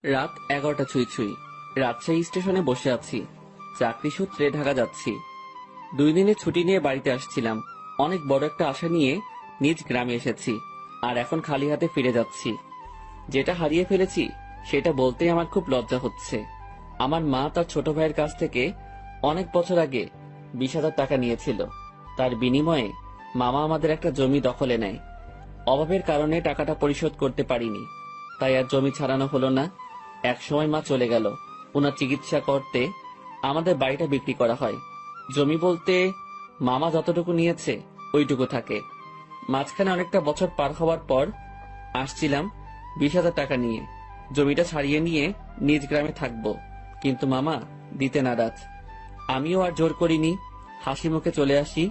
রাত 11টা ছুঁই ছুঁই। রাজশাহী স্টেশনে বসে আছি। চাকরি সূত্রে ঢাকা যাচ্ছি। 2 দিনের ছুটি নিয়ে বাড়িতে আসছিলাম। অনেক বড় একটা আশা নিয়ে নিজ গ্রামে এসেছি, আর এখন খালি হাতে ফিরে যাচ্ছি। যেটা হারিয়ে ফেলেছি সেটা বলতেই আমার খুব লজ্জা হচ্ছে। আমার মা তার ছোট ভাইয়ের কাছ থেকে অনেক বছর আগে 20,000 টাকা নিয়েছিল। তার বিনিময়ে মামা আমাদের একটা জমি দখলে নেয়। অভাবের কারণে টাকাটা পরিশোধ করতে পারিনি, তাই আর জমি ছাড়ানো হলো না। এক সময় মা চলে গেল। ওনার চিকিৎসা করতে আমাদের বাড়িটা বিক্রি করা হয়। জমি বলতে মামা যতটুকু নিয়েছে ওইটুকু থাকে। মাঝখানে অনেকটা বছর পার হওয়ার পর আসছিলাম 20,000 টাকা নিয়ে। জমিটা ছাড়িয়ে নিয়ে নিজ গ্রামে থাকবো, কিন্তু মামা দিতে নারাজ। আমিও আর জোর করিনি, হাসি মুখে চলে আসি।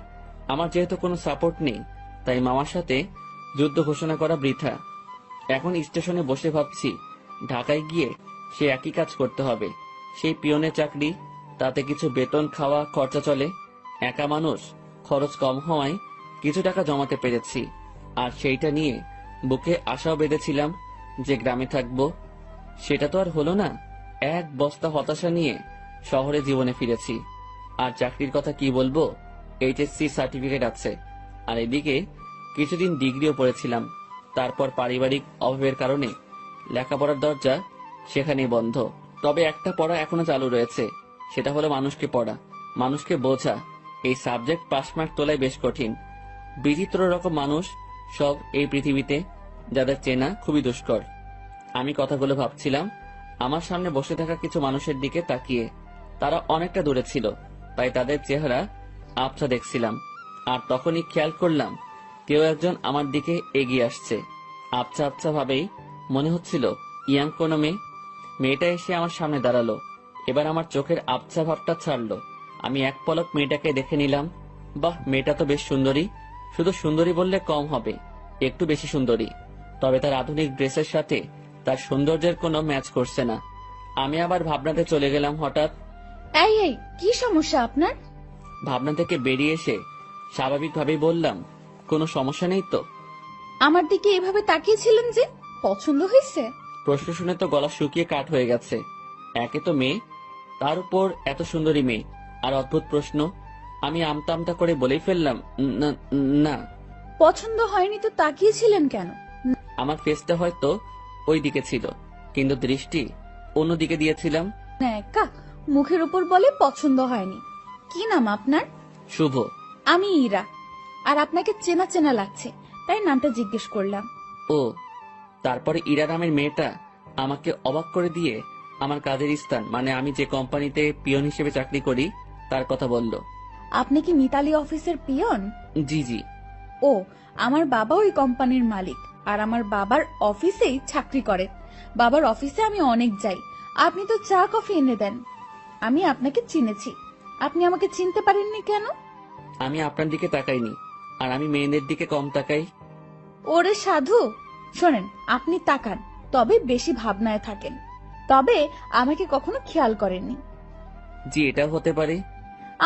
আমার যেহেতু কোনো সাপোর্ট নেই, তাই মামার সাথে যুদ্ধ ঘোষণা করা বৃথা। এখন স্টেশনে বসে ভাবছি, ঢাকায় গিয়ে সে একই কাজ করতে হবে। সেই পিয়নের চাকরি, তাতে কিছু বেতন, খাওয়া খরচা চলে। একা মানুষ, খরচ কম হওয়ায় কিছু টাকা জমাতে পেরেছি। আর সেইটা নিয়ে বুকে আশাও বেঁধেছিলাম যে গ্রামে থাকবো। সেটা তো আর হলো না। এক বস্তা হতাশা নিয়ে শহরে জীবনে ফিরেছি। আর চাকরির কথা কি বলবো, এইচএসসি সার্টিফিকেট আছে, আর এদিকে কিছুদিন ডিগ্রিও পড়েছিলাম। তারপর পারিবারিক অভাবের কারণে লেখাপড়ার দরজা সেখানেই বন্ধ। তবে একটা পড়া এখনো চালু রয়েছে, সেটা হলো মানুষকে পড়া, মানুষকে বোঝা। এই সাবজেক্ট পাসমার্ক তোলাই বেশ কঠিন। বিচিত্র রকম মানুষ সব এই পৃথিবীতে, যাদের চেনা খুবই দুষ্কর। আমি কথাগুলো ভাবছিলাম আমার সামনে বসে থাকা কিছু মানুষের দিকে তাকিয়ে। তারা অনেকটা দূরে ছিল, তাই তাদের চেহারা আবছা দেখছিলাম। আর তখনই খেয়াল করলাম কেউ একজন আমার দিকে এগিয়ে আসছে। আবছা আবছা ভাবেই মনে হচ্ছিল ইয়াং কোনো মেয়ে। মেয়েটা এসে আমার সামনে দাঁড়ালো। এবার আমার চোখের আবছা ভাবটা ছাড়লো। আমি এক পলক মেয়েটাকে দেখে নিলাম। বাহ, মেয়েটা তো বেশ সুন্দরী। শুধু সুন্দরী বললে কম হবে, একটু বেশি সুন্দরী। তবে তার আধুনিক ড্রেসের সাথে তার সৌন্দর্যের কোনো ম্যাচ করছে না। আমি আবার ভাবনাতে চলে গেলাম। হঠাৎ এই এই কি সমস্যা আপনার? ভাবনা থেকে বেরিয়ে এসে স্বাভাবিকভাবেই বললাম, কোনো সমস্যা নেই তো। আমার দিকে এভাবে তাকিয়েছিলেন যে, পছন্দ হয়েছে? প্রশ্ন শুনে তো গলা শুকিয়ে কাঠ হয়ে গেছে। একে তো মেয়ে, তার উপর এত সুন্দরী মেয়ে, আর অদ্ভুত প্রশ্ন। আমি আমতা আমতা করে বলেই ফেললাম, না না। পছন্দ হয়নি তো তাকিয়েছিলেন কেন? আমার ফেসটা হয়তো ওই দিকে ছিল, কিন্তু দৃষ্টি অন্যদিকে দিয়েছিলাম। না, একা মুখের উপর বলে পছন্দ হয়নি। কি নাম আপনার? শুভ। আমি ইরা। আর আপনাকে চেনা চেনা লাগছে, তাই নামটা জিজ্ঞেস করলাম। ও, তারপরে ইরা নামের মেয়েটা আমাকে অবাক করে দিয়ে আমার কাজের স্থান, মানে আমি যে কোম্পানিতে পিয়ন হিসেবে চাকরি করি, তার কথা বলল। আপনি কি মিতালি অফিসের পিয়ন? জি জি। ও, আমার বাবা ওই কোম্পানির মালিক, আর আমার বাবার অফিসেই চাকরি করে। বাবার অফিসে আমি অনেক যাই। আপনি তো চা কফি এনে দেন। আমি আপনাকে চিনেছি, আপনি আমাকে চিনতে পারেননি কেন? আমি আপনার দিকে তাকাইনি, আর আমি মেয়েদের দিকে কম তাকাই। ওরে সাধু, শোনেন, আপনি তাকান, তবে বেশি ভাবনায় থাকেন। তবে আমাকে কখনো খেয়াল করেননি। জি, এটাও হতে পারে।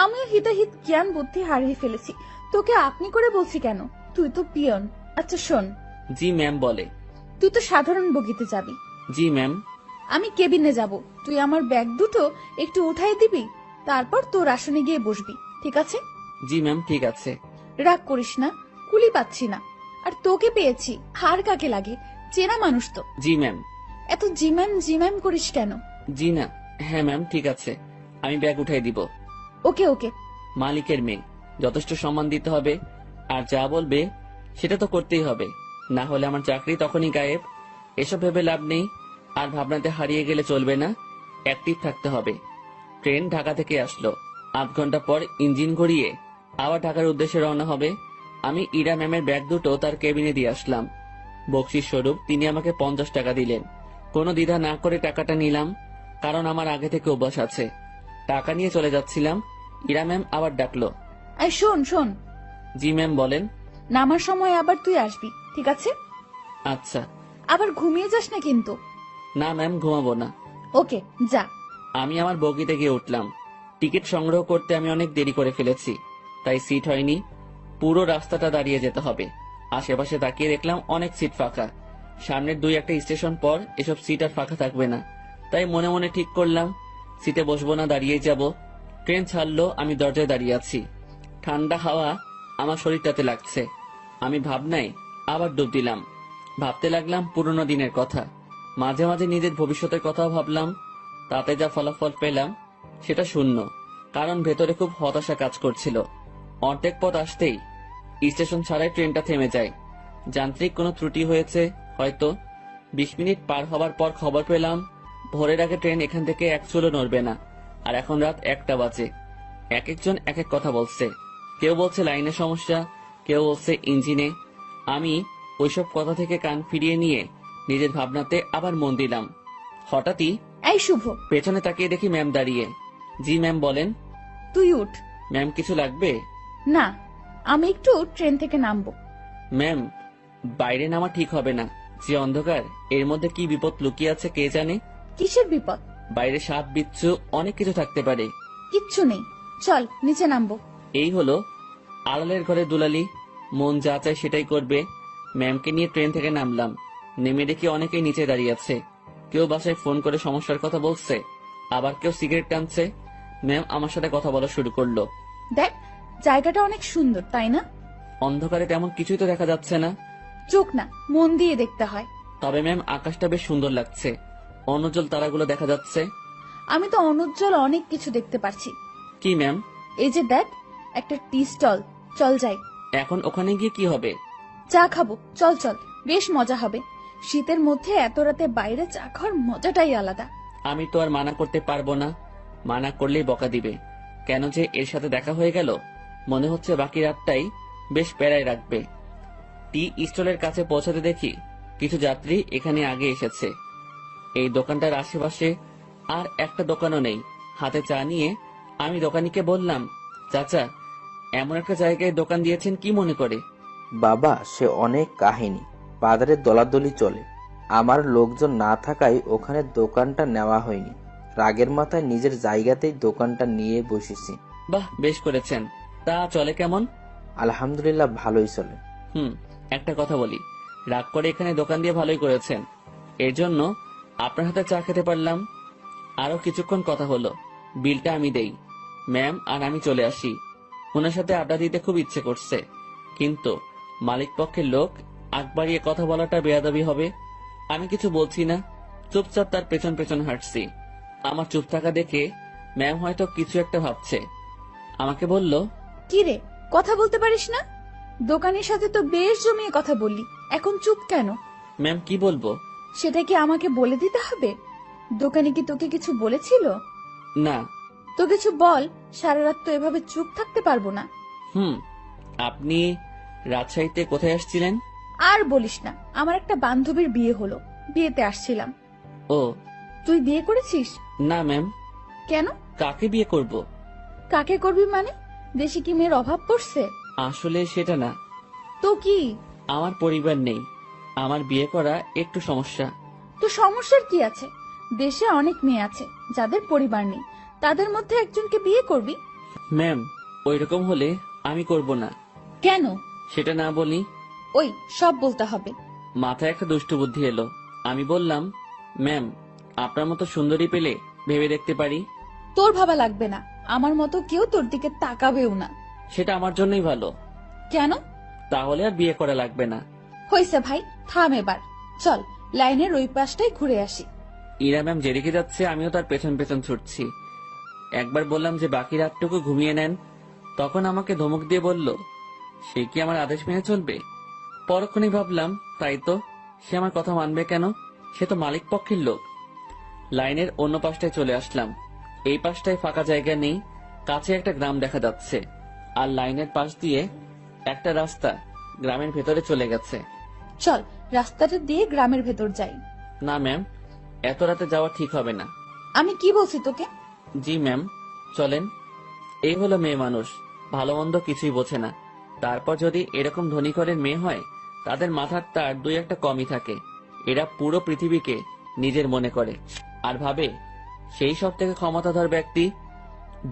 আমিও হিতাহিত জ্ঞান বুদ্ধি হারিয়ে ফেলেছি। তোকে আপনি করে বলছি কেন? তুই তো পিয়ন। আচ্ছা শোন, জি ম্যাম বলে। তুই তো সাধারণ বগিতে যাবি, জি ম্যাম। আমি কেবিনে যাব। তুই আমার ব্যাগ দুটো একটু উঠাই দিবি, তারপর তোর আসনে গিয়ে বসবি, ঠিক আছে? জি ম্যাম, ঠিক আছে। রাগ করিস না, কুলি পাচ্ছি না। আর তোকে পেয়েছি, হার কাকে লাগে, চেনা মানুষ তো। জি ম্যাম। এত জিম্যাম জিম্যাম করিস কেন? জি না, হ্যাঁ ম্যাম, ঠিক আছে, আমি ব্যাগ উঠাই দিব। ওকে ওকে। মালিকের মেয়ে, যথেষ্ট সম্মান দিতে হবে। আর যা বলবে সেটা তো করতেই হবে, না হলে আমার চাকরি তখনই গায়েব। এসব ভেবে লাভ নেই, আর ভাবনাতে হারিয়ে গেলে চলবে না, অ্যাক্টিভ থাকতে হবে। ট্রেন ঢাকা থেকে আসলো। 8 ঘন্টা পর ইঞ্জিন ঘুরিয়ে আবার ঢাকার উদ্দেশ্যে রওনা হবে। আমি ইরা ম্যামের ব্যাগ দুটো তার কেবিনে দিয়ে আসলাম। বকশিস স্বরূপ তিনি আমাকে 50 টাকা দিলেন। কোনো দ্বিধা না করে টাকাটা নিলাম, কারণ আমার আগে থেকে অভ্যাস আছে। টাকা নিয়ে চলে যাচ্ছিলাম, ইরা ম্যাম আবার ডাকলো। এই শোন শোন, জি ম্যাম বলেন। নামার সময় আবার তুই আসবি, ঠিক আছে? আচ্ছা। আবার ঘুমিয়ে যাস না কিন্তু। না ম্যাম, ঘুমাবো না। ওকে, যা। আমি আমার বগিতে গিয়ে উঠলাম। টিকিট সংগ্রহ করতে আমি অনেক দেরি করে ফেলেছি, তাই সিট হয়নি। পুরো রাস্তাটা দাঁড়িয়ে যেতে হবে। আশেপাশে তাকিয়ে দেখলাম অনেক সিট ফাঁকা। সামনের 2-1টা স্টেশন পর এসব সিট আর ফাঁকা থাকবে না। তাই মনে মনে ঠিক করলাম সিটে বসবো না, দাঁড়িয়েই যাব। ট্রেন ছাড়লো, আমি দরজায় দাঁড়িয়ে আছি। ঠান্ডা হাওয়া আমার শরীরটাতে লাগছে। আমি ভাবনায় আবার ডুব দিলাম। ভাবতে লাগলাম পুরনো দিনের কথা। মাঝে মাঝে নিজের ভবিষ্যতের কথাও ভাবলাম। তাতে যা ফলাফল পেলাম সেটা শূন্য, কারণ ভেতরে খুব হতাশা কাজ করছিল। অর্ধেক পথ আসতেই স্টেশন ছাড়াই ট্রেনটা থেমে যায়। যান্ত্রিক কোনো ত্রুটি হয়েছে হয়তো। 20 মিনিট পার হবার পর খবর পেলাম ভোরের আগে ট্রেন এখান থেকে এক চুলও নড়বে না। আর এখন রাত 1টা বাজে। এক একজন এক এক কথা বলছে। কেউ বলছে লাইনের সমস্যা, কেউ বলছে ইঞ্জিনে। আমি ওইসব কথা থেকে কান ফিরিয়ে নিয়ে নিজের ভাবনাতে আবার মন দিলাম। হঠাৎই এই শুভ, পেছনে তাকিয়ে দেখি ম্যাম দাঁড়িয়ে। জি ম্যাম বলেন। তুই উঠ। ম্যাম কিছু লাগবে? না, আমি একটু ট্রেন থেকে নামবো। ম্যাম বাইরে নামা ঠিক হবে না। যে অন্ধকার, এর মধ্যে কি বিপদ লুকিয়ে আছে কে জানে। কিসের বিপদ? বাইরে সাপ বিচ্ছু অনেক কিছু থাকতে পারে। কিচ্ছু নেই, চল নিচে নামবো। এই হলো আড়ালের ঘরে দুলালি, মন যা চায় সেটাই করবে। ম্যামকে নিয়ে ট্রেন থেকে নামলাম। নেমে দেখি অনেকেই নিচে দাঁড়িয়ে আছে। কেউ বাসায় ফোন করে সমস্যার কথা বলছে, আবার কেউ সিগারেট টানছে। ম্যাম আমার সাথে কথা বলা শুরু করলো। দেখ, জায়গাটা অনেক সুন্দর, তাই না? অন্ধকারে তেমন কিছুই তো দেখা যাচ্ছে না। চোখ না, মন দিয়ে দেখতে হয়। তবে ম্যাম আকাশটা বেশ সুন্দর লাগছে, অনুজ্জ্বল তারাগুলো দেখা যাচ্ছে। আমি তো অনুজ্জ্বল অনেক কিছু দেখতে পারছি। কি ম্যাম? এই যে দেখ, একটা টি স্টল, চল যাই। এখন ওখানে গিয়ে কি হবে? চা খাবো, চল চল, বেশ মজা হবে। শীতের মধ্যে এত রাতে বাইরে চা খাওয়ার মজাটাই আলাদা। আমি তো আর মানা করতে পারবো না, মানা করলেই বকা দিবে। কেন যে এর সাথে দেখা হয়ে গেল, মনে হচ্ছে বাকি রাতটাই বেশ প্যারায় রাখবে। টি স্টলের কাছে পৌঁছাতে দেখি কিছু যাত্রী এখানে আগে এসেছে। এই দোকানটার আশেপাশে আর একটা দোকানও নেই। হাতে চা নিয়ে আমি দোকানিকে বললাম, চাচা এমন একটা জায়গায় দোকান দিয়েছেন কি মনে করে? বাবা, সে অনেক কাহিনী। বাজারে দলাদলি চলে। আমার লোকজন না থাকায় ওখানে দোকানটা নেওয়া হয়নি। রাগের মাথায় নিজের জায়গাতেই দোকানটা নিয়ে বসেছি। বাহ, বেশ করেছেন। তা চলে কেমন? আলহামদুলিল্লাহ, ভালোই চলে। একটা কথা বলি, রাগ করে এখানে দোকান দিয়ে ভালোই করেছেন। এর জন্য আপনার হাতে চা খেতে পারলাম। আরো কিছুক্ষণ কথা হলো, বিলটা আমি দেই। ম্যাম আর আমি চলে আসি। ওনার সাথে আড্ডা দিতে খুব ইচ্ছে করছে, কিন্তু মালিক পক্ষের লোক আগ বাড়িয়ে কথা বলাটা বেয়াদবি হবে। আমি কিছু বলছি না, চুপচাপ তার পেছন পেছন হাঁটছি। আমার চুপ থাকা দেখে ম্যাম হয়তো কিছু একটা ভাবছে। আমাকে বলল, কি রে, কথা বলতে পারিস না? দোকানের সাথে তো বেশ জমিয়ে কথা বললি, এখন চুপ কেন? ম্যাম কি বলবো? সেটা কি আমাকে বলে দিতে হবে? দোকানে কি তোকে কিছু বলেছিল? না। তো কিছু বল, সারা রাত তো এভাবে চুপ থাকতে পারবো না। আপনি রাজশাহীতে কোথায় আসছিলেন? আর বলিস না, আমার একটা বান্ধবীর বিয়ে হলো, বিয়েতে আসছিলাম। ও। তুই বিয়ে করেছিস? না ম্যাম। কেন? কাকে বিয়ে করব? কাকে করবি মানে? দেশে কি মেয়ের অভাব পড়ছে? আসলে সেটা না। তো কি? আমার পরিবার নেই, আমার বিয়ে করা একটু সমস্যা। তো সমস্যার কি আছে? দেশে অনেক মেয়ে আছে যাদের পরিবার নেই, তাদের মধ্যে একজনকে বিয়ে করবি। ম্যাম ওইরকম হলে আমি করব না। কেন? সেটা না বলি। ওই সব বলতে হবে। মাথায় একটা দুষ্টু বুদ্ধি এলো। আমি বললাম, ম্যাম আপনার মতো সুন্দরী পেলে ভেবে দেখতে পারি। তোর ভাবা লাগবে না, আমার মতো কেউ তোর দিকে তাকাবেও না। সেটা আমার জন্যই ভালো। কেন? তাহলে আর বিয়ে করা লাগবে না। হইছে ভাই, থাম এবার। চল লাইনের ওই পাশটাই ঘুরে আসি। ইরা ম্যাম যেদিকে যাচ্ছে আমিও তার পেছন পেছন ছুটছি। একবার বললাম যে বাকি রাতটুকু ঘুমিয়ে নেন, তখন আমাকে ধমক দিয়ে বলল, সে কি আমার আদেশ মেনে চলবে? পরক্ষণে ভাবলাম, তাই তো, সে আমার কথা মানবে কেন? সে তো মালিক পক্ষের লোক। লাইনের অন্য পাশটায় চলে আসলাম। এই পাশটায় ফাঁকা জায়গা নেই, কাছে একটা গ্রাম দেখা যাচ্ছে, আর লাইনের পাশ দিয়ে একটা রাস্তা গ্রামের ভেতরে চলে গেছে। চল রাস্তাটা দিয়ে গ্রামের ভেতর যাই। না ম্যাম, এত রাতে যাওয়া ঠিক হবে না। আমি কি বলছি তোকে? জি ম্যাম, চলেন। এই হলো মেয়ে মানুষ, ভালো মন্দ কিছুই বোঝে না। তারপর যদি এরকম ধনী ঘরের মেয়ে হয়, তাদের মাথার তার দুই একটা কমই থাকে। এরা পুরো পৃথিবীকে নিজের মনে করে আর ভাবে সেই সব থেকে ক্ষমতাধর ব্যক্তি।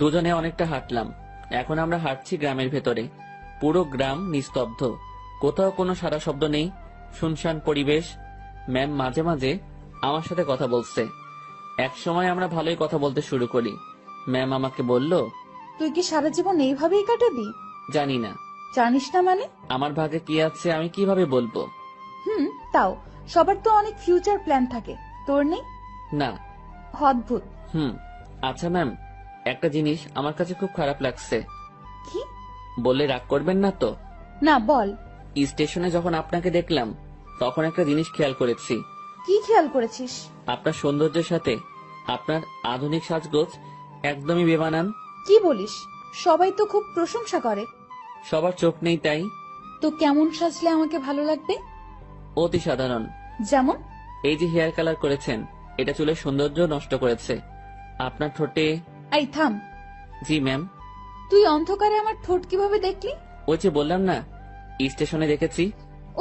দুজনে অনেকটা হাঁটলাম। এখন আমরা হাঁটছি গ্রামের ভেতরে। পুরো গ্রাম নিস্তব্ধ, কোথাও কোনো সারা শব্দ নেই, শুনশান পরিবেশ। ম্যাম মাঝে মাঝে আমার সাথে কথা বলছে। এক সময় আমরা ভালোই কথা বলতে শুরু করি। ম্যাম আমাকে বলল, তুই কি সারা জীবন এইভাবেই কাটাবি? জানি না জানিস না মানে? আমার ভাগ্যে কি আছে আমি কিভাবে বলবো। তাও সবার তো অনেক ফিউচার প্ল্যান থাকে, তোর নেই? না। অদ্ভুত। আচ্ছা ম্যাম, একটা জিনিস আমার কাছে খুব খারাপ লাগছে। কি? বললে রাগ করবেন না তো? না, বল। স্টেশনে যখন আপনাকে দেখলাম তখন একটা জিনিস খেয়াল করেছি। কি খেয়াল করেছিস? আপনার সৌন্দর্যের সাথে আপনার আধুনিক সাজগোজ একদমই বেমানান। কি বলিস? সবাই তো খুব প্রশংসা করে। সবার চোখ নেই তাই। তো কেমন সাজলে আমাকে ভালো লাগবে? অতি সাধারণ। যেমন? এই যে হেয়ার কালার করেছেন, এটা চুলের সৌন্দর্য নষ্ট করেছে। আপনার ঠোঁটে। এই থাম। জি ম্যাম। তুই অন্ধকারে আমার ঠোঁট কিভাবে দেখলি? ওই যে বললাম না, স্টেশনে দেখেছি।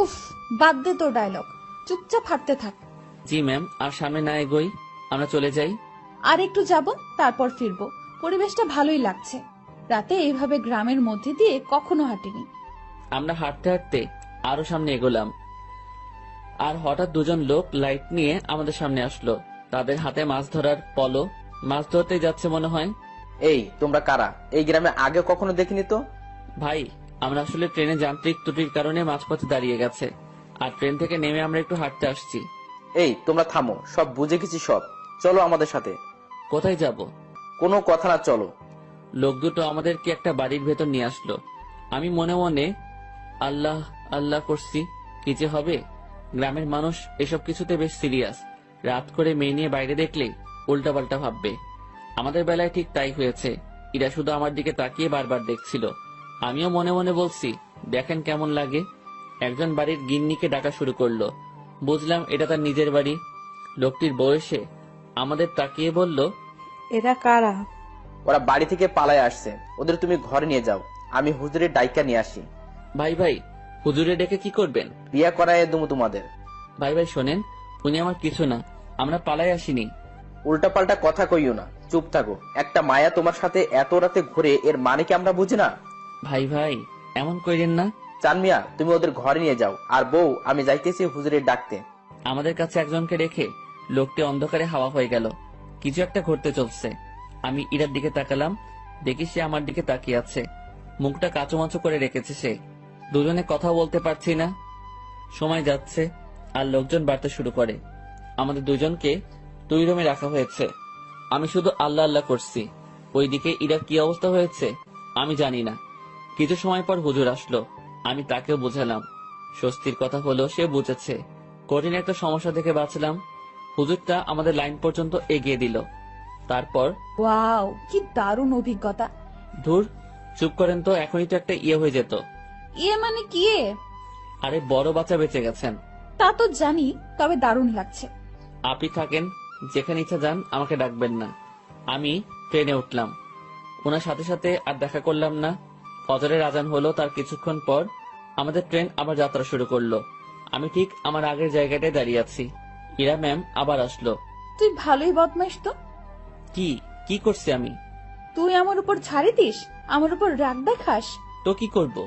উফ, বাদ দে তোর ডায়লগ, চুপচাপ হাঁটতে থাক। জি ম্যাম। আর সামনে না এগোই, আমরা চলে যাই। আর একটু যাব, তারপর ফিরবো। পরিবেশটা ভালোই লাগছে। রাতে এইভাবে গ্রামের মধ্যে দিয়ে কখনো হাঁটিনি। আমরা হাঁটতে হাঁটতে আরো সামনে এগোলাম, আর হঠাৎ দুজন লোক লাইট নিয়ে আমাদের সামনে আসলো। তাদের হাতে মাছ ধরার পলো, মাছ ধরতেই যাচ্ছে মনে হয়। এই তোমরা কারা? এই গ্রামে আগে কখনো দেখিনি তো। ভাই, আমরা আসলে ট্রেনে যান্ত্রিক ত্রুটির কারণে মাঝপথে দাঁড়িয়ে গেছে, আর ট্রেন থেকে নেমে আমরা একটু হাঁটতে আসছি। এই তোমরা থামো, সব বুঝে গেছি সব। চলো আমাদের সাথে। কোথায় যাব? কোনো কথা না, চলো। লোক দুটো আমাদেরকে একটা বাড়ির ভেতর নিয়ে আসলো। আমি মনে মনে আল্লাহ আল্লাহ করছি, কি যে হবে। গ্রামের মানুষ এসব কিছুতে বেশ সিরিয়াস। রাত করে মেয়ে নিয়ে বাইরে দেখলে উল্টাপাল্টা ভাববে। আমাদের বেলায় ঠিক তাই হয়েছে। এরা শুধু আমার দিকে তাকিয়ে বারবার দেখছিল। আমিও মনে মনে বলছি, দেখেন কেমন লাগে। একজন বাড়ির গিন্নিকে ডাকা শুরু করলো। বুঝলাম এটা তার নিজের বাড়ি। লোকটির বয়সে আমাদের তাকিয়ে বলল, এরা কারা? ওরা বাড়ি থেকে পালায় আসছে, ওদের তুমি ঘরে নিয়ে যাও, আমি হুজুরের ডাইকা নিয়ে আসি। ভাই ভাই, হুজুরে ডেকে কি করবেন? বিয়ে করায় দেবো তোমাদের। ভাই ভাই শোনেন, উনি আমার কিছু না, আমরা পালাই আসিনি। উল্টাপাল্টা কথা কইও না, চুপ থাকো। একটা মায়া তোমার সাথে এত রাতে ঘুরে, এর মানে কি আমরা বুঝি না? ভাই ভাই এমন কইরেন না। চান মিয়া, তুমি ওদের ঘরে নিয়ে যাও, আর বউ আমি যাইতেছি হুজুরের ডাকতে। আমাদের কাছে একজনকে রেখে লোকটি অন্ধকারে হাওয়া হয়ে গেল। কিছু একটা ঘটতে চলছে। আমি ইরার দিকে তাকালাম, দেখি সে আমার দিকে তাকিয়ে আছে। মুখটা কাঁচুমাচু করে রেখেছে সে। দুজনে কথা বলতে পারছি না। সময় যাচ্ছে আর লোকজন বাড়তে শুরু করে। আমাদের দুজনকে দুই রুমে রাখা হয়েছে। আমি শুধু আল্লাহ আল্লাহ করছি। ওইদিকে ইরার কি অবস্থা হয়েছে আমি জানি না। কিছু সময় পর হুজুর আসলো। আমি তাকেও বুঝালাম। স্বস্তির কথা হলো সে বুঝেছে। কঠিন একটা সমস্যা থেকে বাঁচলাম। হুজুরটা আমাদের লাইন পর্যন্ত এগিয়ে দিল। তারপর ওয়াও, কি দারুণ অভিজ্ঞতা। ধুর, চুপ করেন তো, এখনই তো একটা ইয়ে হয়ে যেত। ইয়ে মানে কি? আরে বড় বাচ্চা বেঁচে গেছেন। তা তো জানি, তবে দারুণ লাগছে। আপনি থাকেন, যেখানে ইচ্ছা যান, আমাকে ডাকবেন না। আমি ট্রেনে উঠলাম। ওনার সাথে সাথে আর দেখা করলাম না। ফজরের আজান হলো, তার কিছুক্ষণ পর আমাদের ট্রেন আবার যাত্রা শুরু করলো। আমি ঠিক আমার আগের জায়গাটায় দাঁড়িয়ে আছি। ইরা ম্যাম আবার আসলো। তুই ভালোই বদমাইশ তো। কি কি করছি আমি? তুই আমার উপর ছাড়ি দিস, আমার উপর রাগ দেখাস। তো কি করব?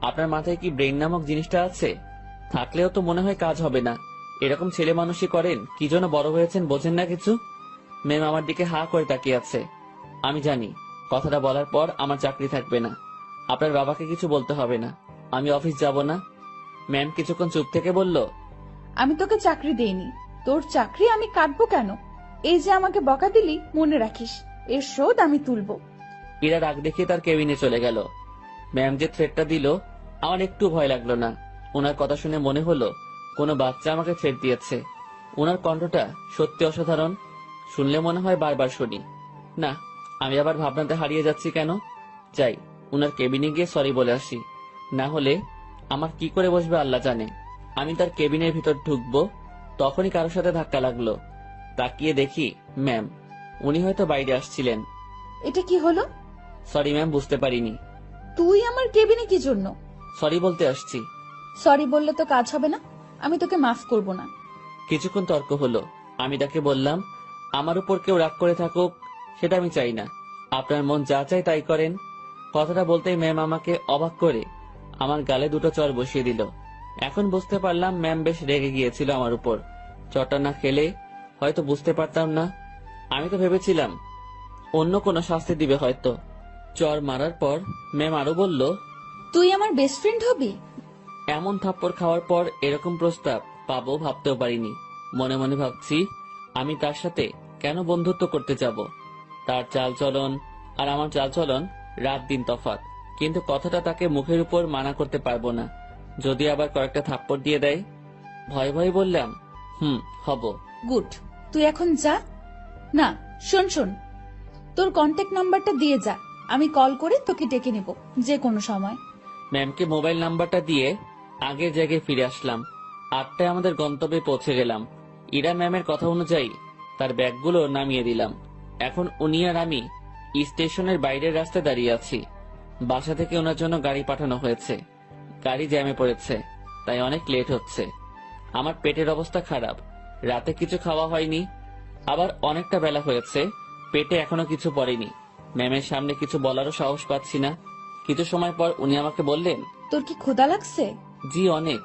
আপনার মাথায় কি ব্রেন নামক জিনিসটা আছে? থাকলেও তো মনে হয় কাজ হবে না। এরকম ছেলে মানুষই করেন, কি জন্য বড় হয়েছেন বোঝেন না কিছু। ম্যাম আমার দিকে হা করে তাকিয়ে আছে। আমি জানি কথাটা বলার পর আমার চাকরি থাকবে না। আপনার বাবাকে কিছু বলতে হবে না, আমি অফিস যাব না। ম্যাম কিছুক্ষণ চুপ থেকে বলল, আমি তোকে চাকরি দেইনি, তোর চাকরি আমি কাটবো কেন? এই যে আমাকে বকা দিলি, মনে রাখিস, এর শোধ আমি তুলবো। ইরা রাগ দেখিয়ে তার কেবিনে চলে গেল। ম্যাম যে থ্রেটটা দিল, আমার একটু ভয় লাগলো না। ওনার কথা শুনে মনে হলো কোনো বাচ্চা আমাকে থ্রেট দিয়েছে। ওনার কণ্ঠটা সত্যি অসাধারণ। শুনলে মনে হয় বারবার শুনি। না, আমি আবার ভাবনাতে হারিয়ে যাচ্ছি কেন। যাই, ওনার কেবিনে গিয়ে সরি বলে আসি। না হলে আমার কি করে বসবে আল্লাহ জানে। আমি তার কেবিনের ভিতর ঢুকবো, তখনই কারোর সাথে ধাক্কা লাগলো। তাকিয়ে দেখি ম্যাম। উনি হয়তো বাইরে আসছিলেন। এটা কি হলো? সরি ম্যাম, বুঝতে পারিনি। তুই আমার কেবিনে কি জন্য? সরি বলতে আসছি। সরি বললে তো কাজ হবে না, আমি তোকে মাফ করব না। কিছুক্ষণ তর্ক হলো। আমি তাকে বললাম, আমার উপর কেউ রাগ করে থাকুক সেটা আমি চাই না। আপনার মন যা চায় তাই করেন। কথাটা বলতেই ম্যাম আমাকে অবাক করে আমার গালে দুটো চড় বসিয়ে দিল। এখন বুঝতে পারলাম ম্যাম বেশ রেগে গিয়েছিল আমার উপর। চটা না খেলে হয়তো বুঝতে পারতাম না। আমি তো ভেবেছিলাম অন্য কোনো শাস্তি দিবে হয়তো। চর মারার পর ম্যাম আরো বলল, তুই আমার বেস্ট ফ্রেন্ড হবি? এমন থাপ্পড় খাওয়ার পর এরকম প্রস্তাব পাবো ভাবতেও পারিনি। মনে মনে ভাবছি, আমি তার সাথে কেন বন্ধুত্ব করতে যাব? তার চালচলন আর আমার চালচলন রাত দিন তফাৎ, কিন্তু কথাটা তাকে মুখের উপর মানা করতে পারবো না। যদি আবার কয়েকটা থাপ্পড় দিয়ে দেয়। ভয়ে ভয়ে বললাম, হব। গুড, তুই এখন যা। না, শোন শোন, তোর কন্ট্যাক্ট নাম্বারটা দিয়ে যা, আমি কল করে তোকে ডেকে নেব যে কোনো সময়। ম্যামকে মোবাইল নাম্বারটা দিয়ে আগের জায়গায় ফিরে আসলাম। 8টায় আমাদের গন্তব্যে পৌঁছে গেলাম। ইরা ম্যামের কথা অনুযায়ী তার ব্যাগগুলো নামিয়ে দিলাম। এখন উনি আর আমি স্টেশনের বাইরের রাস্তায় দাঁড়িয়ে আছি। বাসা থেকে ওনার জন্য গাড়ি পাঠানো হয়েছে। গাড়ি জ্যামে পড়েছে, তাই অনেক লেট হচ্ছে। আমার পেটের অবস্থা খারাপ, রাতে কিছু খাওয়া হয়নি, আবার অনেকটা বেলা হয়েছে, পেটে এখনো কিছু পড়েনি। ম্যামের সামনে কিছু বলারও সাহস পাচ্ছি না। কিছু সময় পর উনি আমাকে বললেন, তোর কি ক্ষুধা লাগছে? জি অনেক।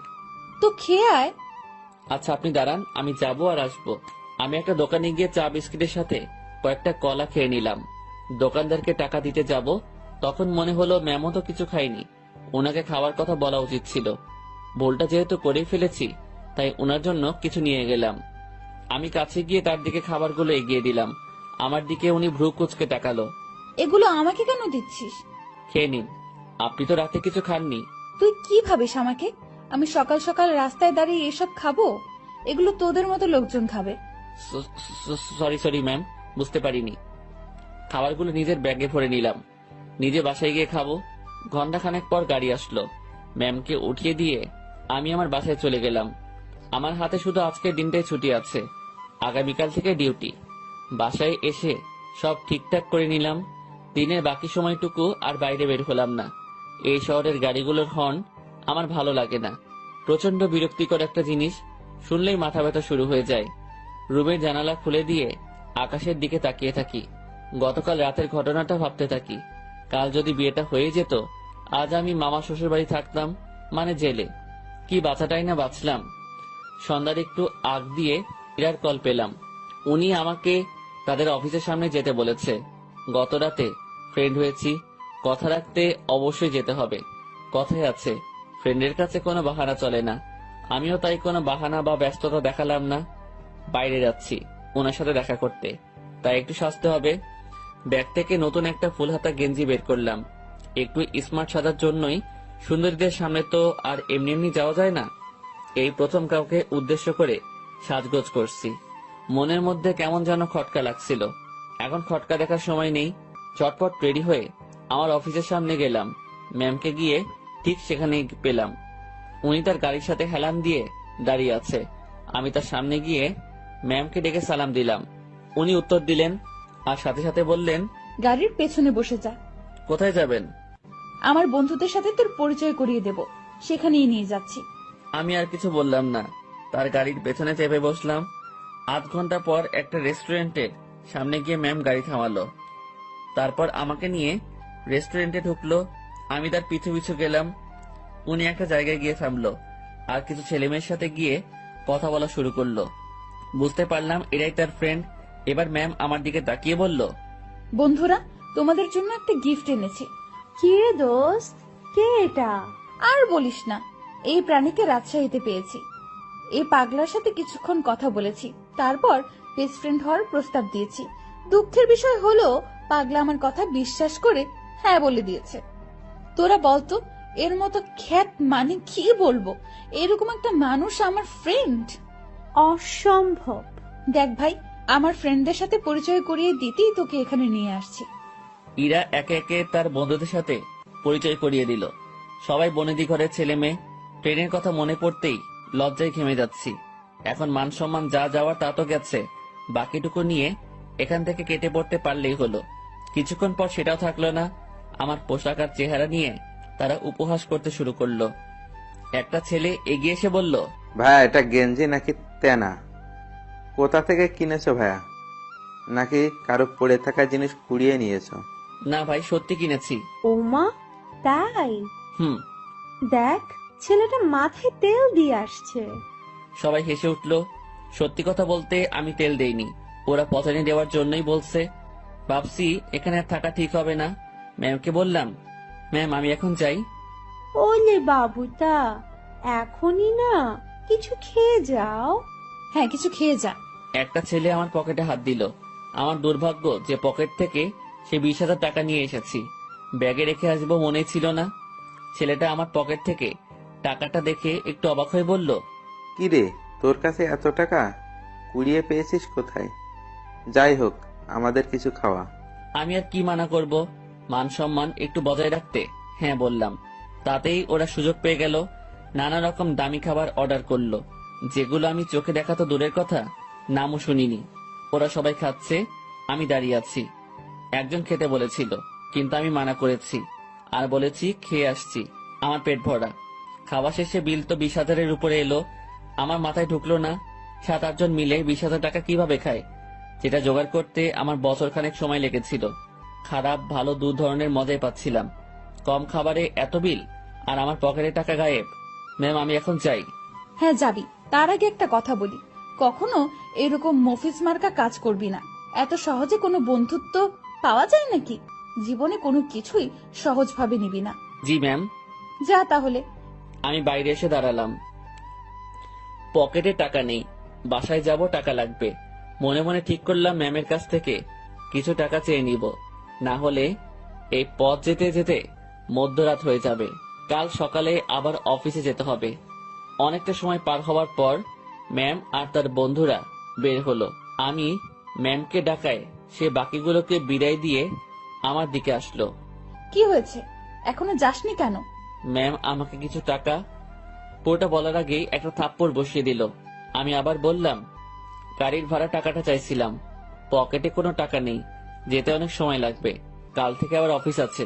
তো খেয়ে আয়। আচ্ছা আপনি দাঁড়ান, আমি যাবো আর আসবো। আমি একটা দোকানে গিয়ে চা বিস্কিটের সাথে কয়েকটা কলা খেয়ে নিলাম। দোকানদারকে টাকা দিতে যাব, তখন মনে হলো ম্যামও তো কিছু খায়নি, ওনাকে খাওয়ার কথা বলা উচিত ছিল। ভুলটা যেহেতু করেই ফেলেছি, তাই ওনার জন্য কিছু নিয়ে গেলাম। আমি কাছে গিয়ে তার দিকে খাবারগুলো এগিয়ে দিলাম। আমার দিকে উনি ভ্রু কুঁচকে তাকালো। এগুলো আমাকে কেন দিচ্ছিস? খেয়ে নিন, আপনি তো রাতে কিছু খাননি। তুই কি ভাবিস আমাকে? আমি সকাল সকাল রাস্তায় দাঁড়িয়ে এসব খাবো? এগুলো তোদের মতো লোকজন খাবে। সরি সরি ম্যাম, বুঝতে পারিনি। খাবারগুলো নিজের ব্যাগে ভরে নিলাম। নিজে বাসায় গিয়ে খাবো। ঘন্টাখানেক পর গাড়ি আসলো। ম্যামকে উঠিয়ে দিয়ে আমি আমার বাসায় চলে গেলাম। আমার হাতে শুধু আজকের দিনটাই ছুটি আছে, আগামীকাল থেকে ডিউটি। বাসায় এসে সব ঠিকঠাক করে নিলাম। দিনের বাকি সময়টুকু আর বাইরে বের হলাম না। এই শহরের গাড়িগুলোর হর্ন আমার ভালো লাগে না। প্রচন্ড বিরক্তিকর একটা জিনিস, শুনলেই মাথা ব্যথা শুরু হয়ে যায়। রুমের জানালা খুলে দিয়ে আকাশের দিকে তাকিয়ে থাকি। গতকাল রাতের ঘটনাটা ভাবতে থাকি। কাল যদি বিয়েটা হয়ে যেত, আজ আমি মামা শ্বশুর বাড়ি থাকতাম, মানে জেলে। কি বাঁচাটাই না বাঁচলাম। সন্ধ্যার একটু আগ দিয়ে ইরার কল পেলাম। উনি আমাকে তাদের অফিসের সামনে যেতে বলেছে। গত রাতে ফ্রেন্ড হয়েছি, কথা রাখতে অবশ্যই যেতে হবে। কথাই আছে, ফ্রেন্ডের কাছে কোনো বাহানা চলে না। আমিও তাই কোনো বাহানা বা ব্যস্ততা দেখালাম না। বাইরে যাচ্ছি ওনার সাথে দেখা করতে, তাই একটু সাজতে হবে। ব্যাগ থেকে নতুন একটা ফুল হাতা গেঞ্জি বের করলাম। একটু স্মার্ট সাজার জন্যই। সুন্দরীদের সামনে তো আর এমনি এমনি যাওয়া যায় না। এই প্রথম কাউকে উদ্দেশ্য করে সাজগোজ করছি। মনের মধ্যে কেমন যেন খটকা লাগছিল। এখন খটকা দেখার সময় নেই। চটপট রেডি হয়ে আমার অফিসের সামনে গেলাম। ম্যামকে গিয়ে ঠিক সেখানেই পেলাম। উনি তার গাড়ির সাথে হেলান দিয়ে দাঁড়িয়ে আছে। আমি তার সামনে গিয়ে ম্যামকে ডেকে সালাম দিলাম। উনি উত্তর দিলেন আর সাথে সাথে বললেন, গাড়ির পেছনে বসে যা। কোথায় যাবেন? আমার বন্ধুদের সাথে তোর পরিচয় করিয়ে দেব, সেখানেই নিয়ে যাচ্ছি। আমি আর কিছু বললাম না, তার গাড়ির পেছনে চেপে বসলাম। আধ ঘন্টা পর একটা রেস্টুরেন্টের সামনে গিয়ে ম্যাম গাড়ি থামালো। তারপর আমাকে নিয়ে রেস্টুরেন্টে ঢুকলো। আমি তার পিছু পিছু গেলাম। উনি একটা জায়গায় গিয়ে থামলো আর কিছু ছেলেমেয়ের সাথে গিয়ে কথা বলা শুরু করলো। বুঝতে পারলাম এরাই তার ফ্রেন্ড। এবার ম্যাম আমার দিকে তাকিয়ে বলল, বন্ধুরা, তোমাদের জন্য একটা গিফট এনেছি। কি রে দোস্ত, কে এটা? আর বলিস না, এই প্রাণীকে রাজশাহীতে পেয়েছি। এই পাগলার সাথে কিছুক্ষণ কথা বলেছি, তারপর বেস্ট ফ্রেন্ড হওয়ার প্রস্তাব দিয়েছি। দুঃখের বিষয় হলো পাগলা আমার কথা বিশ্বাস করে হ্যাঁ বলে দিয়েছে। তোরা বলতো, এর মতো খ্যাত মানে কি বলবো, এরকম একটা মানুষ আমার ফ্রেন্ড। অসম্ভব। দেখ ভাই, আমার ফ্রেন্ডদের সাথে পরিচয় করিয়ে দিতেই তোকে এখানে নিয়ে আসছি। ইরা একে একে তার বন্ধুদের সাথে পরিচয় করিয়ে দিল। সবাই বনেদি ঘরের ছেলে মেয়ে। ট্রেনের কথা মনে পড়তেই লজ্জায় ঘেমে যাচ্ছি। এখন মান সম্মান যা যাওয়ার তা তো গেছে, বাকিটুকু নিয়ে এখান থেকে কেটে পড়তে পারলেই হলো। কিছুক্ষণ পর সেটাও থাকলো না। আমার পোশাক আর চেহারা নিয়ে তারা উপহাস করতে শুরু করলো। একটা ছেলে এগিয়ে এসে বলল, ভাইয়া এটা গেঞ্জি নাকি তেনা? কোথা থেকে কিনেছো ভাইয়া? নাকি কারো পড়ে থাকা জিনিস কুড়িয়ে নিয়েছো? না ভাই, সত্যি কিনেছি। ওমা, তাই? হুম। দেখ, ছেলেটা মাথায় তেল দিয়ে আসছে। সবাই হেসে উঠল। সত্যি কথা বলতে আমি তেল দেইনি, ওরা পচানি দেওয়ার জন্যই বলছে। ভাবছি এখানে আর থাকা ঠিক হবে না। ম্যামকে বললাম, ম্যাম আমি এখন যাই। ওলে বাবুটা, এখনই না, কিছু খেয়ে যাও। হ্যাঁ, কিছু খেয়ে যা। একটা ছেলে আমার পকেটে হাত দিল। আমার দুর্ভাগ্য যে পকেট থেকে সে 20,000 টাকা নিয়ে এসেছি। ব্যাগে রেখে আসবো মনে ছিল না। ছেলেটা আমার পকেট থেকে টাকাটা দেখে একটু অবাক হয়ে বলল, কি রে, তোর কাছে এত টাকা কুড়িয়ে পেয়েছিস কোথায়? যাই হোক, আমাদের কিছু খাওয়া। আমি আর কি মানা করব, মান সম্মান একটু বজায় রাখতে হ্যাঁ বললাম। তাতেই ওরা সুযোগ পেয়ে গেল, নানা রকম দামি খাবার অর্ডার করলো, যেগুলো আমি চোখে দেখা তো দূরের কথা, নামও শুনিনি। ওরা সবাই খাচ্ছে, আমি দাঁড়িয়ে আছি। একজন খেতে বলেছিল, কিন্তু আমি মানা করেছি আর বলেছি খেয়ে আসছি, আমার পেট ভরা। খাওয়া শেষে বিল তো 20,000-এর উপরে এলো। আমার মাথায় ঢুকলো না 7-8 জন মিলে 20,000 টাকা কিভাবে খায়, যেটা জোগাড় করতে আমার বছরখানেক সময় লেগেছিল। খারাপ ভালো দু ধরনের মজাই পাচ্ছিলাম। কম খাবারে এত বিল, আর আমার পকেটে টাকা গায়েব। ম্যাম আমি এখন চাই। হ্যাঁ যাবি, তার আগে একটা কথা বলি, কখনো এরকম মফিজ মার্কা কাজ করবি না। এত সহজে কোনো বন্ধুত্ব পাওয়া যায় নাকি? জীবনে কোনো কিছুই সহজভাবে নিবি না। জি ম্যাম। যা তাহলে। আমি বাইরে এসে দাঁড়ালাম। পকেটে টাকা নেই, বাসায় যাব টাকা লাগবে। মনে মনে ঠিক করলাম ম্যামের কাছ থেকে কিছু টাকা চেয়ে নিব, না হলে এই পথ যেতে যেতে মধ্যরাত হয়ে যাবে। কাল সকালে আবার অফিসে যেতে হবে। অনেকটা সময় পার হওয়ার পর ম্যাম আর তার বন্ধুরা বের হলো। আমি ম্যামকে ডাকায় সে বাকিগুলোকে বিদায় দিয়ে আমার দিকে আসলো। কি হয়েছে, এখনো যাসনি কেন? ম্যাম আমাকে কিছু টাকা, পুরোটা বলার আগেই একটা থাপ্পড় বসিয়ে দিল। আমি আবার বললাম, গাড়ির ভাড়া টাকাটা চাইছিলাম, পকেটে কোনো টাকা নেই, যেতে অনেক সময় লাগবে, কাল থেকে আবার অফিস আছে।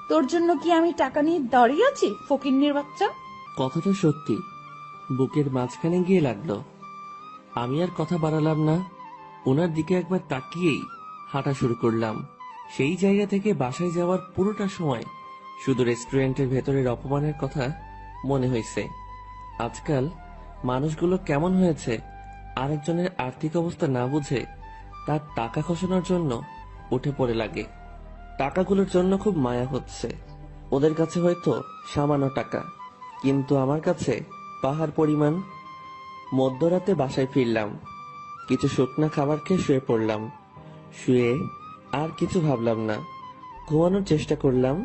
তোর জন্য কি আমি টাকা নিয়ে দাঁড়িয়ে আছি, ফকিন্নির বাচ্চা? কথাটা সত্যি বুকের মাঝখানে গিয়ে লাগলো। আমি আর কথা বাড়ালাম না, ওনার দিকে একবার তাকিয়েই হাঁটা শুরু করলাম। সেই জায়গা থেকে বাসায় যাওয়ার পুরোটা সময় শুধু রেস্টুরেন্টের ভেতরের অপমানের কথা মনে হয়েছে। আজকাল মানুষগুলো কেমন হয়েছে, আরেকজনের আর্থিক অবস্থা না বুঝে তার টাকা খসানোর জন্য উঠে পড়ে লাগে। টাকাগুলোর জন্য খুব মায়া হচ্ছে। ওদের কাছে হয়তো সামান্য টাকা, কিন্তু আমার কাছে পাহাড় পরিমাণ। মধ্যরাতে বাসায় ফিরলাম, কিছু শুকনা খাবার খেয়ে শুয়ে পড়লাম। শুয়ে আর কিছু ভাবলাম না, ঘুমানোর চেষ্টা করলাম,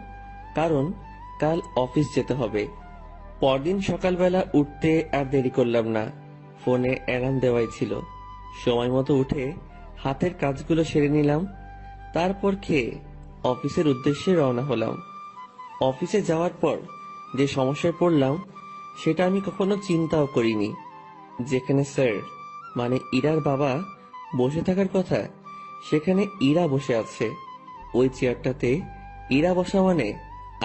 কারণ কাল অফিস যেতে হবে। পরদিন সকালবেলা উঠতে আর দেরি করলাম না, ফোনে অ্যালার্ম দেওয়াই ছিল। সময় মতো উঠে হাতের কাজগুলো সেরে নিলাম, তারপর খেয়ে অফিসের উদ্দেশ্যে রওনা হলাম। অফিসে যাওয়ার পর যে সমস্যায় পড়লাম সেটা আমি কখনো চিন্তাও করিনি। যেখানে স্যার মানে ইরার বাবা বসে থাকার কথা, সেখানে ইরা বসে আছে। ওই চেয়ারটাতে ইরা বসা মানে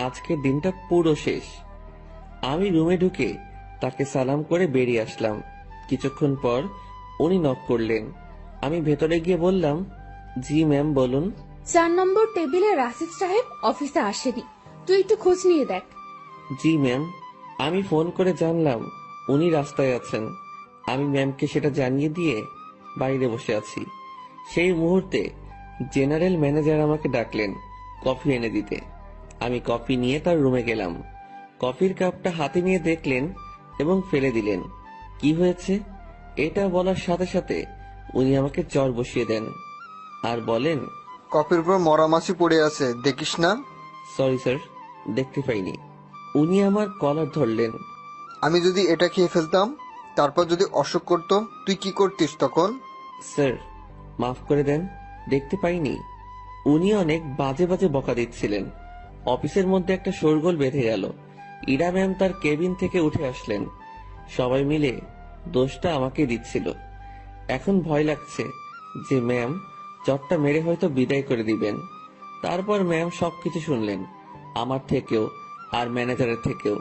আজকের দিনটা পুরো শেষ। আমি রুমে ঢুকে তাকে সালাম করে বেরিয়ে আসলাম। কিছুক্ষণ পর উনি নক করলেন। আমি ভেতরে গিয়ে বললাম, জি ম্যাম বলুন। 4 নম্বর টেবিলে রাশিদ সাহেব অফিসে আসেনি, তুই একটু খোঁজ নিয়ে দেখ। জি ম্যাম। আমি ফোন করে জানলাম উনি রাস্তায় আছেন। আমি ম্যামকে সেটা জানিয়ে দিয়ে বাইরে বসে আছি। সেই মুহূর্তে জেনারেল ম্যানেজার আমাকে ডাকলেন কফি এনে দিতে। আমি কফি নিয়ে তার রুমে গেলাম। কফির কাপটা হাতে নিয়ে দেখলেন এবং ফেলে দিলেন। কি হয়েছে এটা বলার সাথে সাথে উনি আমাকে চড় বসিয়ে দেন আর বলেন, কফির উপর মরা মাছি পড়ে আছে, দেখিস না? সরি স্যার, দেখতে পাইনি। উনি আমার কলার ধরলেন। আমি যদি এটা খেয়ে ফেলতাম, তারপর যদি অসুখ করতো, তুই কি করতিস তখন? স্যার মাফ করে দেন, দেখতে পাইনি। উনি অনেক বাজে বাজে বকা দিচ্ছিলেন। অফিসের মধ্যে একটা শোরগোল বেঁধে গেল। ইরা ম্যাম তার কেবিন থেকে উঠে আসলেন। সবাই মিলে দোষটা আমাকে দিচ্ছিল। এখন ভয় লাগছে যে ম্যাম চটটা মেরে হয়তো বিদায় করে দিবেন। তারপর ম্যাম সবকিছু শুনলেন, আমার থেকেও আর ম্যানেজারের থেকেও।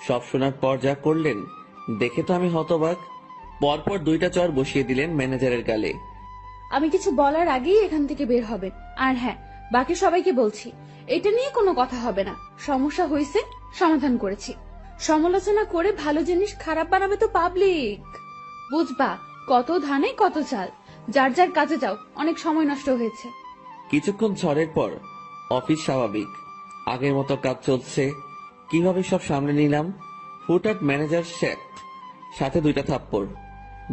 সব শোনার পর যা করলেন দেখে তো আমি হতবাক। পরপর 2টা চড় বসিয়ে দিলেন ম্যানেজারের গালে। আমি কিছু বলার আগেই এখান থেকে বের হবেন। আর হ্যাঁ, বাকি সবাইকে বলছি, এটা নিয়ে কোনো কথা হবে না। সমস্যা হয়েছে, সমাধান করেছি। সমালোচনা করে ভালো জিনিস খারাপ বানাবে তো পাবলিক, বুঝবা? কত ধানে কত চাল। যার যার কাজে যাও, অনেক সময় নষ্ট হয়েছে। কিছুক্ষণ ঝড়ের পর অফিস স্বাভাবিক, আগের মতো কাজ চলছে। কিভাবে সব সামলে নিলাম। হুটহাট ম্যানেজার শেখ, সাথে 2টা থাপ্পড়।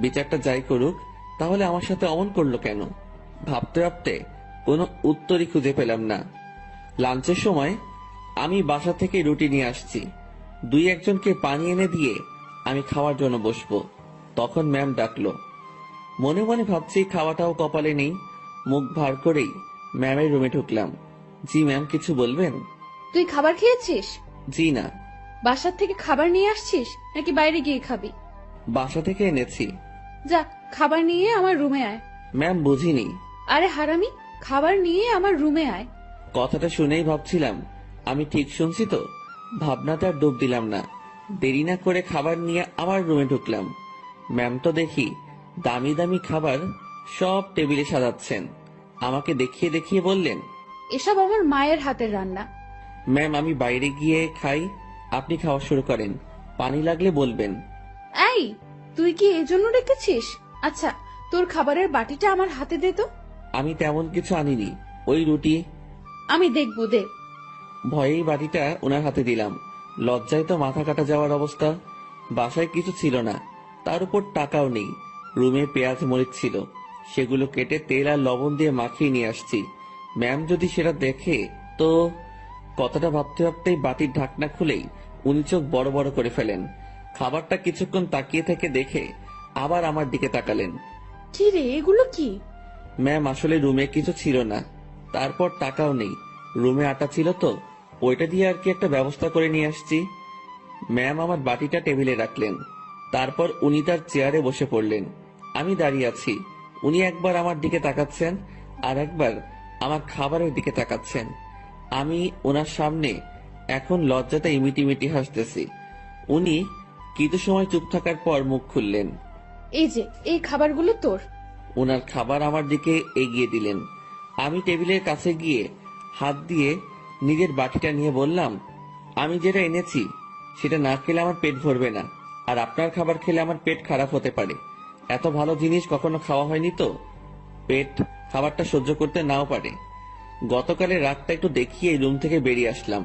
বিচারটা যাই করুক, তাহলে আমার সাথে অমন করলো কেন? ভাবতে ভাবতে কোনো উত্তরই খুঁজে পেলাম না। লাঞ্চের সময় আমি বাসা থেকে রুটি নিয়ে আসছি। 2-1জনকে পানি এনে দিয়ে আমি খাওয়ার জন্য বসবো। তখন ম্যাম ডাকলো। মনে মনে ভাবছি খাওয়াটাও কপালে নেই। মুখ ভার করেই ম্যামের রুমে ঢুকলাম। জি ম্যাম, কিছু বলবেন? তুই খাবার খেয়েছিস? জি না। বাসার থেকে খাবার নিয়ে আসছিস নাকি বাইরে গিয়ে খাবি? বাসা থেকে এনেছি। যা, খাবার নিয়ে আমার রুমে আয়। ম্যাম, বুঝিনি। আরে হারামি, খাবার নিয়ে আমার রুমে আয়। কথাটা শুনেই ভাবছিলাম আমি ঠিক শুনছি তো। ভাবনাতে আর ডুব দিলাম না। দেরি না করে খাবার নিয়ে আমার রুমে ঢুকলাম। ম্যাম তো দেখি দামি দামি খাবার সব টেবিলে সাজাচ্ছেন। আমাকে দেখিয়ে দেখিয়ে বললেন, এসব আমার মায়ের হাতের রান্না। ম্যাম আমি বাইরে গিয়ে খাই, আপনি খাওয়া শুরু করেন। পানি লাগলে বলবেন। এই, তুই কি এজন্য রেখেছিস? আচ্ছা, তোর খাবারের বাটিটা আমার হাতে দে তো। আমি তেমন কিছু আনিনি, ওই রুটি। আমি দেখবো, দে। ভয়েই বাটিটা ওনার হাতে দিলাম। লজ্জায় তো মাথা কাটা যাওয়ার অবস্থা। বাসায় কিছু ছিল না, তার উপর টাকাও নেই। রুমে পেঁয়াজ মরিচ ছিল, সেগুলো কেটে তেল আর লবণ দিয়ে মাখিয়ে নিয়ে আসছি। ম্যাম যদি সেটা দেখে তো। কথাটা ভাবতে ভাবতেই বাটির ঢাকনা খুলেই উনি চোখ বড় বড় করে ফেলেন। খাবারটা কিছুক্ষণ তাকিয়ে থেকে দেখে আবার আমার দিকে তাকালেন। কি রে, এগুলো কি? ম্যাম আসলে রুমে কিছু ছিল না, তারপর টাকাও নেই। রুমে আটা ছিল তো, ওইটা দিয়ে আর কি একটা ব্যবস্থা করে নিয়ে আসছি। ম্যাম আমার বাটিটা টেবিলে রাখলেন। তারপর উনি তার চেয়ারে বসে পড়লেন। আমি দাঁড়িয়ে আছি। উনি একবার আমার দিকে তাকাচ্ছেন, আর একবার আমার খাবারের দিকে তাকাচ্ছেন। আমি ওনার সামনে এখন লজ্জাতে ইমিটিমিটি হাসতেছি। উনি কিছু সময় চুপ থাকার পর মুখ খুললেন। এই যে, এই খাবারগুলো তোর। ওনার খাবার আমার দিকে এগিয়ে দিলেন। আমি টেবিলের কাছে গিয়ে হাত দিয়ে নিজের বাটিটা নিয়ে বললাম, আমি যেটা এনেছি সেটা না খেলে আমার পেট ভরবে না, আর আপনার খাবার খেলে আমার পেট খারাপ হতে পারে। এত ভালো জিনিস কখনো খাওয়া হয়নি তো, পেট খাবারটা সহ্য করতে নাও পারে। গতকালের রাতটা একটু দেখিয়ে রুম থেকে বেরিয়ে আসলাম।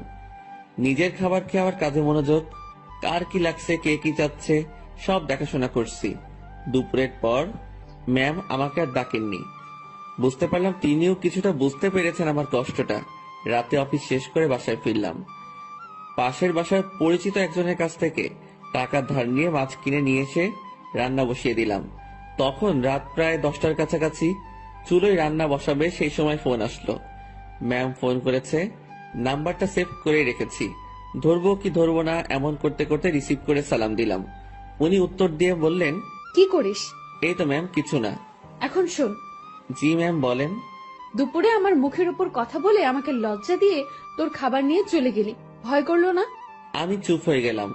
নিজের খাবার খেয়ে আমার কাজে মনোযোগ। কার কি লাগছে, কে কি চাচ্ছে, সব দেখাশোনা করছি। দুপুরের পর ম্যাম আমাকে আর ডাকেননি। বুঝতে পারলাম তিনিও কিছুটা বুঝতে পেরেছেন আমার কষ্টটা। রাতে অফিস শেষ করে বাসায় ফিরলাম। পাশের বাসার পরিচিত একজনের কাছ থেকে টাকা ধার নিয়ে মাছ কিনে নিয়ে এসে রান্না বসিয়ে দিলাম। তখন রাত প্রায় 10টার কাছাকাছি। চুলোয় রান্না বসাবে সেই সময় ফোন আসলো। ম্যাম ফোন করেছে, নাম্বারটা সেভ করে রেখেছি। ধরবো কি ধরবো না এমন করতে করতে রিসিভ করে সালাম দিলাম। উনি উত্তর দিয়ে বললেন, কি করিস? এই তো ম্যাম, কিছু না। এখন শোন, জি ম্যাম, বলেন। দুপুরে আমার মুখের উপর কথা বলে আমাকে লজ্জা দিয়ে তোর খাবার নিয়ে চলে গেলি, ভয় করলো না? আমি চুপ হয়ে গেলাম।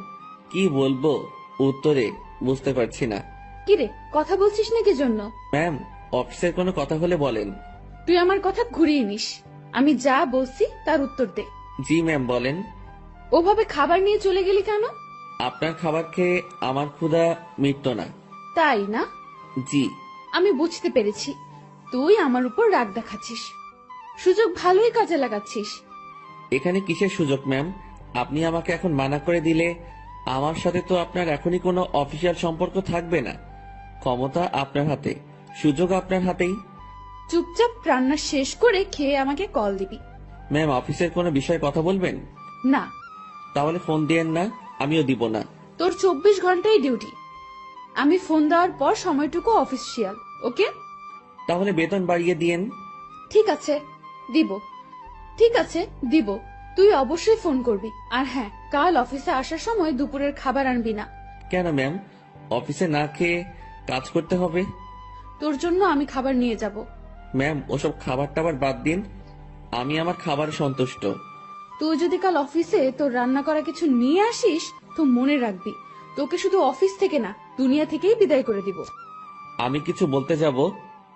কি বলবো উত্তরে বুঝতে পারছি না। কিরে, কথা বলছিস না কি জন্য? ম্যাম, অফিসের কোনো কথা হলে বলেন। তুই আমার কথা ঘুরিয়ে নিস। আমি যা বলছি তার উত্তর দে। জি ম্যাম, বলেন। ওভাবে খাবার নিয়ে চলে গেলি কেন? আপনার খাবার খেয়ে আমার ক্ষুধা মিটত না। তাই না? জি। আমি বুঝতে পেরেছি, তুই আমার উপর রাগ দেখাচ্ছিস, সুযোগ ভালোই কাজে লাগাচ্ছিস। এখানে কিসের সুযোগ ম্যাম? আপনি আমাকে এখন মানা করে দিলে আমার সাথে তো আপনার এখনই কোনো অফিসিয়াল সম্পর্ক থাকবে না। ক্ষমতা আপনার হাতে, সুযোগ আপনার হাতেই। চুপচাপ রান্না শেষ করে খেয়ে আমাকে কল দিবি। ম্যাম, অফিসের কোনো বিষয়ে কথা বলবেন? না। তাহলে ফোন দিয়েন না, আমিও দিব না। তোর 24 ঘন্টাই ডিউটি। আমি ফোন দেওয়ার পর সময়টুকু অফিসিয়াল, ওকে? তাহলে বেতন বাড়িয়ে দিয়েন। ঠিক আছে, দিব। ঠিক আছে, দিব। তুই অবশ্যই ফোন করবি। আর হ্যাঁ, কাল অফিসে আসার সময় দুপুরের খাবার আনবি না। কেন ম্যাম? অফিসে না খেয়ে কাজ করতে হবে? তোর জন্য আমি খাবার নিয়ে যাব। ম্যাম, ওসব খাবার টাবার বাদ দিন, আমি আমার খাবার সন্তুষ্ট। তুই যদি কাল অফিসে তোর রান্না করা কিছু নিয়ে আসিস তো মনে রাখবি, তোকে শুধু অফিস থেকে না, দুনিয়া থেকেই বিদায় করে দিব। আমি কিছু বলতে যাব,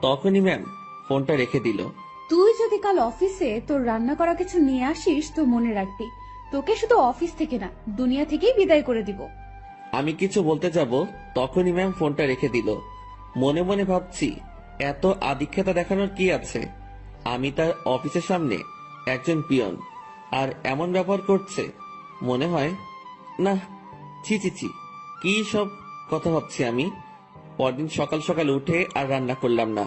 তখনই ম্যাম ফোনটা রেখে দিল। তুই যদি কাল অফিসে তোর রান্না করা কিছু নিয়ে আসিস তো মনে রাখবি, তোকে শুধু অফিস থেকে না, দুনিয়া থেকেই বিদায় করে দিব। আমি কিছু বলতে যাব, তখনই ম্যাম ফোনটা রেখে দিল। মনে মনে ভাবছি এত আদিক্ষেতা দেখানোর কি আছে? আমি তার অফিসের সামনে একজন পিয়ন, আর এমন ব্যবহার করছে। মনে হয় না। ছি ছি ছি, কি সব কথা ভাবছি আমি। পরদিন সকাল সকাল উঠে আর রান্না করলাম না।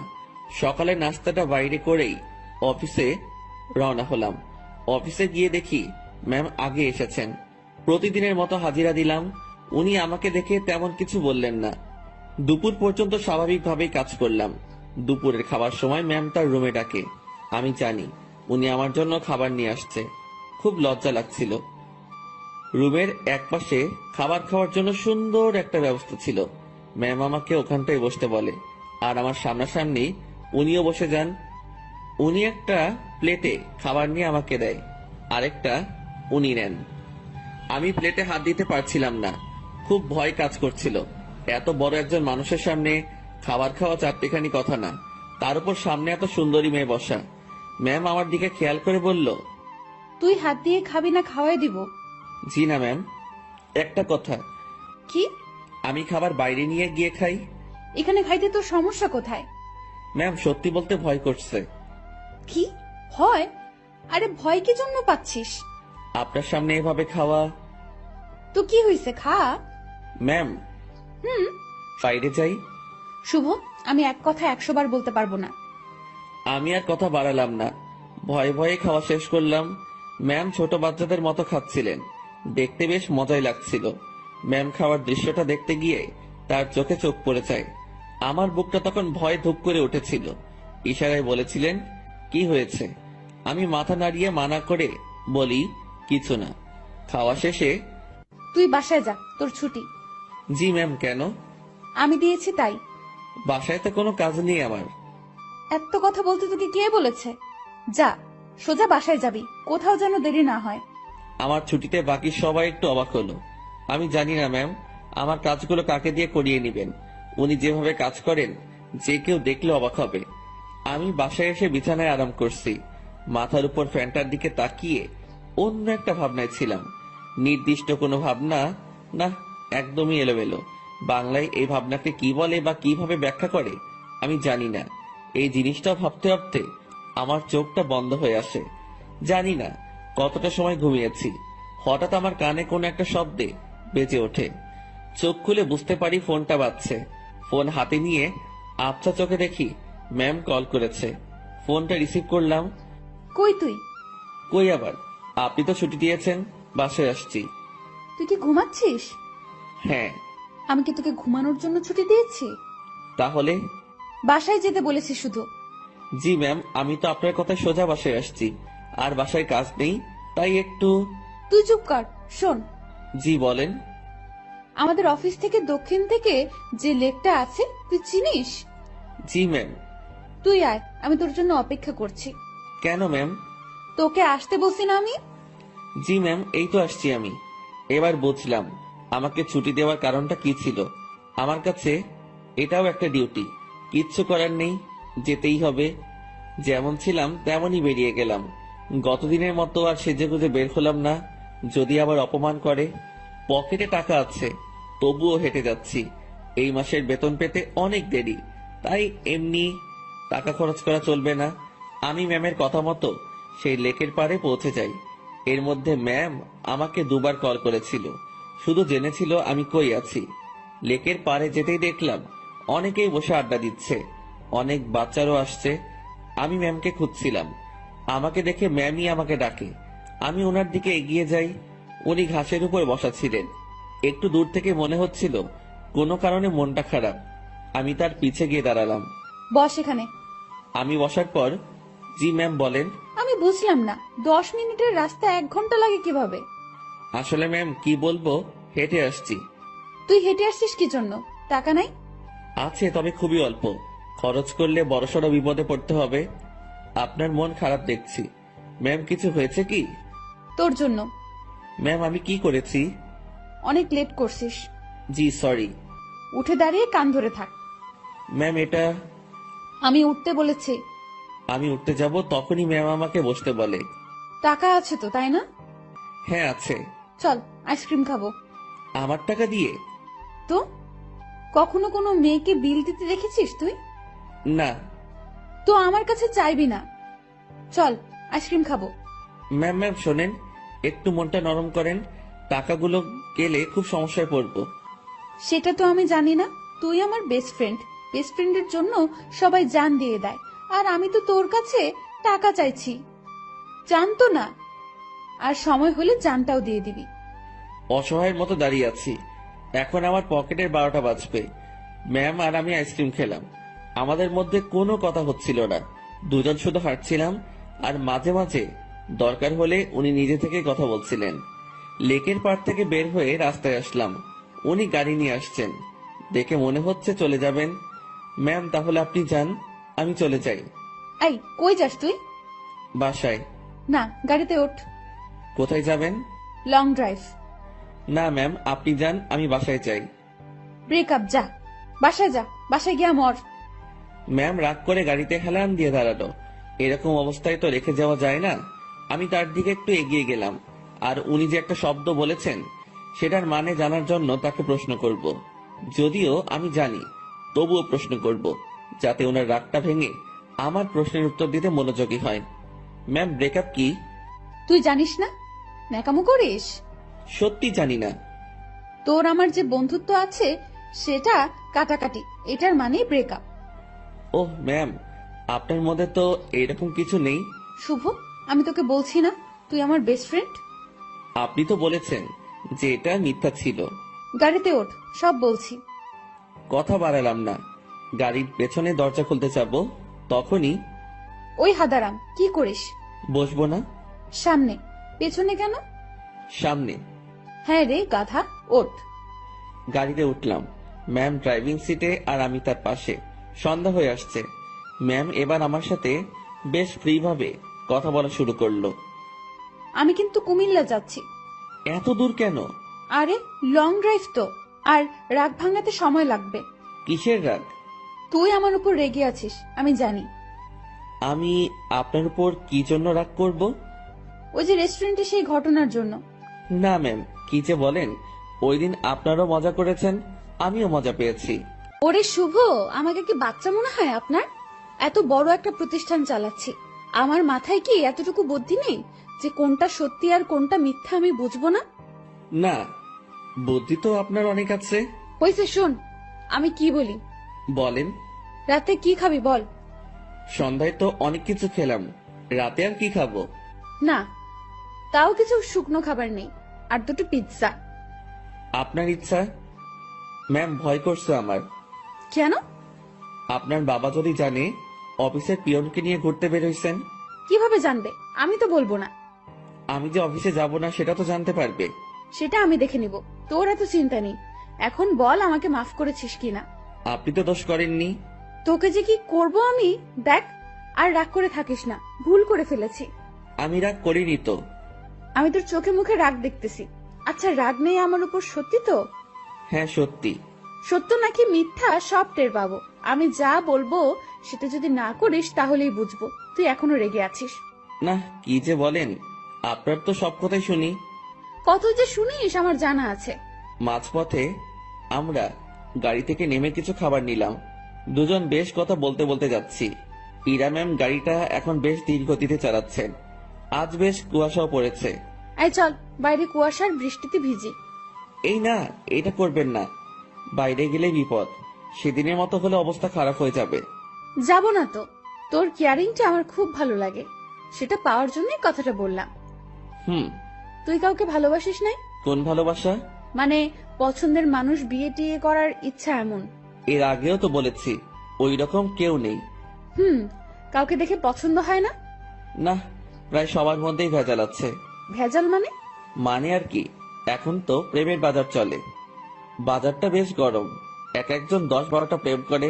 সকালে নাস্তাটা বাইরে করেই অফিসে রওনা হলাম। অফিসে গিয়ে দেখি ম্যাম আগে এসেছেন। প্রতিদিনের মতো হাজিরা দিলাম। উনি আমাকে দেখে তেমন কিছু বললেন না। দুপুর পর্যন্ত স্বাভাবিকভাবেই কাজ করলাম। দুপুরের খাবার সময় ম্যাম তার রুমে ডাকে। আমি জানি উনি আমার জন্য খাবার নিয়ে আসছে। খুব লজ্জা লাগছিল। রুমের একপাশে খাবার খাওয়ার জন্য সুন্দর একটা ব্যবস্থা ছিল। ম্যাম আমাকে ওখানটায় বসতে বলে, আর আমার সামনাসামনি উনিও বসে যান। উনি একটা প্লেটে খাবার নিয়ে আমাকে দেয়, আরেকটা উনি নেন। আমি প্লেটে হাত দিতে পারছিলাম না, খুব ভয় কাজ করছিল। এত বড় একজন মানুষের সামনে খাবার খাওয়া চারটিখানি কথা না, তার উপর সামনে এত সুন্দরী মেয়ে বসা। ম্যাম আমার দিকে খেয়াল করে বলল, তুই হাত দিয়ে খাবি না খাওয়াই দিব? জি না ম্যাম। একটা কথা, কি? আমি খাবার বাইরে নিয়ে গিয়ে খাই। এখানে খাইতে তোর সমস্যা কোথায়? ম্যাম সত্যি বলতে ভয় করছে। কি ভয়? আরে ভয় কি জন্য পাচ্ছিস? আপনার সামনে এভাবে খাওয়া। তো কি হয়েছে, খা। ম্যাম হুম। বাইরে যাই। শুভ, আমি এক কথা 100 বার বলতে পারবো না। আমি আর কথা বাড়ালাম না, ভয়ে ভয়ে খাওয়া শেষ করলাম। ম্যাম ছোট বাচ্চাদের মতো খাচ্ছিলেন, দেখতে বেশ মজাই লাগছিল। ম্যাম খাওয়ার দৃশ্যটা দেখতে গিয়ে তার চোখে চোখ পড়ে যায়। আমার বুকটা তখন ভয়ে ধুপ করে উঠেছিল। ইশারায় বলেছিলেন, কি হয়েছে? আমি মাথা নাড়িয়ে মানা করে বলি, কিছু না। খাওয়া শেষে, তুই বাসায় যা, তোর ছুটি। জি ম্যাম। কেন? আমি দিয়েছি তাই। বাসায় তো কোনো কাজ নেই আমার। এত কথা বলতে তোকে কে বলেছে? যা, সোজা বাসায় যাবি, কোথাও যেন দেরি না হয়। আমার ছুটিতে বাকি সবাই একটু অবাক হলো। আমি জানি না ম্যাম আমার কাজগুলো কাকে দিয়ে করিয়ে নেবেন। উনি যেভাবে কাজ করেন, যে কেউ দেখলে অবাক হবে। আমি বাসায় এসে বিছানায় আরাম করছি। মাথার উপর ফ্যানটার দিকে তাকিয়ে অন্য একটা ভাবনায় ছিলাম। নির্দিষ্ট কোনো ভাবনা না, একদমই এলোমেলো। বাংলায় এই ভাবনাকে কি বলে বা কিভাবে ব্যাখ্যা করে আমি জানি না। এই জিনিসটা ভাবতে ভাবতে আমার চোখটা বন্ধ হয়ে আসে। জানি না কতটা সময় ঘুমিয়েছি। হঠাৎ আমার কানে কোনো একটা শব্দে বেজে ওঠে। চোখ খুলে বুঝতে পারি ফোনটা বাজছে। ফোন হাতে নিয়ে আবছা চোখে দেখি ম্যাম কল করেছে। ফোনটা রিসিভ করলাম। কই তুই? কই আবার, আপনি তো ছুটি দিয়েছেন, বাসায় আসছি। তুই কি ঘুমাচ্ছিস? হ্যাঁ। আমি কি তোকে ঘুমানোর জন্য ছুটি দিয়েছি? তাহলে? বাসায় যেতে বলেছি শুধু। জি ম্যাম, আমি তো আপনার কথায় সোজা বাসায় আসছি। আর বাসায় কাজ নেই, তাই একটু। তুই চুপ কর। শোন, জি বলেন। আমাদের অফিস থেকে দক্ষিণ থেকে যে লেকটা আছে তুই চিনিস? জি ম্যাম। তুই আয়, আমি তোর জন্য অপেক্ষা করছি। কেন ম্যাম? তোকে আসতে বলছি না আমি? জি ম্যাম, এই তো আসছি আমি। এবার বুঝলাম আমাকে ছুটি দেওয়ার কারণটা কি ছিল। আমার কাছে এটাও একটা ডিউটি, কিচ্ছু করার নেই, যেতেই হবে। যেমন ছিলাম তেমনই বেরিয়ে গেলাম। গতদিনের মতো আর সেজেগুজে বের হলাম না, যদি আবার অপমান করে। পকেটে টাকা আছে, তবুও হেঁটে যাচ্ছি। এই মাসের বেতন পেতে অনেক দেরি, তাই এমনি টাকা খরচ করা চলবে না। আমি ম্যামের কথা মতো সেই লেকের পাড়ে পৌঁছে যাই। এর মধ্যে ম্যাম আমাকে 2বার কল করেছিল, শুধু জেনেছিল আমি কই আছি। লেকের পাড়ে যেতেই দেখলাম অনেকেই বসে আড্ডা দিচ্ছে, অনেক বাচ্চারও আসছে। আমি ম্যামকে খুঁজছিলাম, আমাকে দেখে ম্যামই আমাকে ডাকে। আমি ওনার দিকে এগিয়ে যাই। উনি ঘাসের উপর বসা ছিলেন। একটু দূর থেকে মনে হচ্ছিল কোনো কারণে মনটা খারাপ। আমি তার পিছে গিয়ে দাঁড়ালাম। বস এখানে। আমি বসার পর, জি ম্যাম বলেন। আমি বুঝলাম না, 10 মিনিটের রাস্তা 1 ঘন্টা লাগে কিভাবে? আসলে ম্যাম কি বলবো, হেঁটে আসছি। তুই হেঁটে আসছিস কি জন্য? টাকা নাই? আছে, তবে খুবই অল্প। খরচ করলে বড়সড় বিপদে পড়তে হবে। আপনার মন খারাপ দেখছি। ম্যাম কিছু হয়েছে কি? তোর জন্য। ম্যাম আমি কি করেছি? অনেক লেট করছিস। জি সরি। উঠে দাঁড়িয়ে কান ধরে থাক। ম্যাম এটা। আমি উঠতে বলেছি। আমি উঠতে যাব তখনই ম্যাম আমাকে বসতে বলে। টাকা আছে তো, তাই না? হ্যাঁ আছে। চল আইসক্রিম খাবো। আমার টাকা দিয়ে? তো কখনো কোনো মেয়েকে বিল দিতে দেখেছিস তুই? না। তো আমার কাছে চাইবি না। চল আইসক্রিম খাবো। ম্যাম ম্যাম শোনেন, একটু মনটা নরম করেন। টাকাগুলো গেলে খুব সমস্যায় পড়বো। সেটা তো আমি জানি না। তুই আমার বেস্ট ফ্রেন্ড, বেস্ট ফ্রেন্ডের জন্য সবাই জান দিয়ে দেয়, আর আমি তো তোর কাছে টাকা চাইছি। জানতো না, আর সময় হলে জানটাও দিয়ে দিবি। অসহায়ের মতো দাঁড়িয়ে আছি। এখন আমার পকেটের 12টা বাজবে। ম্যাম আর আমি আইসক্রিম খেলাম। আমাদের মধ্যে কোনো কথা হচ্ছিল না, দুজন শুধু হাঁটছিলাম, আর মাঝে মাঝে দরকার হলে উনি নিজে থেকে কথা বলছিলেন। লেকের পাড় থেকে বের হয়ে রাস্তায় আসলাম। উনি গাড়ি নিয়ে আসছেন, দেখে মনে হচ্ছে চলে যাবেন। ম্যাম তাহলে আপনি যান, আমি চলে যাই। এই কই যাস তুই? বাসায়। না, গাড়িতে ওঠ। কোথায় যাবেন? Long drive. না ম্যাম, আপনি যান, আমি বাসায় চাই। ব্রেকআপ, যা বাসায় যা, বাসায় গিয়া মর। ম্যাম রাগ করে গাড়িতে হেলান দিয়ে দাঁড়ালো। এরকম অবস্থায় তো রেখে যাওয়া যায় না। আমি তার দিকে একটু এগিয়ে গেলাম, আর উনি যে একটা শব্দ বলেছেন সেটার মানে জানার জন্য তাকে প্রশ্ন করব। যদিও আমি জানি, তবুও প্রশ্ন করব, যাতে ওনার রাগটা ভেঙে আমার প্রশ্নের উত্তর দিতে মনোযোগী হয়। ম্যাম ব্রেকআপ কি? তুই জানিস না? ন্যাকামো করিস? সত্যি জানি না। তোর আমার যে বন্ধুত্ব আছে সেটা কাটাকাটি, এটার মানে ব্রেকআপ। ওহ ম্যাম, আপনার মধ্যে তো এরকম কিছু নেই। শুভ, আমি তোকে বলছি না তুই আমার বেস্ট ফ্রেন্ড? আপনি তো বলেছেন যে এটা মিথ্যা ছিল। গাড়িতে ওঠ, সব বলছি। কথা বাড়ালাম না। গাড়ির পেছনে দরজা খুলতে যাব, তখনই ওই হাদারাম, কি করিস? বসবো না। সামনে। পেছনে কেন? সামনে। হ্যাঁ রে গাধা, ওঠ। গাড়িতে উঠলাম। ম্যাম ড্রাইভিং সিটে আর আমি তার পাশে। সন্ধ্যা হয়ে আসছে। ম্যাম এবার আমার সাথে বেশ ফ্রি ভাবে কথা বলা শুরু করলো। আমি কিন্তু কুমিল্লা যাচ্ছি। এত দূর কেন? আরে লং ড্রাইভ তো, আর রাগ ভাঙাতে সময় লাগবে। কিসের রাগ? তুই আমার উপর রেগে আছিস, আমি জানি। আমি আপনার উপর কি জন্য রাগ করব? ওই যে রেস্টুরেন্টে সেই ঘটনার জন্য। না ম্যাম, কি যে বলেন। ওই দিন আপনারও মজা করেছেন, আমিও মজা পেয়েছি। ওরে শুভ, আমাকে কি বাচ্চা মনে হয় আপনার? এত বড় একটা প্রতিষ্ঠান চালাচ্ছি, আমার মাথায় কি এতটুকু বুদ্ধি নেই যে কোনটা সত্যি আর কোনটা মিথ্যা আমি বুঝবো না? না, বুদ্ধি তো আপনার অনেক আছে। হইছে, শোন আমি কি বলি। বলেন। রাতে কি খাবি বল? সন্ধ্যায় তো অনেক কিছু খেলাম, রাতে আর কি খাবো? না, তাও কিছু শুকনো খাবার নেই, আর দুটো পিৎজা। আপনার ইচ্ছা। ম্যাম ভয় করছে আমার। কেন? আপনার বাবা যদি জানে অফিসের পিয়নকে নিয়ে ঘুরতে বের হইছেন। কিভাবে জানবে? আমি তো বলবো না। আমি যে অফিসে যাব না সেটা তো জানতে পারবে। সেটা আমি দেখে নিব, তোর এত চিন্তা নেই। এখন বল আমাকে মাফ করেছিস কিনা। আপনি তো দোষ করেননি। তোকে যে কি করব আমি, দেখ। আর রাগ করে থাকিস না, ভুল করে ফেলেছি। আমি রাগ করিনি তো। আমি তোর চোখে মুখে রাগ দেখতেছি। আচ্ছা, রাগ নেই আমার উপর, সত্যি তো? হ্যাঁ সত্যি। সত্য নাকি মিথ্যা সব টের পাবো। আমি যা বলবো সেটা যদি না করিস তাহলেই বুঝবো তুই এখনো রেগে আছিস। না, কি যে বলেন, আপনার তো সব কথাই শুনি। কত যে শুনিস আমার জানা আছে। মাঝপথে আমরা গাড়ি থেকে নেমে কিছু খাবার নিলাম। দুজন বেশ কথা বলতে বলতে যাচ্ছি। ইরা ম্যাম গাড়িটা এখন বেশ ধীর গতিতে চালাচ্ছেন। আজ বেশ কুয়াশাও পড়েছে। এই চল, বাইরে কুয়াশার বৃষ্টিতে ভিজি। এই না, এটা করবেন না। বাইরে গেলে বিপদ। সেদিনের মতো হলে অবস্থা খারাপ হয়ে যাবে। যাব না তো, তোর কেয়ারিংটা আমার খুব ভালো লাগে, সেটা পাওয়ার জন্যই কথাটা বললাম। তুই কাউকে ভালোবাসিস নাই? কোন ভালোবাসা? মানে পছন্দের মানুষ বিয়ে টিয়ে করার ইচ্ছা এমন? এর আগেও তো বলেছি ওই রকম কেউ নেই। কাউকে দেখে পছন্দ হয় না? না, প্রায় সবার মধ্যেই ভেজাল আছে। ভেজাল মানে? মানে আর কি, এখন তো প্রেমের বাজার চলে। বাজারটা বেশ গরম। এক একজন 10-12টা প্রেম করে,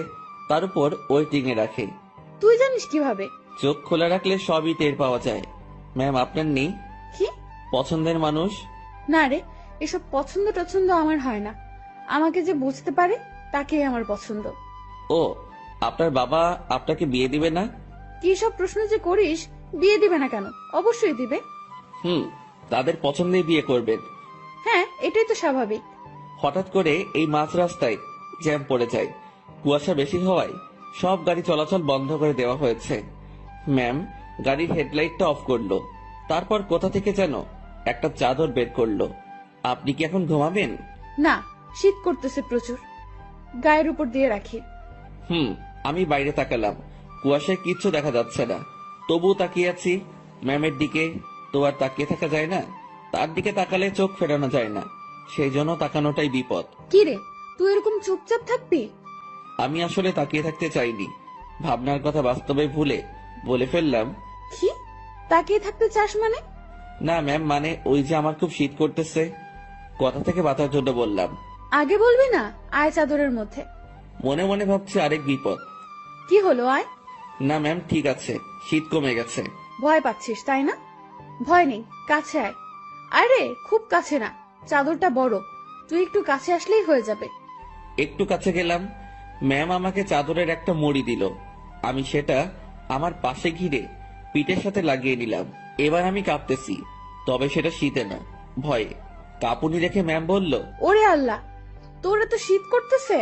তার উপর ওয়েটিং এ রাখে। তুই জানিস কিভাবে? চোখ খোলা রাখলে সবই টের পাওয়া যায়। ম্যাম আপনার নেই কি পছন্দের মানুষ? না রে, এসব পছন্দ টছন্দ আমার হয় না। আমাকে যে বুঝতে পারে তাকেই আমার পছন্দ। ও, আপনার বাবা আপনাকে বিয়ে দিবে না? কি সব প্রশ্ন যে করিস! বিয়ে দিবে না কেন? অবশ্যই দিবে। তাদের পছন্দেই বিয়ে করবেন। হ্যাঁ, এটাই তো স্বাভাবিক। হঠাৎ করে এই মাঝ রাস্তায় জ্যাম পড়ে যায়। কুয়াশা বেশি হওয়ায় সব গাড়ি চলাচল বন্ধ করে দেওয়া হয়েছে। ম্যাম গাড়ির হেডলাইটটা অফ করলো, তারপর কোথা থেকে যেন একটা চাদর বের করলো। আপনি কি এখন ঘুমাবেন? না, শীত করতেছে প্রচুর, গায়ের উপর দিয়ে রাখি। আমি বাইরে তাকালাম, কুয়াশায় কিচ্ছু দেখা যাচ্ছে না, তবুও তাকিয়ে আছি ম্যামের দিকে। তো আর তাকিয়ে থাকা যায় না, তার দিকে তাকালে চোখ ফেরানো যায় না, সেই জন্য তাকানোটাই বিপদ। কি রে, তুই এরকম চুপচাপ থাকবি? আমি আসলে তাকিয়ে থাকতে চাইনি, ভাবনার কথা বাস্তবে ভুলে বলে ফেললাম। কি তাকিয়ে থাকতে চাস মানে? না ম্যাম, মানে ওই যে আমার খুব শীত করতেছে, কথা থেকে বাঁচার জন্য বললাম। আগে বলবি না? আয় চাদরের মধ্যে। মনে মনে ভাবছি আরেক বিপদ। কি হলো, আয়। না ম্যাম, ঠিক আছে, শীত কমে গেছে। ভয় পাচ্ছিস তাই না? ভয় নেই, কাছে আয়। আরে খুব কাছে না, চাদরটা বড়, তুই একটু কাছে আসলেই হয়ে যাবে। একটু কাছে গেলাম, ম্যাম আমাকে চাদরের একটা মুড়ি দিল। আমি সেটা আমার পাশে ঘিরে পিঠের সাথে লাগিয়ে নিলাম। এবার আমি কাঁপতেছি, তবে সেটা শীতে না, ভয়ে। কাঁপুনি রেখে ম্যাম বলল, ওরে আল্লাহ, তোর এত শীত করতেছে।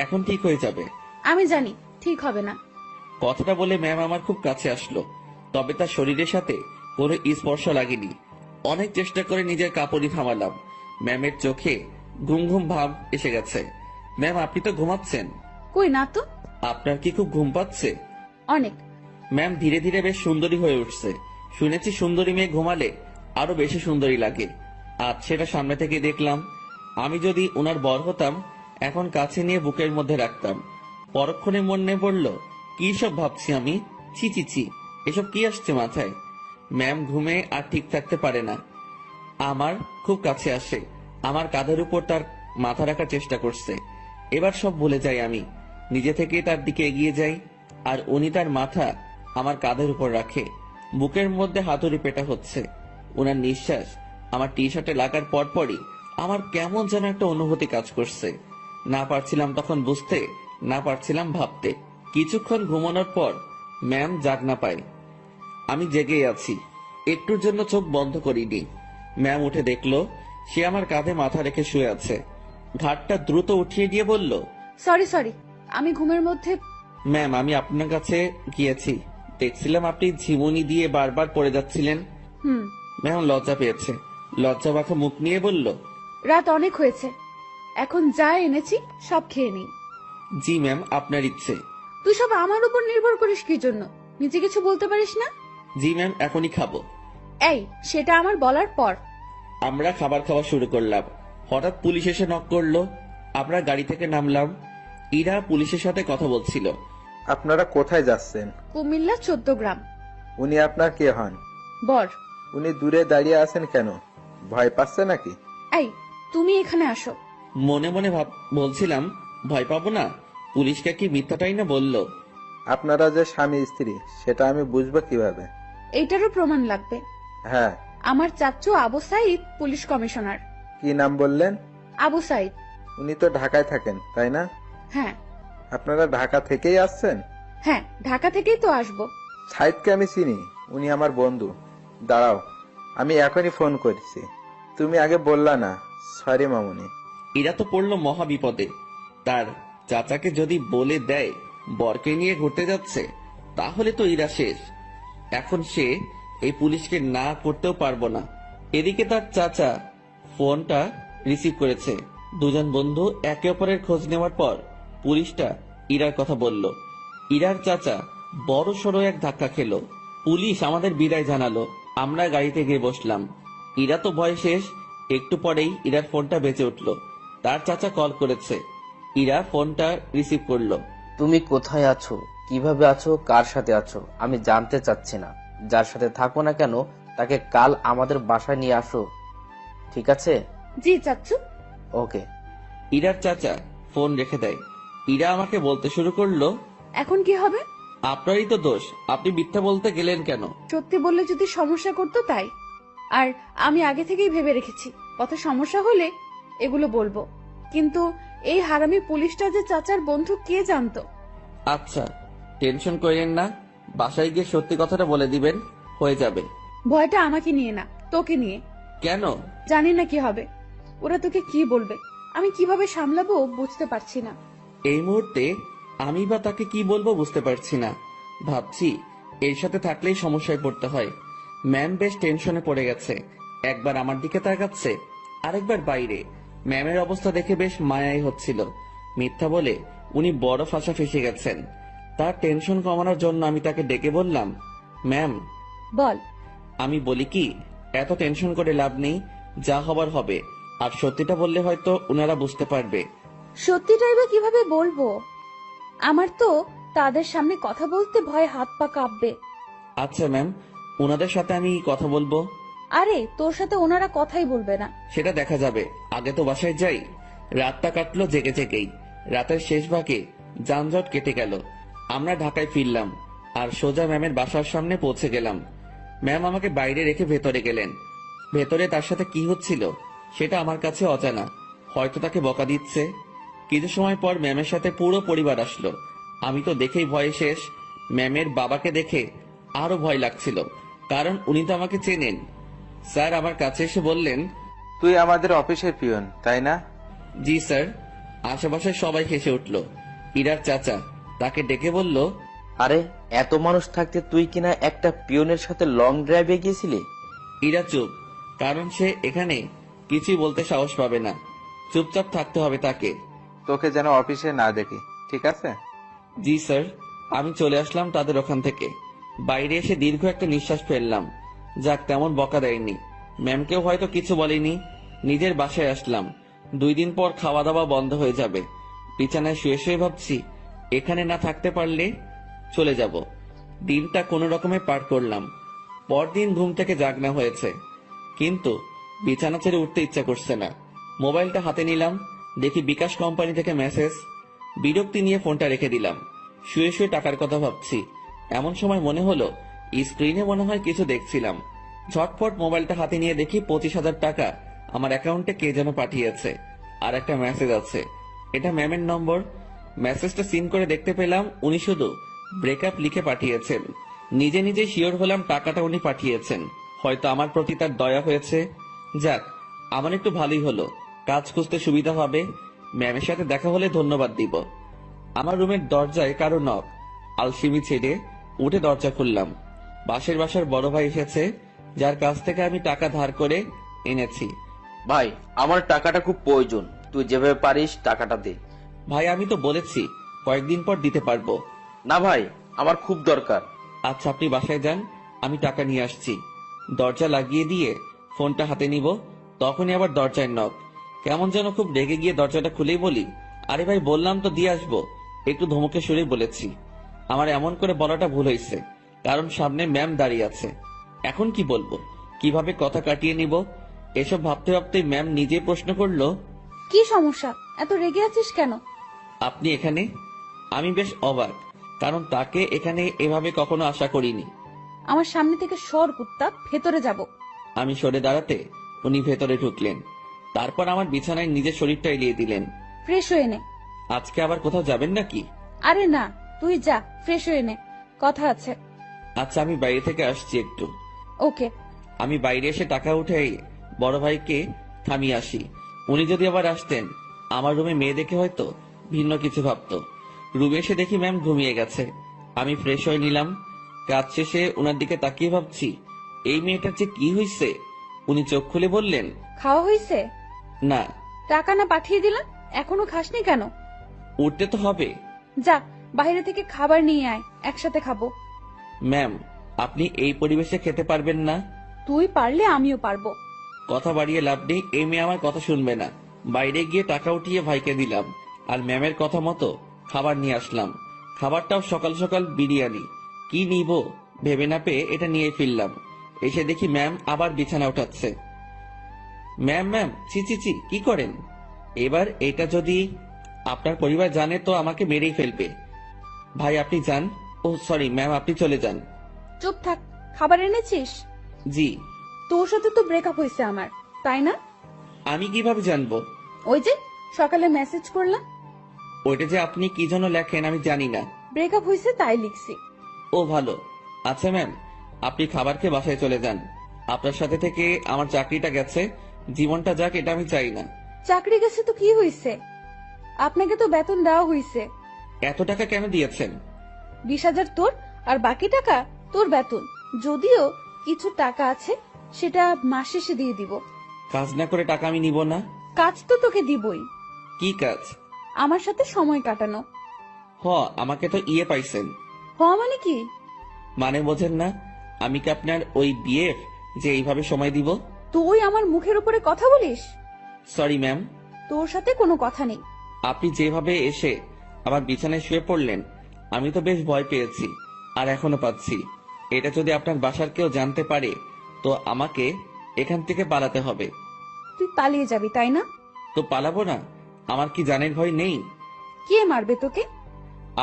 এখন ঠিক হয়ে যাবে। আমি জানি ঠিক হবে না। কথাটা বলে ম্যাম আমার খুব কাছে আসলো, তবে তার শরীরের সাথে কোনো স্পর্শ লাগেনি। অনেক চেষ্টা করে নিজের কাঁপুনি থামালাম। ম্যামের চোখে ঘুম ঘুম ভাব এসে গেছে। ম্যাম, আপনি তো ঘুমাচ্ছেন। কই না তো। আপনার কি খুব ঘুম পাচ্ছে? অনেক। ম্যাম ধীরে ধীরে বেশ সুন্দরী হয়ে উঠছে। শুনেছি সুন্দরী মেয়ে ঘুমালে আরো বেশি সুন্দরী লাগে। আজ সেটা সামনে থেকে দেখলাম। আমি যদি ওনার বর হতাম, এখন কাছে নিয়ে বুকের মধ্যে রাখতাম। পরক্ষণে মনে পড়ল, কি সব ভাবছি আমি। ছি ছি ছি, এসব কি আসছে মাথায়। ম্যাম ঘুমে আর ঠিক থাকতে পারে না, আমার খুব কাছে আসে, আমার কাঁধের উপর তার মাথা রাখার চেষ্টা করছে। এবার সব ভুলে যাই আমি, নিজে থেকে তার দিকে এগিয়ে যাই, আর উনি তার মাথা আমার কাঁধের উপর রাখে। বুকের মধ্যে হাতুড়ি পেটা হচ্ছে। ওনার নিঃশ্বাস আমার টি শার্টে লাগার পরপরই আমার কেমন যেন একটা অনুভূতি কাজ করছে। না পারছিলাম তখন বুঝতে, না পারছিলাম ভাবতে। কিছুক্ষণ ঘুমানোর পর ম্যাম জাগ না পায়, আমি জেগেই আছি। একটুর জন্য চোখ বন্ধ করিনি। ম্যাম উঠে দেখলো সে আমার কাঁধে মাথা রেখে শুয়ে আছে। ঘাটটা দ্রুত উঠিয়ে দিয়ে বলল, সরি, আমি ঘুমের মধ্যে। ম্যাম আমি আপনার কাছে গিয়েছি, দেখছিলাম আপনি ঝিমুনি দিয়ে বারবার পড়ে যাচ্ছিলেন। ম্যাম লজ্জা পেয়েছে, লজ্জা মাখা মুখ নিয়ে বলল, রাত অনেক হয়েছে, এখন যা এনেছি সব খেয়ে নেই। জি ম্যাম, আপনার ইচ্ছে। তুই সব আমার উপর নির্ভর করিস কি জন্য? নিজে কিছু বলতে পারিস না? জি ম্যাম, এখনই খাবো। এই, সেটা আমার বলার পর। আমরা খাবার খাওয়া শুরু করলাম। হঠাৎ পুলিশ এসে নক করলো। আমরা গাড়ি থেকে নামলাম। ইরা পুলিশের সাথে কথা বলছিল। আপনারা কোথায় যাচ্ছেন? কুমিল্লা 14 গ্রাম। উনি আপনার কে হন? বর। উনি দূরে দাঁড়িয়ে আছেন কেন? ভয় পাচ্ছে নাকি? এই, তুমি এখানে আসো। মনে মনে বলছিলাম, ভয় পাবো না, পুলিশকে কি মিথ্যাটাই না বললো। আপনারা যে স্বামী স্ত্রী সেটা আমি বুঝবো কিভাবে? এইটারও প্রমাণ লাগবে। হ্যাঁ। আমার চাচু আবু সাইদ পুলিশ কমিশনার। কি নাম বললেন? আবু সাইদ। উনি তো ঢাকায় থাকেন তাই না? হ্যাঁ। আপনারা ঢাকা থেকেই আসছেন? হ্যাঁ, ঢাকা থেকেই তো আসবো। সাইদকে আমি চিনি, উনি আমার বন্ধু। দাঁড়াও, আমি এখনই ফোন করছি। তুমি আগে বললা না। সরি মামুনি। এরা তো পড়লো মহা বিপদে। তার চাচাকে যদি বলে দেয় বরকে নিয়ে ঘুরতে যাচ্ছে, তাহলে তো ইরা শেষ। এখন সে এই পুলিশকে না করতেও পারবো না। এদিকে তার চাচা ফোনটা রিসিভ করেছে। দুজন বন্ধু একে অপরের খোঁজ নেওয়ার পর পুলিশটা ইরার কথা বলল। ইরার চাচা বড় সড়ো এক ধাক্কা খেলো। পুলিশ আমাদের বিদায় জানালো। আমরা গাড়িতে গিয়ে বসলাম। ইরা তো ভয় শেষ। একটু পরেই ইরার ফোনটা বেজে উঠলো। তার চাচা কল করেছে। ইরা ফোনটা রিসিভ করলো। তুমি কোথায় আছো, কিভাবে আছো, কার সাথে আছো আমি জানতে চাচ্ছি না। যার সাথে থাকো না কেন তাকে কাল আমাদের বাসায় নিয়ে আসো, ঠিক আছে? জি চাচু। ওকে। ইরার চাচা ফোন রেখে দেয়। ইরা আমাকে বলতে শুরু করলো, এখন কি হবে? আপনারই তো দোষ, আপনি মিথ্যা বলতে গেলেন কেন? সত্যি বললে যদি সমস্যা করতো তাই। আর আমি আগে থেকেই ভেবে রেখেছি কথা সমস্যা হলে এগুলো বলবো। কিন্তু এই হারামি পুলিশটা যে চাচার বন্ধু কে জানতো? আচ্ছা, টেনশন করেন না, বাসায় গিয়ে সত্যি কথাটা বলে দিবেন, হয়ে যাবে। ভয়টা আমাকে নিয়ে না, তোকে নিয়ে। কেন? জানি না কি হবে। ওরা তোকে কি বলবে, আমি কিভাবে সামলাবো বুঝতে পারছি না। এই মুহূর্তে আমি বা তাকে কি বলবো বুঝতে পারছি না। ভাবছি এর সাথে থাকলেই সমস্যায় পড়তে হয়। ম্যাম বেশ টেনশনে পড়ে গেছে, একবার আমার দিকে তাকাচ্ছে, আরেকবার বাইরে। ম্যামের অবস্থা দেখে বেশ মায়াই হচ্ছিল। মিথ্যা বলে উনি বড় ফাঁসা ফেসে গেছেন। তার টেনশন কমানোর জন্য আমি তাকে ডেকে বললাম, ম্যাম। বল। আমি বলি কি, এত টেনশন করে লাভ নেই, যা হবার হবে। আর সত্যিটা বললে হয়তো উনারা বুঝতে পারবে। সত্যিটাই বা কিভাবে বলবো? আমার তো তাদের সামনে কথা বলতে ভয় হাত পা কাঁপবে। আচ্ছা ম্যাম, ওনাদের সাথে আমি কথা বলবো। আরে তোর সাথে ওনারা কথাই বলবে না। সেটা দেখা যাবে, আগে তো বাসায় যাই। রাতটা কাটলো জেগে জেগেই। রাতের শেষ ভাগে যানজট কেটে গেল। আমরা ঢাকায় ফিরলাম আর সোজা ম্যামের বাসার সামনে পৌঁছে গেলাম। ম্যাম আমাকে বাইরে রেখে ভেতরে গেলেন। ভেতরে তার সাথে কি হচ্ছিল সেটা আমার কাছে অজানা। হয়তো তাকে বকা দিচ্ছে। কিছু সময় পর ম্যামের সাথে পুরো পরিবার আসলো। আমি তো দেখেই ভয়ে শেষ। ম্যামের বাবাকে দেখে আরো ভয় লাগছিল, কারণ উনি তো আমাকে চেনেন। স্যার আমার কাছে এসে বললেন, তুই আমাদের অফিসের পিয়ন তাই না? জি স্যার। আশেপাশে সবাই হেসে উঠল। ইরার চাচা তাকে ডেকে বলল, আরে এত মানুষ থাকতে তুই কিনা একটা পিয়নের সাথে লং ড্রাইভে গিয়েছিলি? ইরা চুপ, কারণ সে এখানে কিছুই বলতে সাহস পাবে না। চুপচাপ থাকতে হবে তাকে। তোকে যেন অফিসে না দেখি, ঠিক আছে? জি স্যার। আমি চলে আসলাম তাদের ওখান থেকে। বাইরে এসে দীর্ঘ একটা নিঃশ্বাস ফেললাম। যাক, তেমন বকা দেয়নি। ম্যামকেও হয়তো কিছু বলেনি। নিজের বাসায় আসলাম। 2 দিন পর খাওয়া দাওয়া বন্ধ হয়ে যাবে। বিছানায় শুয়ে শুয়ে ভাবছি, এখানে না থাকতে পারলে চলে যাব। দিনটা কোনো রকমে পার করলাম। পরদিন ঘুম থেকে জাগনা হয়েছে, কিন্তু বিছানা ছেড়ে উঠতে ইচ্ছা করছে না। মোবাইলটা হাতে নিলাম, দেখি বিকাশ কোম্পানি থেকে মেসেজ। বিরক্তি নিয়ে ফোনটা রেখে দিলাম। শুয়ে শুয়ে টাকার কথা ভাবছি। এমন সময় মনে হলো স্ক্রিনে মনে হয় কিছু দেখছিলাম। ঝটপট মোবাইলটা হাতে নিয়ে দেখি 25,000 টাকা আমার অ্যাকাউন্টে কে যেন পাঠিয়েছে। আর একটা মেসেজ আছে, এটা ম্যামের নম্বর। মেসেজটা সিন করে দেখতে পেলাম উনি শুধু ব্রেকআপ লিখে পাঠিয়েছেন। নিজে নিজে শিওর হলাম টাকাটা উনি পাঠিয়েছেন। হয়তো আমার প্রতি তার দয়া হয়েছে। যাক, আমার একটু ভালোই হলো, কাজ খুঁজতে সুবিধা হবে। ম্যামের সাথে দেখা হলে ধন্যবাদ দিব। আমার রুমের দরজায় কারো নক। আলসিমি ছেড়ে উঠে দরজা খুললাম। বাসার বড় ভাই এসেছে, যার কাছ থেকে আমি টাকা ধার করে এনেছি। ভাই, আমার টাকাটা খুব প্রয়োজন, তুই যেভাবে পারিস টাকাটা দে। ভাই আমি তো বলেছি কয়েকদিন পর দিতে পারবো। না ভাই, আমার খুব দরকার। আচ্ছা আপনি বাসায় যান, আমি টাকা নিয়ে আসছি। দরজা লাগিয়ে দিয়ে ফোনটা হাতে নিব, তখনই আবার দরজায় নক। কেমন যেন খুব রেগে গিয়ে দরজাটা খুলেই বলি, আরে ভাই বললাম তো দিয়ে আসবো। একটু ধমকে সুরে বলেছি। আমার এমন করে বলাটা ভুল হয়েছে, কারণ সামনে ম্যাম দাঁড়িয়ে আছে। এখন কি বলবো, কিভাবে কথা কাটিয়ে নিব, এসব ভাবতে ভাবতে ম্যাম নিজে প্রশ্ন করলো, কি সমস্যা? এত রেগে আছিস কেন? আপনি এখানে? আমি বেশ অবাক, কারণ তাকে এখানে এভাবে কখনো আশা করিনি। আমার সামনে থেকে সর কুত্তা, ভেতরে যাব। আমি সরে দাঁড়াতে উনি ভেতরে ঢুকলেন। তারপর আমার বিছানায় নিজের শরীরটা এলিয়ে দিলেন। ফ্রেশ হয়ে নে। আজকে আবার কোথাও যাবেন নাকি? আরে না, তুই যা, ফ্রেশ হয়ে নে, কথা আছে। আচ্ছা আমি বাইরে থেকে আসছি একটু। ওকে। আমি বাইরে এসে টাকা উঠে বড় ভাইকে থামিয়ে আসি। উনি যদি আবার আসতেন, আমার রুমে মেয়ে দেখে হয়তো ভিন্ন কিছু ভাবতো। রুমে এসে দেখি ম্যাম ঘুমিয়ে গেছে। আমি ফ্রেশ হয়ে নিলাম। কাজ শেষে উনার দিকে তাকিয়ে ভাবছি, এই মেয়েটার যে কি হয়েছে। উনি চোখ খুলে বললেন, খাওয়া হয়েছে? না। টাকা না পাঠিয়ে দিলাম, এখনো খাসনি কেন? উঠতে তো হবে। যা, বাইরে থেকে খাবার নিয়ে আয়, একসাথে খাবো। ম্যাম, আপনি এই পরিবেশে খেতে পারবেন না। তুই পারলে আমিও পারবো। কথা বাড়িয়ে লাভ নেই, এই মেয়ে আমার কথা শুনবে না। বাইরে গিয়ে টাকা উঠিয়ে ভাইকে দিলাম, আর ম্যামের কথা মতো খাবার নিয়ে আসলাম। খাবারটাও সকাল সকাল বিরিয়ানি। কি নিব ভেবে না পেয়ে এটা নিয়ে ফিরলাম। এসে দেখি ম্যাম আবার বিছানা উঠাচ্ছে। ম্যাম ছি ছি ছি, কি করেন? এবার এটা যদি আপনার পরিবার জানে তো আমাকে মেরেই ফেলবে। ভাই আপনি যান। ও সরি ম্যাম, আপনি চলে যান। চুপ থাক। খাবার এনেছিস? জি। তোর সাথে তো ব্রেকআপ হয়েছে আমার, তাই না? আমি কিভাবে জানবো? ওই যে সকালে মেসেজ করলাম। ওইটা যে আপনি কি জন্য লেখেন আমি জানি না। ব্রেকআপ হয়েছে তাই লিখছি। ও ভালো। আচ্ছা ম্যাম, আপনি খাবার খেয়ে বাসায় চলে যান। আপনার সাথে থেকে আমার চাকরিটা গেছে, জীবনটা যাক এটা আমি চাই না। চাকরি গেছে তো কি হয়েছে? আপনাকে তো বেতন দেওয়া হয়েছে। এত টাকা কেন দিয়েছেন? 20,000 তোর, আর বাকি টাকা তোর বেতন। যদিও কিছু টাকা আছে, সেটা মাস শেষে দিয়ে দিব। কাজ না করে টাকা আমি নিব না। কাজ তো তোকে দিবই, কি কাজ? আমার সাথে সময় কাটানো। আমাকে তো পাইছেন। মানে কি? মানে বোঝেন না? আমি কি আপনার ওই বিএফ যে এইভাবে সময় দিব? তুই আমার মুখের উপরে কথা বলিস? Sorry ma'am. তোর সাথে কোনো কথা নেই। আপনি যেভাবে এসে আমার বিছানায় শুয়ে পড়লেন, আমি তো বেশ ভয় পেয়েছি, আর এখনো পাচ্ছি। এটা যদি আপনার বাসার কেউ জানতে পারে, তো আমাকে এখান থেকে পালাতে হবে। তুই পালিয়ে যাবি তাই না? তো পালাবো না? আমার কি জানের ভয় নেই? কে মারবে তোকে?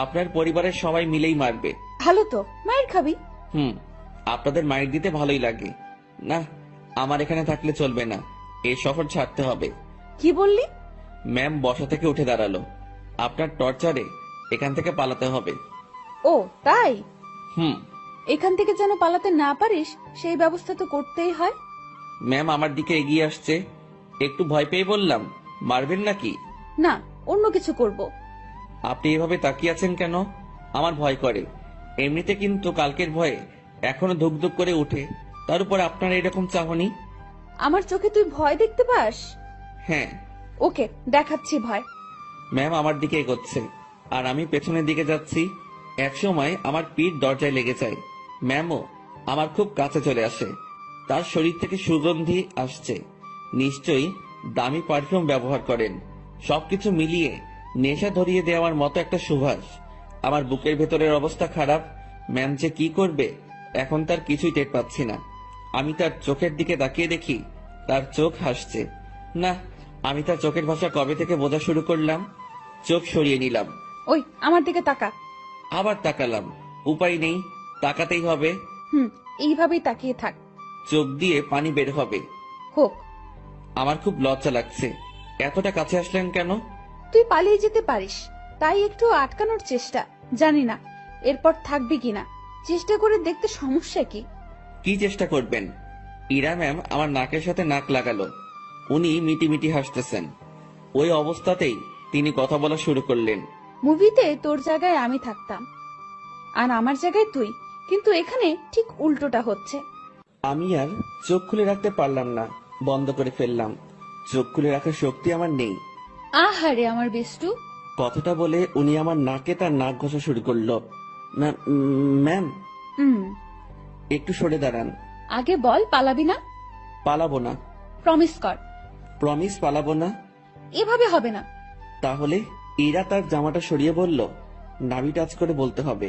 আপনার পরিবারের সবাই মিলেই মারবে। ভালো তো, মায়ের খাবি। আপনাদের মাইর দিতে ভালোই লাগে না। আমার এখানে থাকলে চলবে না, এই শহর ছাড়তে হবে। কি বললি? ম্যাম বসা থেকে উঠে দাঁড়ালো। আপনার টর্চারে এখান থেকে পালাতে হবে। ও তাই? হুম। এখান থেকে যেন পালাতে না পারিস, সেই ব্যবস্থা তো করতেই হয়। ম্যাম আমার দিকে এগিয়ে আসছে, একটু ভয় পেয়ে বললাম, মারবেন নাকি? না, অন্য কিছু করব। আপনি এভাবে তাকিয়ে আছেন কেন? আমার ভয় করে। এমনিতে কিন্তু কালকের ভয়ে এখনো ধুকধুক করে উঠে, তার উপর আপনার এরকম চাহনি। আমার চোখে তুই ভয় দেখতে পাস? হ্যাঁ। ওকে, দেখাচ্ছি ভয়। ম্যাম আমার দিকে এগোচ্ছে, আর আমি পেছনের দিকে যাচ্ছি। একসময় আমার পিঠ দরজায় লেগে যায়। ম্যামও আমার খুব কাছে চলে আসে। তার শরীর থেকে সুগন্ধি আসছে। নিশ্চয়ই দামি পারফিউম ব্যবহার করেন। সবকিছু মিলিয়ে নেশা ধরিয়ে দেওয়ার মতো একটা সুবাস। আমার বুকের ভেতরের অবস্থা খারাপ। ম্যাম যে কি করবে এখন তার কিছুই টের পাচ্ছি না। আমি তার চোখের দিকে তাকিয়ে দেখি তার চোখ হাসছে। না, আমি তার চোখের ভাষা কবে থেকে বোঝা শুরু করলাম। চোখ সরিয়ে নিলাম। ওই আমার দিকে তাকা। আবার তাকালাম। উপায় নেই, তাকাতেই হবে। এইভাবেই তাকিয়ে থাক। চোখ দিয়ে পানি বের হবে। হোক। আমার খুব লজ্জা লাগছে। এতটা কাছে আসলেন কেন? তুই পালিয়ে যেতে পারিস, তাই একটু আটকানোর চেষ্টা। জানি না এরপর থাকবি কিনা, চেষ্টা করে দেখতে সমস্যা কি? কি চেষ্টা করবেন? ইরা ম্যাম আমার নাকের সাথে নাক লাগালো। উনি মিটিমিটি হাসতেছেন। ওই অবস্থাতেই তিনি কথা বলা শুরু করলেন। মুভিতে তোর জায়গায় আমি থাকতাম, আর আমার জায়গায় তুই, কিন্তু এখানে ঠিক উল্টোটা হচ্ছে। আমি আর চোখ খুলে রাখতে পারলাম না, বন্ধ করে ফেললাম। চোখ খুলে রাখার শক্তি আমার নেই। আহারে আমার বেষ্টু। কথাটা বলে উনি আমার নাকে তার নাক ঘষা শুরু করলো। ম্যাম, একটু সরে দাঁড়ান। আগে বল পালাবি না? পালাবো না। প্রমিস কর। প্রমিস, পালাবো না। এভাবে হবে না। তাহলে? ইরা তার জামাটা সরিয়ে বলল, নাভি টাচ করে বলতে হবে।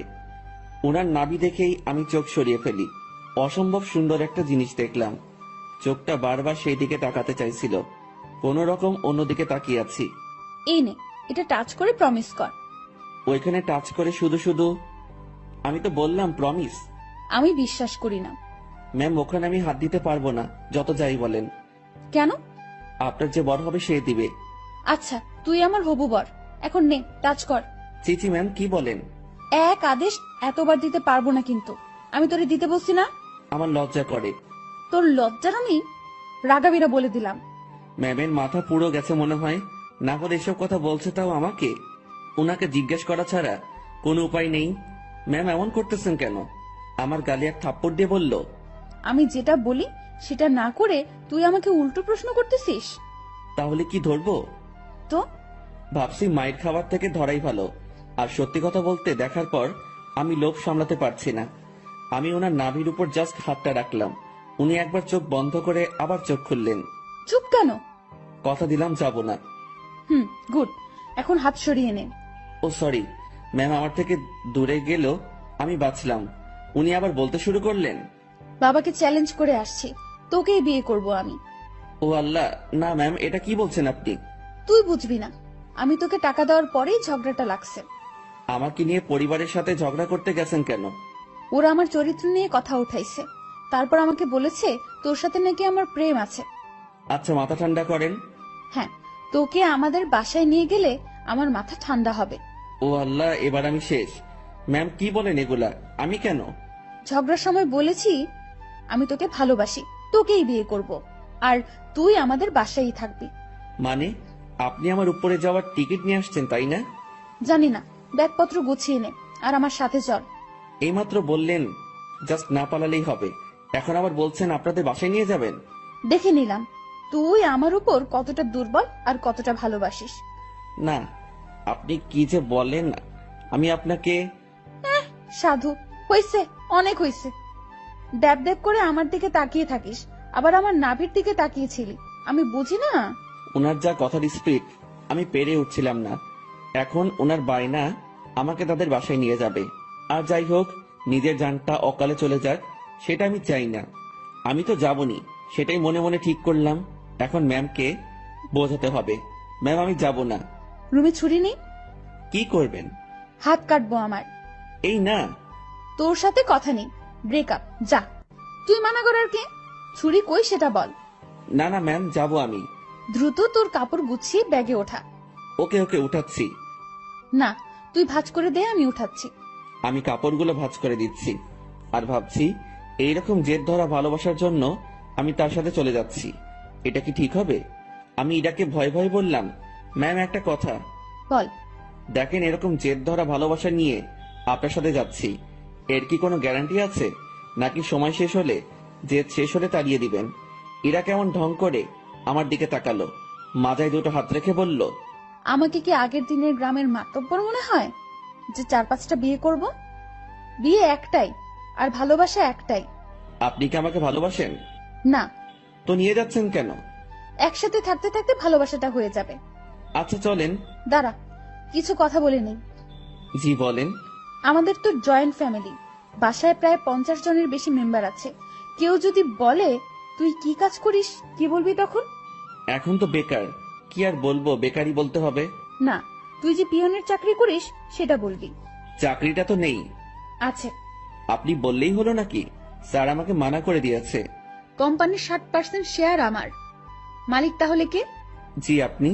ওনার নাভি দেখেই আমি চোখ সরিয়ে ফেলি। অসম্ভব সুন্দর একটা জিনিস দেখলাম। চোখটা বারবার সেই দিকে তাকাতে চাইছিল। কোন রকম অন্যদিকে তাকিয়ে আছি। এই নে, এটা টাচ করে প্রমিস কর। ওইখানে টাচ করে শুধু শুধু? আমি তো বললাম প্রমিস। আমি বিশ্বাস করি না। ম্যাম, ওখানে আমি হাত দিতে পারবো না, যত যাই বলেন। কেন? আপনার যে বর হবে সে দিবে। আচ্ছা, তুই আমার হবু বর, এখন নে টাচ কর। চিচি ম্যাম, কি বলেন? এক আদেশ এতবার দিতে পারবো না, কিন্তু আমি তোরে দিতে বলছি না। আমার লজ্জা করে। তোর লজ্জার আমি রাগাবিরা বলে দিলাম। ম্যামের মাথা পুরো গেছে মনে হয়, না করে এসব কথা বলছে তাও আমাকে। ওনাকে জিজ্ঞেস করা ছাড়া কোনো উপায় নেই। ম্যাম এমন করতেছেন কেন? আমার গালে এক থাপ্পড় দিয়ে বলল, আমি যেটা বলি সেটা না করে তুই আমাকে উল্টো প্রশ্ন করতেছিস। তাহলে কি ধরবো? তো ভাবছি মায়ের খাবার থেকে ধরাই ভালো। আর সত্যি কথা বলতে, দেখার পর আমি লোভ সামলাতে পারছি না। আমি ওনার নাভির উপর জাস্ট হাতটা রাখলাম। উনি একবার চোখ বন্ধ করে আবার চোখ খুললেন। চুপ কেন? কথা দিলাম যাব না। গুড, এখন হাত সরিয়ে নে। ও সরি ম্যাম, আমার থেকে দূরে গেল, আমি বাঁচলাম। উনি আবার বলতে শুরু করলেন, বাবাকে চ্যালেঞ্জ করে আসছি, তোকেই বিয়ে করব আমি। ও আল্লাহ, না ম্যাম, এটা কি বলছেন আপনি? তুই বুঝবি না, আমি তোকে টাকা দেওয়ার পরেই ঝগড়াটা লাগছে। আমাকে নিয়ে পরিবারের সাথে ঝগড়া করতে গেছেন কেন? ওরা আমার চরিত্র নিয়ে কথা উঠাইছে, তারপর আমাকে বলেছে তোর সাথে নাকি আমার প্রেম আছে। আচ্ছা, মাথা ঠান্ডা করেন। হ্যাঁ, তোকে আমাদের বাসায় নিয়ে গেলে আমার মাথা ঠান্ডা হবে। ও আল্লাহ, এবার আমি শেষ। ম্যাম কি বলেন এগুলা? আমি কেন? ঝগড়ার সময় বলেছি আমি তোকে ভালোবাসি, তোকেই বিয়ে করব, আর তুই আমাদের বাসায়ই থাকবি। মানে আপনি আমার উপরে যাওয়ার টিকিট নিয়ে আসছেন, তাই না? জানি না, ব্যাগপত্র গুছিয়ে নে আর আমার সাথে চল। এইমাত্র বললেন জাস্ট না পালালেই হবে, এখন আবার বলছেন আপনাদের বাসায় নিয়ে যাবেন। দেখে নিলাম তুই আমার উপর কতটা দুর্বল আর কতটা ভালোবাসিস। না, আপনি কি যে বলেন, আমি আপনাকে। সাধু, হইছে, অনেক হইছে। ড্যাব ড্যাব করে আমার দিকে তাকিয়ে থাকিস, আবার আমার নাভির দিকে তাকিয়েছিলি, আমি বুঝি না। ওনার যা কথার স্পিড আমি পেরে উঠছিলাম না। এখন ওনার বায়না আমাকে তাদের বাসায় নিয়ে যাবে। আর যাই হোক, নিজের জানটা অকালে চলে যাক সেটা আমি চাই না। আমি তো যাবনি, সেটাই মনে মনে ঠিক করলাম। এখন ম্যামকে বোঝাতে হবে, ম্যাম আমি যাব না। রুমে ছুরি নেই? কি করবেন? হাত কাটবো আমার। এই না। তোর সাথে কথা নেই, ব্রেকআপ, যা। তুই মানা করার কে? ছুরি কই সেটা বল। না না ম্যাম, যাব আমি। দ্রুত তোর কাপড় গুছিয়ে ব্যাগে ওঠা। ওকে ওকে, উঠাচ্ছি। না, তুই ভাঁজ করে দে, আমি উঠাচ্ছি। আমি কাপড়গুলো ভাঁজ করে দিচ্ছি আর ভাবছি এইরকম জেদ ধরা ভালোবাসার জন্য আমি তার সাথে চলে যাচ্ছি। এটা কি ঠিক হবে? আমি ইরাকে ভয় ভয় বললাম, ম্যাম একটা কথা। বল। দেখেন, এরকম জেদ ধরা ভালোবাসা নিয়ে আপনার সাথে যাচ্ছি, এর কি কোনো গ্যারান্টি আছে? নাকি সময় শেষ হলে, জেদ শেষ হলে তাড়িয়ে দিবেন? ইরা কেমন ঢং করে আমার দিকে তাকালো, মাথায় দুটো হাত রেখে বলল, আমাকে কি আগের দিনের গ্রামের মাতব্বর মনে হয় যে 4-5টা বিয়ে করব? বিয়ে একটাই, আর ভালোবাসা একটাই। আপনি কি আমাকে ভালোবাসেন? না। তো নিয়ে যাচ্ছেন কেন? একসাথে থাকতে থাকতে ভালোবাসাটা হয়ে যাবে। আচ্ছা চলেন। দাঁড়া, কিছু কথা বলে নেই। জি বলেন। আমাদের তো জয়েন্ট ফ্যামিলি, বাসায় প্রায় 50 জনের বেশি মেম্বার আছে। কেউ যদি বলে তুই কি কাজ করিস, কি বলবি তখন? এখন তো বেকার, কি আর বলবো, বেকারই বলতে হবে। না, তুই যে পিয়নের চাকরি করিস সেটা বলবি। চাকরিটা তো নেই। আছে। আপনি বললেই হলো নাকি? স্যার আমাকে মানা করে দিয়েছে। কোম্পানির 60% শেয়ার আমার। মালিক তাহলে কে? জি আপনি।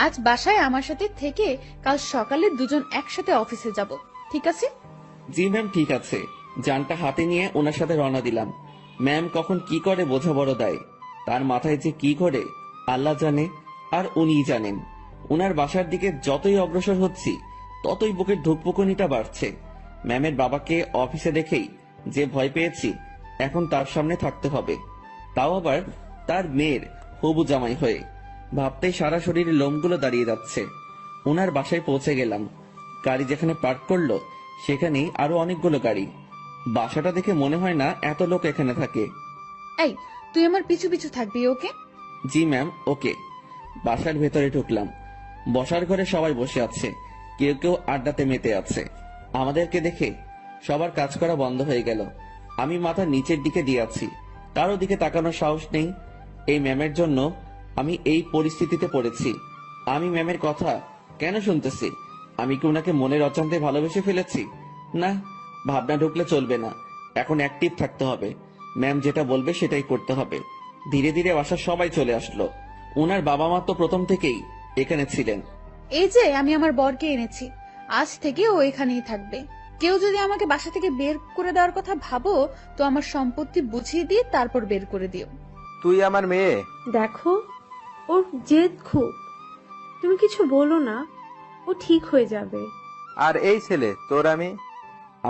আজ বাসায় আমার সাথে থেকে কাল সকালে দুজন একসাথে অফিসে যাব, ঠিক আছে? জি ম্যাম, ঠিক আছে। যানটা হাতে নিয়ে ওনার সাথে রওনা দিলাম। ম্যাম কখন কি করে বোঝা বড় দায়। তার মাথায় যে কি করে আল্লাহ জানে, আর উনিই জানেন। ওনার বাসার দিকে যতই অগ্রসর হচ্ছি ততই বুকের ধুকপুকুনিটা বাড়ছে। ম্যামের বাবাকে অফিসে দেখেই যে ভয় পেয়েছি, এখন তার সামনে থাকতে হবে, তাও আবার তার মেয়ের হবু জামাই হয়ে। ভাবতেই সারা শরীরে লোমগুলো দাঁড়িয়ে যাচ্ছে। ওনার বাসায় পৌঁছে গেলাম। গাড়ি যেখানে পার্ক করলো সেখানেই আরো অনেকগুলো গাড়ি। বাসাটা দেখে মনে হয় না এত লোক এখানে থাকে। এই, তুই আমার পিছু পিছু থাকবি, ওকে? জি ম্যাম, ওকে। বাসার ভেতরে ঢুকলাম। বসার ঘরে সবাই বসে আছে, কেউ কেউ আড্ডাতে মেতে আছে। আমাদেরকে দেখে সবার কাজ করা বন্ধ হয়ে গেল। আমি মাথা নিচের দিকে দিয়ে আছি, কারো দিকে তাকানোর সাহস নেই। এই ম্যামের জন্য আমি এই পরিস্থিতিতে পড়েছি। আমি ম্যামের কথা কেন শুনতেছি? আমি কি ওনাকে মনের অজান্তে ভালোবেসে ফেলেছি? না, ভাবনা ঢুকলে চলবে না, এখন অ্যাক্টিভ থাকতে হবে। ম্যাম যেটা বলবে সেটাই করতে হবে। ধীরে ধীরে বাসার সবাই চলে আসলো। ওনার বাবা মা তো প্রথম থেকেই এখানে ছিলেন। এই যে আমি আমার বরকে এনেছি, আজ থেকে ও এখানেই থাকবে। কেউ যদি আমাকে বাসা থেকে বের করে দেওয়ার কথা ভাবো তো আমার সম্পত্তি বুঝিয়ে দিয়ে তারপর বের করে দিও। তুই আমার মেয়ে। দেখো, ওর জেদ খুব। তুমি কিছু বলো না, ও ঠিক হয়ে যাবে। আর এই ছেলে তোর আমি।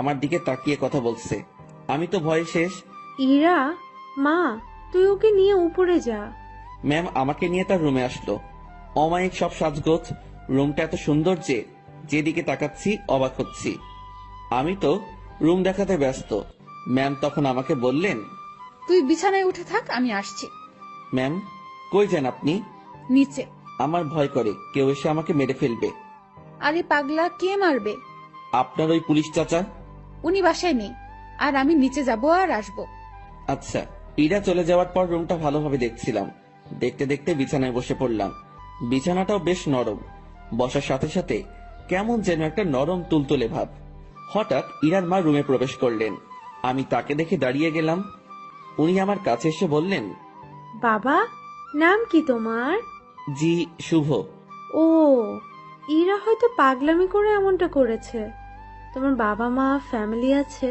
আমার দিকে তাকিয়ে কথা বলছে। আমি তো ভয়ে শেষ। ইরা, মা, তুই ওকে নিয়ে উপরে যা। ম্যাম আমাকে নিয়ে তার রুমে আসলো। অমায়িক সব সাজগোজ, রুমটা এত সুন্দর যে যেদিকে তাকাচ্ছি অবাক হচ্ছি। আমি তো রুম দেখাতে ব্যস্ত। ম্যাম তখন আমাকে বললেন, তুই বিছানায় উঠে থাক, আমি আসছি। ম্যাম কই যান আপনি? নিচে। আমার ভয় করে কেউ এসে আমাকে মেরে ফেলবে। আরে পাগলা, কে মারবে? আপনার ওই পুলিশ চাচা। উনি বাসায় নেই, আর আমি নিচে যাব আর আসবো। আচ্ছা। ইরা চলে যাওয়ার পর রুমটা ভালোভাবে দেখছিলাম। দেখতে দেখতে বিছানায় বসে পড়লাম। বিছানাটাও বেশ নরম। বসার সাথে সাথে কেমন যেন একটা নরম তুলতুলে ভাব। হঠাৎ ইরার মা রুমে প্রবেশ করলেন। আমি তাকে দেখে দাঁড়িয়ে গেলাম। উনি আমার কাছে এসে বললেন, বাবা, নাম কি তোমার? জি শুভ। ও, ইরা হয়তো পাগলামি করে এমনটা করেছে। তোমার বাবা মা, ফ্যামিলি আছে,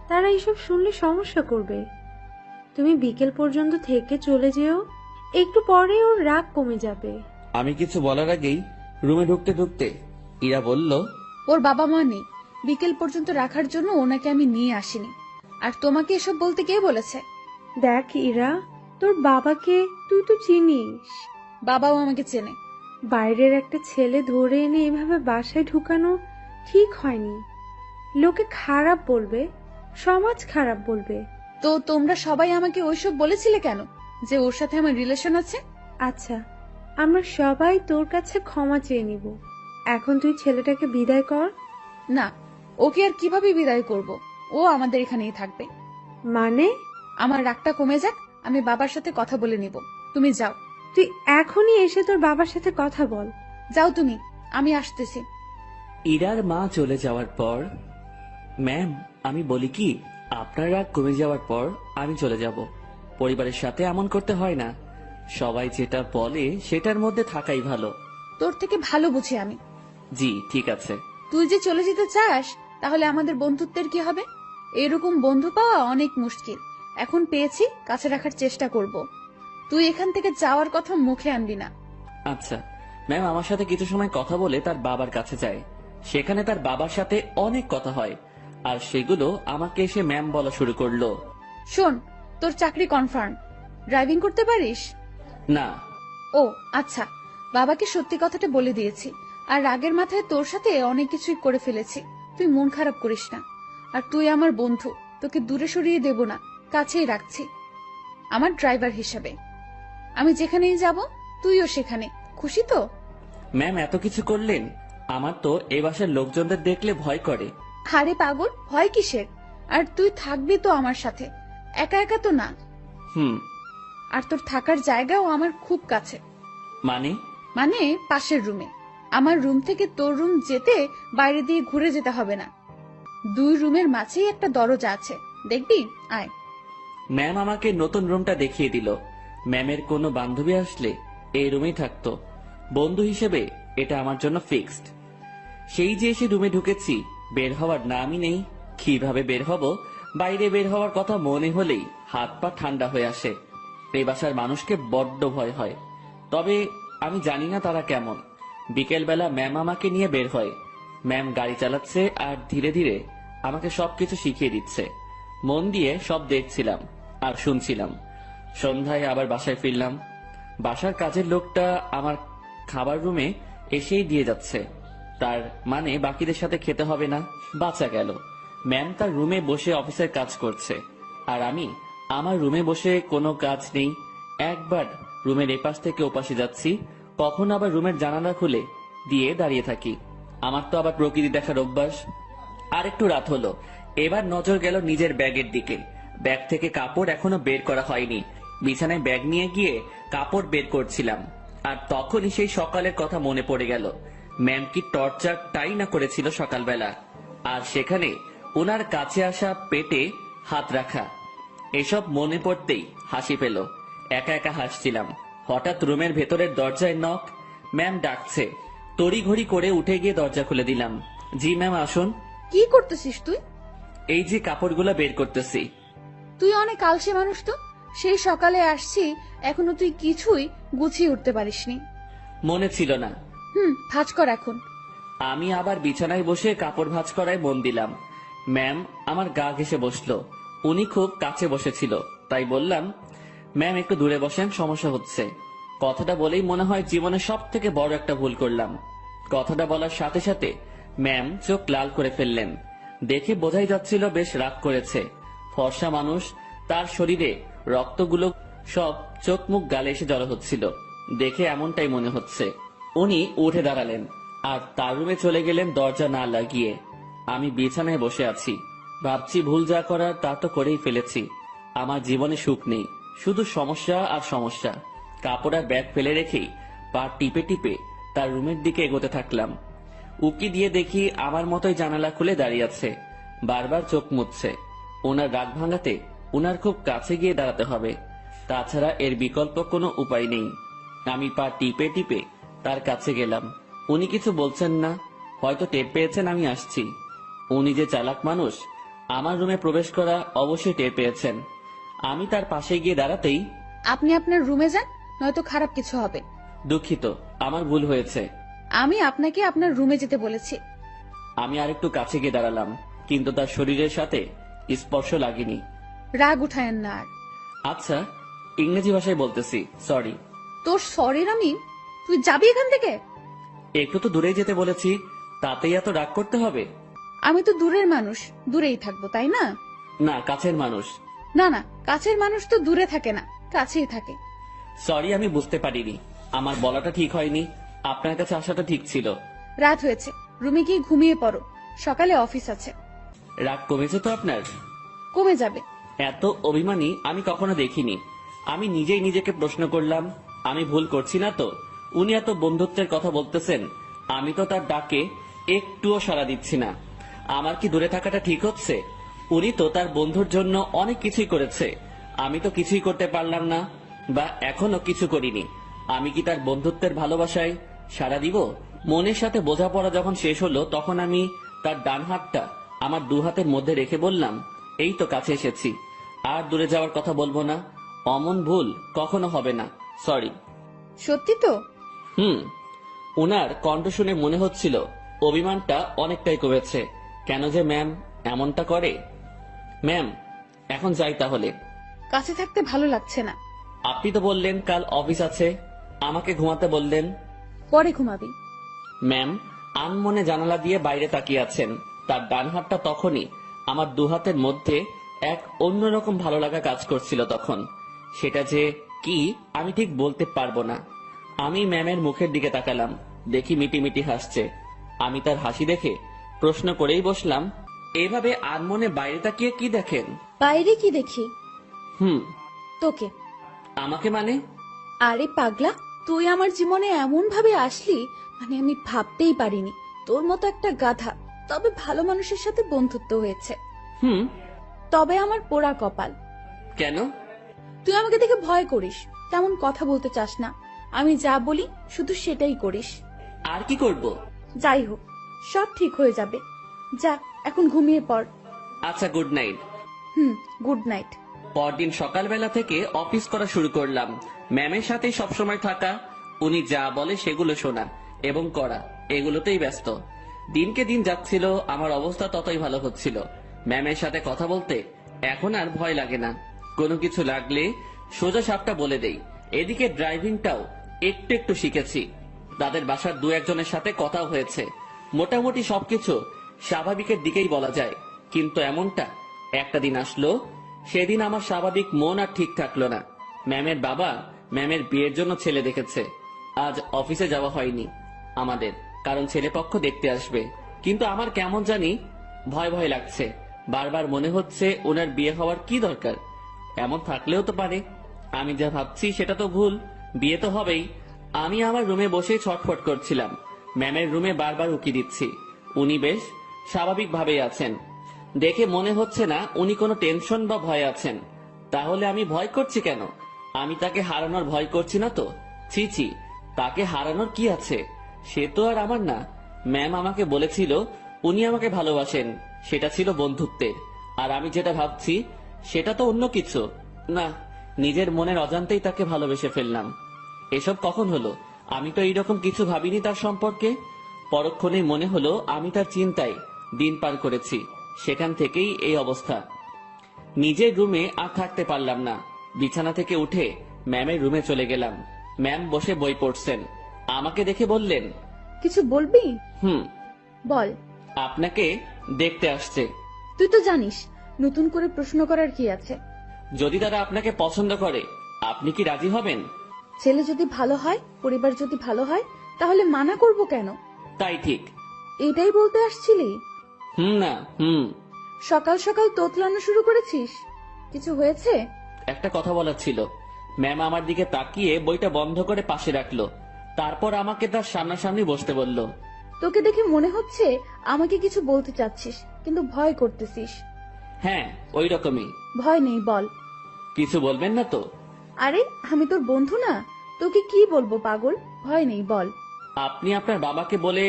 তারা এসব শুনলে সমস্যা করবে। তুমি বিকেল পর্যন্ত থেকে চলে যেও, একটু পরে ওর রাগ কমে যাবে। আমি কিছু বলার আগেই রুমে ঢুকতে ঢুকতে ইরা বলল, ওর বাবা মা নেই, বিকেল পর্যন্ত রাখার জন্য ওনাকে আমি নিয়ে আসিনি। আর তোমাকে এসব বলতে কে বলেছে? দেখ ইরা, তোর বাবাকে তুই তো চিনিস। বাবাও আমাকে চেনে। বাইরের একটা ছেলে ধরে এনে এভাবে বাসায় ঢুকানো ঠিক হয়নি। লোকে খারাপ বলবে, সমাজ খারাপ বলবে। তো তোমরা সবাই আমাকে ওইসব বলেছিলে কেন, যে ওর সাথে আমার রিলেশন আছে? আচ্ছা, আমরা সবাই তোর কাছে ক্ষমা চেয়ে নিব। এখন তুই ছেলেটাকে বিদায় কর। না, ওকে আর কিভাবে বিদায় করব? ও আমাদের এখানেই থাকবে। মানে? আমার রাগটা কমে যাক, আমি বাবার সাথে কথা বলে নিব। তুমি যাও। তুই এখনই এসে তোর বাবার সাথে কথা বল। যাও তুমি, আমি আসতেছি। ইরার মা চলে যাওয়ার পর, ম্যাম আমি বলি কি, আপনার রাগ কমে যাওয়ার পর আমি চলে যাব। পরিবারের সাথে এমন করতে হয় না। সবাই যেটা বলে সেটার মধ্যে থাকাই ভালো। তোর থেকে ভালো বুঝি আমি। জি ঠিক আছে। তুই যে চলে যেতে চাস, তাহলে আমাদের বন্ধুত্বের কি হবে? এরকম বন্ধু পাওয়া অনেক মুশকিল। এখন পেয়েছি, কাছে রাখার চেষ্টা করব। তুই এখান থেকে যাওয়ার কথা মুখে আনবি না। আচ্ছা ম্যাম, আমার সাথে কিছু সময় কথা বলে তার বাবার কাছে যায়। সেখানে তার বাবার সাথে অনেক কথা হয়, আর সেগুলো আমাকে এসে ম্যাম বলা শুরু করলো। শোন, তোর চাকরি কনফার্ম। ড্রাইভিং করতে পারিস? না। ও আচ্ছা, বাবাকে সত্যি কথাটা বলে দিয়েছি। আর রাগের মাথায় তোর সাথে অনেক কিছুই করে ফেলেছি। তুই মন খারাপ করিস না। আর তুই আমার বন্ধু, তোকে দূরে সরিয়ে দেব না, কাছেই রাখছি আমার ড্রাইভার হিসাবে। আমি যেখানেই যাব তুইও সেখানে। খুশি তো? ম্যাম এত কিছু করলেন, আমার তো এ বাসার লোকজনদের দেখলে ভয় করে। হারে পাগল, ভয় কিসের? আর তুই থাকবি তো আমার সাথে, একা একা তো না। হুম। আর তোর থাকার জায়গাও আমার খুব কাছে। মানে? মানে পাশের রুমে। আমার রুম থেকে তোর রুম যেতে বাইরে দিয়ে ঘুরে যেতে হবে না। 2 রুমের মাঝেই একটা দরজা আছে, দেখবি? আয়। ম্যাম আমাকে নতুন রুমটা দেখিয়ে দিল। ম্যামের কোনো বান্ধবী আসলে এই রুমেই থাকতো। বন্ধু হিসেবে এটা আমার জন্য ফিক্সড। সেই যে এসে রুমে ঢুকেছি, বের হওয়ার নামই নেই। কিভাবে বের হব? বাইরে বের হওয়ার কথা মনে হলেই হাত পা ঠান্ডা হয়ে আসে। এই বাসার মানুষকে বড্ড ভয় হয়। তবে আমি জানি না তারা কেমন। বিকেলবেলা ম্যাম আমাকে নিয়ে বের হয়। ম্যাম গাড়ি চালাচ্ছে আর ধীরে ধীরে আমাকে সবকিছু শিখিয়ে দিচ্ছে। মন দিয়ে সব দেখছিলাম আর শুনছিলাম। সন্ধ্যায় আবার বাসায় ফিরলাম। বাসার কাজের লোকটা আমার খাবার রুমে এসেই দিয়ে যাচ্ছে। তার মানে বাকিদের সাথে খেতে হবে না। বাঁচা গেল। ম্যাম তার রুমে বসে অফিসের কাজ করছে, আর আমি আমার রুমে বসে কোনো কাজ নেই। একবার রুমের এপাশ থেকে ওপাশে যাচ্ছি, কখন আবার রুমের জানালা খুলে দিয়ে দাঁড়িয়ে থাকি। আমার তো আবার প্রকৃতি দেখার অভ্যাস। আর একটু রাত হলো। এবার নজর গেল নিজের ব্যাগের দিকে। ব্যাগ থেকে কাপড় এখনো বের করা হয়নি। বিছানায় ব্যাগ নিয়ে গিয়ে কাপড় বের করছিলাম, আর তখনই সেই সকালের কথা মনে পড়ে গেল। ম্যাম কি টর্চারটাই না করেছিল সকালবেলা, আর সেখানে ওনার কাছে আসা পেটে হাত রাখা। এসব মনে পড়তেই হাসি পেল। একা একা হাসছিলাম। হঠাৎ রুমের ভেতরের দরজায় নক। ম্যাম ডাকছে। তড়িঘড়ি করে উঠে গিয়ে দরজা খুলে দিলাম। জি ম্যাম আসুন। কি করতেছিস তুই? এই যে কাপড়গুলো বের করতেছি। তুই অনেক আলসে মানুষ তো। সেই সকালে আসছি, এখনো তুই কিছুই গুছিয়ে উঠতে পারিসনি। মনে ছিল না। ভাঁজ কর এখন। আমি আবার বিছানায় বসে কাপড় ভাঁজ করায় মন দিলাম। ম্যাম আমার গা ঘেঁষে বসলো। উনি খুব কাছে বসেছিল, তাই বললাম, ম্যাম একটু দূরে বসেন, সমস্যা হচ্ছে। কথাটা বলেই মনে হয় জীবনে সব থেকে বড় একটা ভুল করলাম। কথাটা বলার সাথে সাথে ম্যাম চোখ লাল করে ফেললেন। দেখে বোঝাই যাচ্ছিল বেশ রাগ করেছে। ফর্সা মানুষ, তার শরীরে রক্তগুলো সব চোখ মুখ গালে এসে জড়ো হচ্ছিল। দেখে এমনটাই মনে হচ্ছে। উনি উঠে দাঁড়ালেন আর তার রুমে চলে গেলেন দরজা না লাগিয়ে। আমি বিছানায় বসে আছি, ভাবছি ভুল যা করার তা তো করেই ফেলেছি। আমার জীবনে সুখ নেই, শুধু সমস্যা আর সমস্যা। কাপড় আর ব্যাগ ফেলে রেখেই পা টিপে টিপে তার রুমের দিকে এগোতে থাকলাম। উকি দিয়ে দেখি আমার মতোই জানালা খুলে দাঁড়িয়ে আছে, বারবার চোখ মুছছে। ওনার রাগ ভাঙাতে ওনার খুব কাছে গিয়ে দাঁড়াতে হবে, তাছাড়া এর বিকল্প কোনো উপায় নেই। আমি পা টিপে টিপে তার কাছে গেলাম। উনি কিছু বলছেন না, হয়তো টের পেয়েছেন আমি আসছি। উনি যে চালাক মানুষ, আমার রুমে প্রবেশ করা অবশ্যই টের পেয়েছেন। আমি তার পাশে গিয়ে দাঁড়াতেই, আপনি আপনার রুমে যান, নয়তো খারাপ কিছু হবে। দুঃখিত, আমার ভুল হয়েছে। আমি আপনাকে আপনার রুমে যেতে বলেছি। আমি আরেকটু কাছে গিয়ে দাঁড়ালাম, কিন্তু তার শরীরের সাথে স্পর্শ লাগেনি। রাগ উঠায়েন না আর। আচ্ছা, ইংরেজি ভাষায় বলতেছি, সরি। তোর সরির আমি, তুই যাবি এখান থেকে? একটু তো দূরেই যেতে বলেছি, তাতেই এত রাগ করতে হবে? আমি তো দূরের মানুষ, দূরেই থাকবো, তাই না? না, কাছের মানুষ। না না, কাছের মানুষ তো দূরে থাকে না, কাছেই থাকে। সরি, আমি বুঝতে পারিনি। আমার বলাটা ঠিক হয়নি, আপনার কাছে আসাটা ঠিক ছিল। রাত হয়েছে, রুমে গিয়ে ঘুমিয়ে পড়ো, সকালে অফিস আছে। রাগ কমেছে তো আপনার? কমে যাবে। এত অভিমানী আমি কখনো দেখিনি। আমি নিজেই নিজেকে প্রশ্ন করলাম, আমি ভুল করছি না তো? উনি এত বন্ধুত্বের কথা বলতেছেন, আমি তো তার ডাকে একটুও সাড়া দিচ্ছি না। আমার কি দূরে থাকাটা ঠিক হচ্ছে? উনি তো তার বন্ধুর জন্য অনেক কিছুই করেছে, আমি তো কিছুই করতে পারলাম না, বা এখনো কিছু করিনি। আমি কি তার বন্ধুত্বের ভালোবাসায় সাড়া দিব? মনের সাথে বোঝাপড়া যখন শেষ হলো, তখন আমি তার ডান হাতটা আমার দু হাতের মধ্যে রেখে বললাম, এই তো কাছে এসেছি, আর দূরে যাওয়ার কথা বলবো না। অমন ভুল কখনো হবে না, সরি। সত্যি তো? উনার কণ্ঠ শুনে মনে হচ্ছিল অভিমানটা অনেকটাই কমেছে। কেন যে ম্যাম এমনটা করে? ম্যাম, এখন যাই তাহলে। কাছে থাকতে ভালো লাগছে না। আপনি তো বললেন কাল অফিস আছে, আমাকে ঘুমাতে বললেন। পরে ঘুমাবি। ম্যাম আনমনে জানালা দিয়ে বাইরে তাকিয়ে আছেন। তার ডান হাতটা তখনই আমার দু হাতের মধ্যে এক অন্যরকম ভালো লাগা কাজ করছিল তখন। সেটা যে কি আমি ঠিক বলতে পারবো না। আমি ম্যামের মুখের দিকে তাকালাম, দেখি মিটিমিটি হাসছে। আমি তার হাসি দেখে প্রশ্ন করেই বসলাম, এভাবে আনমনে বাইরে তাকিয়ে কি দেখেন? বাইরে কি দেখি? হুম। তোকে। আমাকে মানে? আরে পাগলা, তুই আমার জীবনে এমন ভাবে আসলি, মানে আমি ভাবতেই পারিনি তোর মতো একটা গাধা, তবে ভালো মানুষের সাথে বন্ধুত্ব হয়েছে। হুম। তবে আমার পোড়া কপাল। কেন? তুই আমাকে দেখে ভয় করিস, তেমন কথা বলতে চাস না, আমি যা বলি শুধু সেটাই করিস। আর কি করব? যাই হোক, সব ঠিক হয়ে যাবে। যা এখন ঘুমিয়ে পড়। আচ্ছা, গুড নাইট। Good night. পরদিন সকালবেলা থেকে অফিস করা শুরু করলাম। ম্যামের সাথে সবসময় থাকা, উনি যা বলে সেগুলো শোনা এবং করা, এগুলোতেই ব্যস্ত। দিনকে দিন যাচ্ছিল, আমার অবস্থা ততই ভালো হচ্ছিল। ম্যামের সাথে কথা বলতে এখন আর ভয় লাগে না। কোনো কিছু লাগলে সোজা সাপটা বলে দেই। এদিকে ড্রাইভিংটাও একটু একটু শিখেছি। তাদের বাসার দু একজনের সাথে কথাও হয়েছে। মোটামুটি সবকিছু স্বাভাবিকের দিকেই বলা যায়। কিন্তু এমনটা একটা দিন আসলো, সেদিন আমার স্বাভাবিক মন আর ঠিক থাকলো না। ম্যামের বাবা ম্যামের বিয়ের জন্য ছেলে দেখেছে। আজ অফিসে যাওয়া হয়নি আমাদের, কারণ ছেলেপক্ষ দেখতে আসবে। কিন্তু আমার কেমন জানি ভয় ভয় লাগছে। বারবার মনে হচ্ছে ওনার বিয়ে হওয়ার কি দরকার? এমন থাকলেও তো পারে। আমি যা ভাবছি সেটা তো ভুল, বিয়ে তো হবেই। আমি আমার রুমে বসে ছটফট করছিলাম। ম্যামের রুমে বারবার উকি দিচ্ছি। উনি বেশ স্বাভাবিকভাবেই আছেন। দেখে মনে হচ্ছে না উনি কোনো টেনশন বা ভয় আছেন। তাহলে আমি ভয় করছি কেন? আমি তাকে হারানোর ভয় করছি না তো? ছি ছি, তাকে হারানোর কি আছে? সে তো আর আমার না। ম্যাম আমাকে বলেছিল উনি আমাকে ভালোবাসেন, সেটা ছিল বন্ধুত্বের। আর আমি যেটা ভাবছি সেটা তো অন্য কিছু। না, নিজের মনের অজান্তেই তাকে ভালোবেসে ফেললাম। এসব কখন হলো? আমি তো এইরকম কিছু ভাবিনি তার সম্পর্কে। পরক্ষণেই মনে হলো আমি তার চিন্তায় দিন পার করেছি, সেখান থেকেই এই অবস্থা। নিজের রুমে আর থাকতে পারলাম না। বিছানা থেকে উঠে ম্যামের রুমে চলে গেলাম। ম্যাম বসে বই পড়ছেন। আমাকে দেখে বললেন, কিছু বলবি? হুম। বল। আপনাকে দেখতে আসছে। তুই তো জানিস, নতুন করে প্রশ্ন করার কি আছে? যদি তারা আপনাকে পছন্দ করে, আপনি কি রাজি হবেন? ছেলে যদি ভালো হয়, পরিবার যদি ভালো হয়, তাহলে মানা করব কেন? তাই ঠিক। এটাই বলতে আসছিলি? না, হুম। সকাল সকাল তোতলানো শুরু করেছিস? কিছু হয়েছে? একটা কথা বলার ছিল। ম্যাম আমার দিকে তাকিয়ে বইটা বন্ধ করে পাশে রাখলো। তারপর আমাকে তার সামনাসামনি বসতে বলল। তোকে দেখে মনে হচ্ছে আমাকে কিছু বলতে চাচ্ছিস, কিন্তু ভয় করতেছিস। হ্যাঁ, ওই রকমই। ভয় নেই, বল। কিছু বলবেন না তো? আরে আমি তোর বন্ধু না, তোকে কি বলবো পাগল? ভয় নেই, বল। আপনি আপনার বাবাকে বলে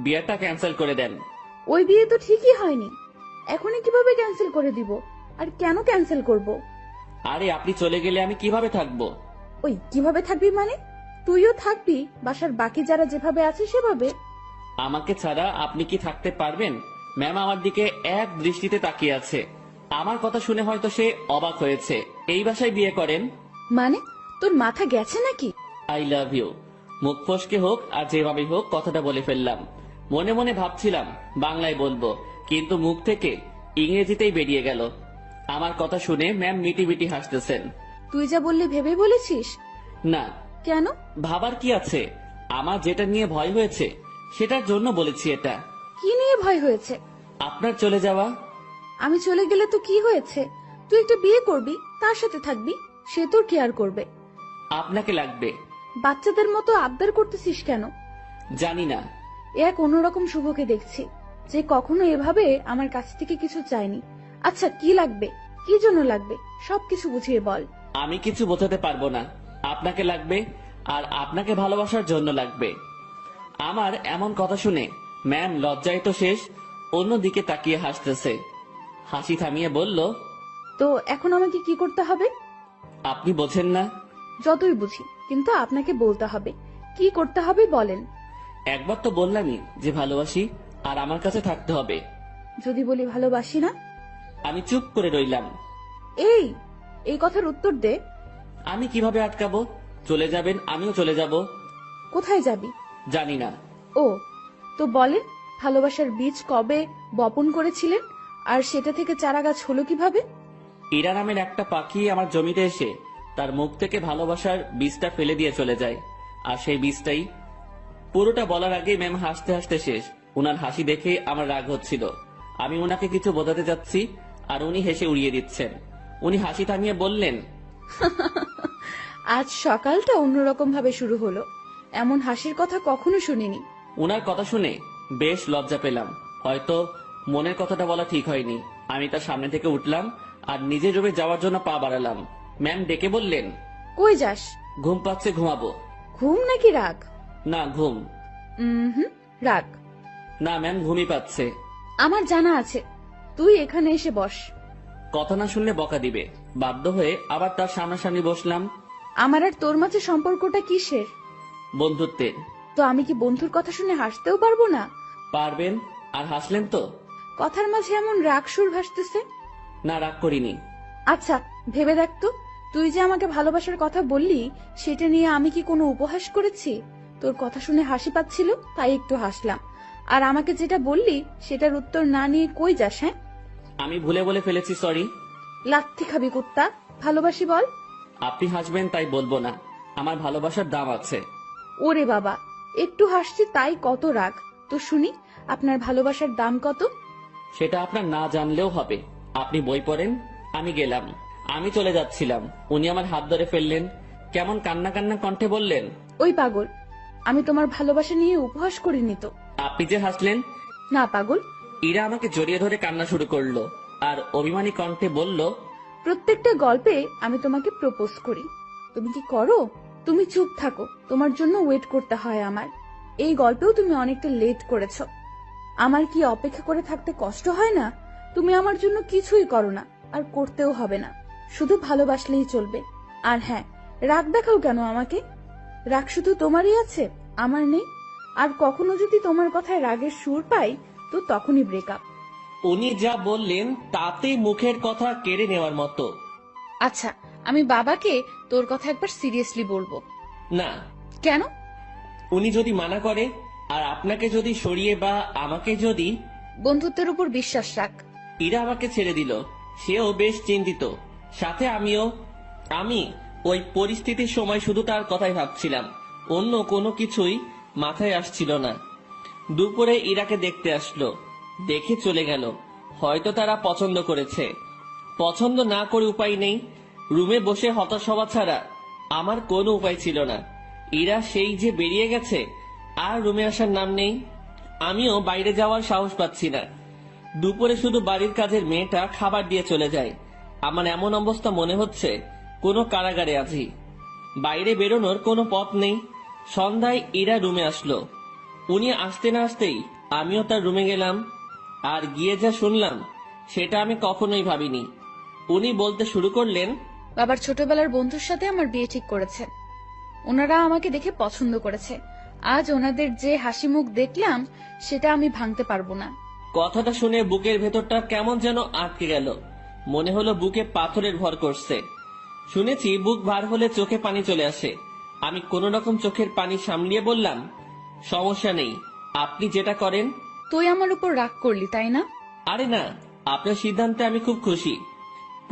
বিয়েটা ক্যান্সেল করে দেন। ওই বিয়ে তো ঠিকই হয়নি, এখনই কিভাবে ক্যান্সেল করে দিব? আর কেন ক্যান্সেল করব? আরে আপনি চলে গেলে আমি কিভাবে থাকবো? ওই কিভাবে থাকবি মানে? তুইও থাকবি বাসার বাকি যারা যেভাবে আছে সেভাবে। আমাকে ছাড়া আপনি কি থাকতে পারবেন? ম্যাম আমার দিকে এক দৃষ্টিতে তাকিয়ে আছে। আমার কথা শুনে হয়তো সে অবাক হয়েছে। এই বাসায় বিয়ে করেন? মানে তোর মাথা গেছে নাকি? I love you. মুখ ফসকে হোক আর যেভাবে হোক কথাটা বলে ফেললাম। মনে মনে ভাবছিলাম বাংলায় বলবো, কিন্তু মুখ থেকে ইংরেজিতেই বেরিয়ে গেল। আমার কথা শুনে ম্যাম মিটি মিটি হাসতেছেন। তুই যা বললি ভেবে বলেছিস? না, কেন? ভাবার কি আছে? আমার যেটা নিয়ে ভয় হয়েছে সেটার জন্য বলেছি এটা। কি নিয়ে ভয় হয়েছে? আপনার চলে যাওয়া। আমি চলে গেলে তো কি হয়েছে? তুই একটা বিয়ে করবি, তার সাথে থাকবি, সে তোর কেয়ার করবে। আপনাকে লাগবে। বাচ্চাদের মতো আবদার করতেছিস কেন? জানি না। এক অন্যরকম শুভকে দেখছি, যে কখনো এভাবে আমার কাছ থেকে কিছু চায়নি। আচ্ছা কি লাগবে, কি জন্য লাগবে, সবকিছু বুঝিয়ে বল। আমি কিছু বোঝাতে পারবো না। আপনাকে লাগবে, আর আপনাকে ভালোবাসার জন্য লাগবে। আমার এমন কথা শুনে ম্যাম লজ্জায় তো শেষ, অন্যদিকে তাকিয়ে হাসতেছে। হাসি থামিয়ে বলল, তো এখন আমাকে কি করতে হবে? আপনি বোঝেন না? যতই বুঝি, কিন্তু আপনাকে বলতে হবে। কি করতে হবে বলেন। একবার তো বললামই যে ভালোবাসি, আর আমার কাছে থাকতে হবে। যদি বলি ভালোবাসি না? আমি চুপ করে রইলাম। এই এই কথার উত্তর দে। আমি কিভাবে আটকাবো? চলে যাবেন, আমিও চলে যাব। কোথায় যাবি? জানি না। ও, তো বলেন, ভালোবাসার বীজ কবে বপন করেছিলেন, আর সেটা থেকে চারা গাছ হলো কিভাবে? ইরা নামের একটা পাখি আমার জমিতে এসে তার মুখ থেকে ভালোবাসার বীজটা ফেলে দিয়ে চলে যায়, আর সেই বীজটাই। পুরোটা বলার আগেই ম্যাম হাসতে হাসতে শেষ। উনার হাসি দেখে আমার রাগ হচ্ছিল। আমি উনাকে কিছু বোঝাতে যাচ্ছি, আর উনি হেসে উড়িয়ে দিচ্ছেন। উনি হাসি থামিয়ে বললেন, আজ সকালটা অন্যরকম ভাবে শুরু হলো। এমন হাসির কথা কখনো শুনিনি। উনার কথা শুনে বেশ লজ্জা পেলাম। হয়তো মনের কথাটা বলা ঠিক হয়নি। আমি তার সামনে থেকে উঠলাম আর নিজের রুমে যাওয়ার জন্য পা বাড়ালাম। ম্যাম ডেকে বললেন, কই যাস? ঘুম পাচ্ছে, ঘুমাবো। ঘুম নাকি রাগ? না, ঘুম। রাগ। না ম্যাম, ঘুমই পাচ্ছে। আমার জানা আছে, তুই এখানে এসে বস। কথা না শুনলে বকা দিবে। বাধ্য হয়ে আবার তার সামনাসামনি বসলাম। আমার আর তোর মাঝে সম্পর্কটা কিসের? বন্ধুত্বের। তো আমি কি বন্ধুর কথা শুনে হাসতেও পারবো না? পারবেন। আর হাসলেন তো? কথার মাঝে এমন রাগ সুর ভাসতেছে। না, রাগ করিনি। আচ্ছা ভেবে দেখ তো, তুই যে আমাকে ভালোবাসার কথা বললি, সেটা নিয়ে আমি কি কোনো উপহাস করেছি? তোর কথা শুনে হাসি পাচ্ছিল, তাই একটু হাসলাম। আর আমাকে যেটা বললি সেটার উত্তর না নিয়ে কই যাস? হ্যাঁ, আমি ভুলে বলে ফেলেছি, সরি। লাথি খাবি কুত্তা। ভালোবাসি বল। আপনি হাসবেন তাই বলবো না। আমার ভালোবাসার দাম আছে। ওরে বাবা, একটু হাসছি তাই কত রাগ? তো শুনি, আপনার ভালোবাসার দাম কত? সেটা আপনার না জানলেও হবে। আপনি বই পড়েন। আমি গেলাম। আমি চলে যাচ্ছিলাম, উনি আমার হাত ধরে ফেললেন। কেমন কান্না কান্না কণ্ঠে বললেন, ওই পাগল, আমি তোমার ভালোবাসা নিয়ে উপহাস করিনি তো। আপনি যে হাসলেন। না পাগল। ইরা আমাকে জড়িয়ে ধরে কান্না শুরু করলো, আর অভিমানী কণ্ঠে বলল, প্রত্যেকটা গল্পে আমি তোমাকে প্রপোজ করি, তুমি কি করো? তুমি চুপ থাকো, তোমার জন্য ওয়েট করতে হয় আমার। এই গল্পেও তুমি অনেকটা লেট করেছো। আমার কি অপেক্ষা করে থাকতে কষ্ট হয় না? তুমি আমার জন্য কিছুই করো না, আর করতেও হবে না। শুধু ভালোবাসলেই চলবে। আর হ্যাঁ, রাগ দেখাও কেন আমাকে? রাগ শুধু তোমারই আছে, আমার নেই। আর কখনো যদি তোমার কথায় রাগের সুর পাই, তো তখনই ব্রেকআপ। উনি যা বললেন তাতে মুখের কথা কেড়ে নেওয়ার মতো। আচ্ছা, আমি বাবাকে তোর কথা একবার সিরিয়াসলি বলবো। না, কেন? উনি যদি মানা করে, আর আপনাকে যদি সরিয়ে বা আমাকে যদি। বন্ধুত্বের উপর বিশ্বাস রাখ। ইরা আমাকে ছেড়ে দিল, সেও বেশ চিন্তিত, সাথে আমিও। আমি ওই পরিস্থিতির সময় শুধু তার কথাই ভাবছিলাম, অন্য কোনো কিছুই মাথায় আসছিল না। দুপুরে ইরাকে দেখতে আসলো, দেখে চলে গেল। হয়তো তারা পছন্দ করেছে। পছন্দ না করে উপায় নেই। রুমে বসে হতাশ হওয়া ছাড়া আমার কোনো উপায় ছিল না। ইরা সেই যে বেরিয়ে গেছে, আর রুমে আসার নাম নেই। আমিও বাইরে যাওয়ার সাহস পাচ্ছি না। দুপুরে শুধু বাড়ির কাজের মেয়েটা খাবার দিয়ে চলে যায়। আমার এমন অবস্থা মনে হচ্ছে কোনো কারাগারে আছি। বাইরে বেরোনোর কোনো পথ নেই। সন্ধ্যায় ইরা রুমে আসলো। উনি আসতে না আসতেই আমিও তার রুমে গেলাম। আর গিয়ে যা শুনলাম সেটা আমি কখনোই ভাবিনি। উনি বলতে শুরু করলেন, বাবার ছোটবেলার বন্ধুর সাথে আমার বিয়ে ঠিক করেছে। ওনারা আমাকে দেখে পছন্দ করেছে, আজ ওনাদের যে হাসি মুখ দেখলাম সেটা আমি ভাঙতে পারবো না। কথাটা শুনে বুকের ভেতরটা কেমন যেন আটকে গেল। মনে হলো বুকে পাথরের ভর করছে। শুনেছি বুক ভার হলে চোখে পানি চলে আসে। আমি কোন রকম চোখের পানি সামলিয়ে বললাম, সমস্যা নেই, আপনি যেটা করেন। তুই আমার উপর রাগ করলি তাই না? আরে না, আপনার সিদ্ধান্তে আমি খুব খুশি।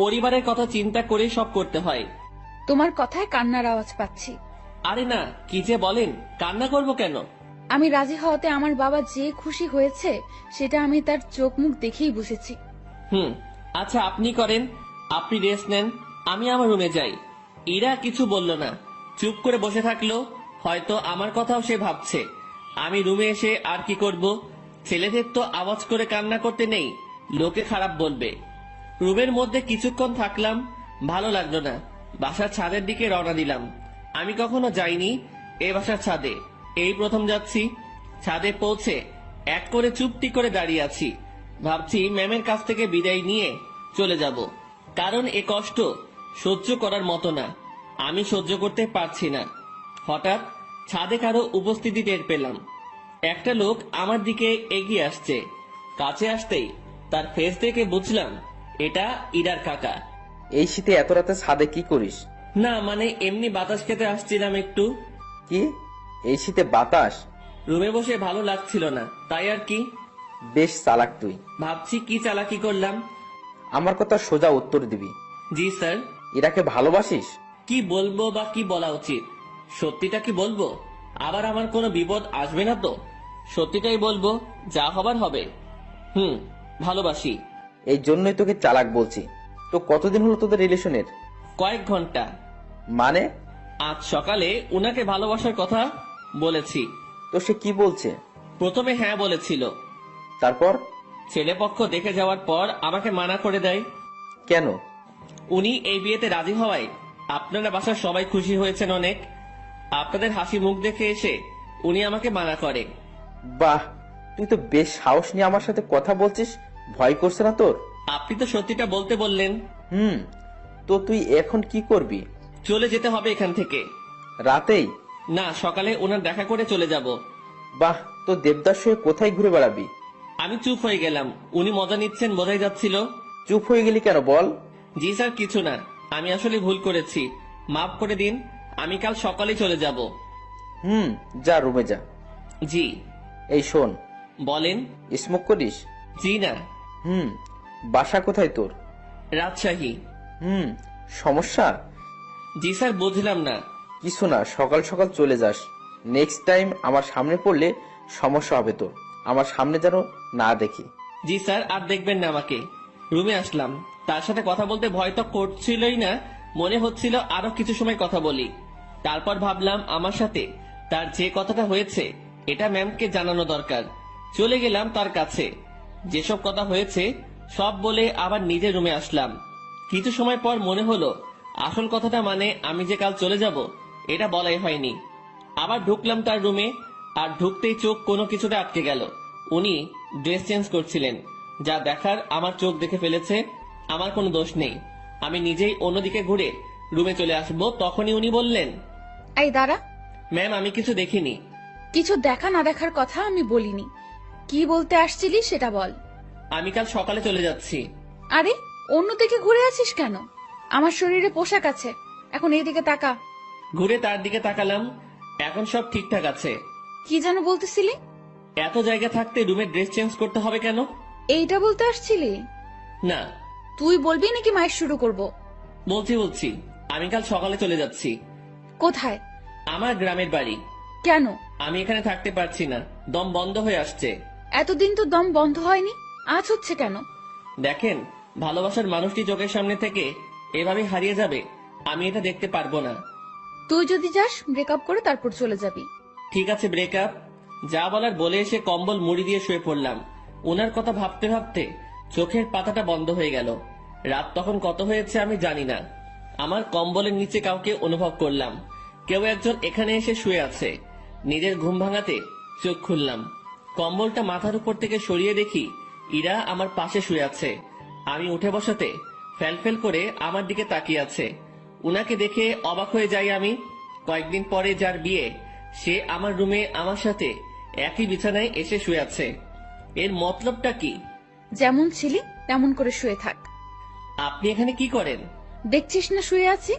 পরিবারের কথা চিন্তা করে সব করতে হয়। তোমার কথায় কান্নার আওয়াজ পাচ্ছি। আরে না, কি যে বলেন, কান্না করব কেন? আমি রাজি হওয়াতে আমার বাবা যে খুশি হয়েছে সেটা আমি তার চোখ মুখ দেখেই বুঝেছি। আচ্ছা আপনি করেন, আপনি রেস্ট নেন, আমি আমার রুমে যাই। ইরা কিছু বলল না, চুপ করে বসে থাকলো। হয়তো আমার কথাও সে ভাবছে। আমি রুমে এসে আর কি করব? ছেলেদের তো আওয়াজ করে কান্না করতে নেই, লোকে খারাপ বলবে। রুমের মধ্যে কিছুক্ষণ থাকলাম, ভালো লাগলো না। বাসার ছাদের দিকে রওনা দিলাম। আমি কখনো যাইনি এ বাসার ছাদে, এই প্রথম যাচ্ছি। ছাদে পৌঁছে এক করে চুপটি করে দাঁড়িয়ে আছি। ভাবছি ম্যামের কাছ থেকে বিদায় নিয়ে চলে যাব, কারণ এ কষ্ট সহ্য করার মতো না, আমি সহ্য করতে পারছি না। হঠাৎ ছাদে কারো উপস্থিতি টের পেলাম। একটা লোক আমার দিকে এগিয়ে আসছে। কাছে আসতেই তার ফেস দেখে বুঝলাম এটা ইরার কাকা। এই শীতে এত রাতে ছাদে কি করিস? না মানে এমনি বাতাস খেতে আসছিলাম একটু। কি, এই শীতে বাতাস? রুমে বসে ভালো লাগছিল না, তাই আর কি। বেশ চালাক তুই। ভাবছি কি চালাকি করলাম। আমার কথা সোজা উত্তর দিবি। জি স্যার। ইরাকে ভালোবাসিস? কি বলবো বা কি বলা উচিত? সত্যিটা কি বলবো? আবার আমার কোনো বিপদ আসবে না তো? সত্যিটাই বলবো, যা হবার হবে। ভালোবাসি। এই জন্যই তোকে চালাক বলছি। তো কতদিন হলো তোদের রিলেশনের? কয়েক ঘন্টা। মানে? আজ সকালে উনাকে ভালোবাসার কথা বলেছি। তো সে কি বলছে? প্রথমে হ্যাঁ বলেছিল, তারপর? ছেলেপক্ষ দেখে যাওয়ার পর আমাকে মানা করে দেয়। কেন? উনি এই বিয়েতে রাজি হওয়ায় আপনারা বাসার সবাই খুশি হয়েছেন অনেক। আপনাদের হাসি মুখ দেখে এসে উনি আমাকে মানা করে। বাহ, তুই তো বেশ সাহস নিয়ে আমার সাথে কথা বলছিস। ভয় করছে না তোর? আপনি তো সত্যিটা বলতে বললেন। তো তুই এখন কি করবি? চলে যেতে হবে এখান থেকে। রাতেই? না, সকালে ওনার দেখা করে চলে যাব। বাহ, তো দেবদাস হয়ে কোথায় ঘুরে বেড়াবি? আমি চুপ হয়ে গেলাম। উনি মজা নিচ্ছেন বোঝাই যাচ্ছিল। চুপ হয়ে গেলি কেন বল? জি স্যার, কিছু না, আমি আসলে ভুল করেছি, মাফ করে দিন। আমি কাল সকালে চলে যাব। যা রুমে যা। জি। এই শোন। বলেন। স্মোক করিস? জি না। বাসা কোথায় তোর? রাজশাহী। সমস্যা? জি স্যার, বুঝলাম না। কিছু না, সকাল সকাল চলে যাস। নেক্সট টাইম আমার সামনে পড়লে সমস্যা হবে তোর। আমার সামনে যেন না দেখি। জি স্যার, আর দেখবেন না আমাকে। রুমে আসলাম, তার সাথে কথা বলতে ভয় তো করছিলই না, মনে হচ্ছিল আরো কিছু সময় কথা বলি। তারপর ভাবলাম আমার সাথে তার যে কথাটা হয়েছে এটা ম্যামকে জানানো দরকার। চলে গেলাম তার কাছে, যেসব কথা হয়েছে সব বলে আবার নিজের রুমে আসলাম। কিছু সময় পর মনে হলো আসল কথাটা মানে আমি যে কাল চলে যাব এটা বলাই হয়নি। আবার ঢুকলাম তার রুমে, আর ঢুকতেই চোখ কোনো কিছুতে আটকে গেল। উনি ড্রেস চেঞ্জ করছিলেন। যা দেখার আমার চোখ দেখে ফেলেছে, আমার কোনো দোষ নেই। আমি নিজেই অন্যদিকে ঘুরে রুমে চলে আসবো, তখনই উনি বললেন, এই দাঁড়া। ম্যাম আমি কিছু দেখিনি। কিছু দেখা না দেখার কথা আমি বলিনি। কি বলতে আসছিলি সেটা বল। আমি কাল সকালে চলে যাচ্ছি। আরে, অন্যদিকে ঘুরে আছিস কেন? আমার শরীরে পোশাক আছে, এখন এইদিকে তাকা। ঘুরে তার দিকে তাকালাম, এখন সব ঠিকঠাক আছে। কি যেন বলতেছিলি? এত জায়গা থাকতে রুমে ড্রেস চেঞ্জ করতে হবে কেন? এইটা বলতে আসছিলি? না। তুই বলবি নাকি মায়ের শুরু করব? বলছি, আমি কাল সকালে চলে যাচ্ছি। কোথায়? আমার গ্রামের বাড়ি। কেন? আমি এখানে থাকতে পারছি না, দম বন্ধ হয়ে আসছে। এতদিন তো দম বন্ধ হয়নি, আজ হচ্ছে কেন? দেখেন, ভালোবাসার মানুষটি চোখের সামনে থেকে এভাবে হারিয়ে যাবে, আমি এটা দেখতে পারবো না। তুই যদি যাস ব্রেকআপ করে তারপর চলে যাবি। ঠিক আছে, ব্রেকআপ। যা বলার বলে এসে কম্বল মুড়ি দিয়ে শুয়ে পড়লাম। ওনার কথা ভাবতে ভাবতে চোখের পাতাটা বন্ধ হয়ে গেল। রাত তখন কত হয়েছে আমি জানি না। আমার কম্বলের নিচে কাউকে অনুভব করলাম। কেউ একজন এখানে এসে শুয়ে আছে। নিজের ঘুম ভাঙাতে চোখ খুললাম। কম্বলটা মাথার উপর থেকে সরিয়ে দেখি ইরা আমার পাশে শুয়ে আছে। আমি উঠে বসাতে ফেলফেল করে আমার দিকে তাকিয়ে আছে। উনাকে দেখে অবাক হয়ে যাই আমি। কয়েকদিন পরে যার বিয়ে, সে আমার রুমে আমার সাথে একই বিছানায় এসে শুয়ে আছে। এর মতলবটা কি? যেমন ছিলি তেমন করে শুয়ে থাক। আপনি এখানে কি করেন? দেখছিস না শুয়ে আছি?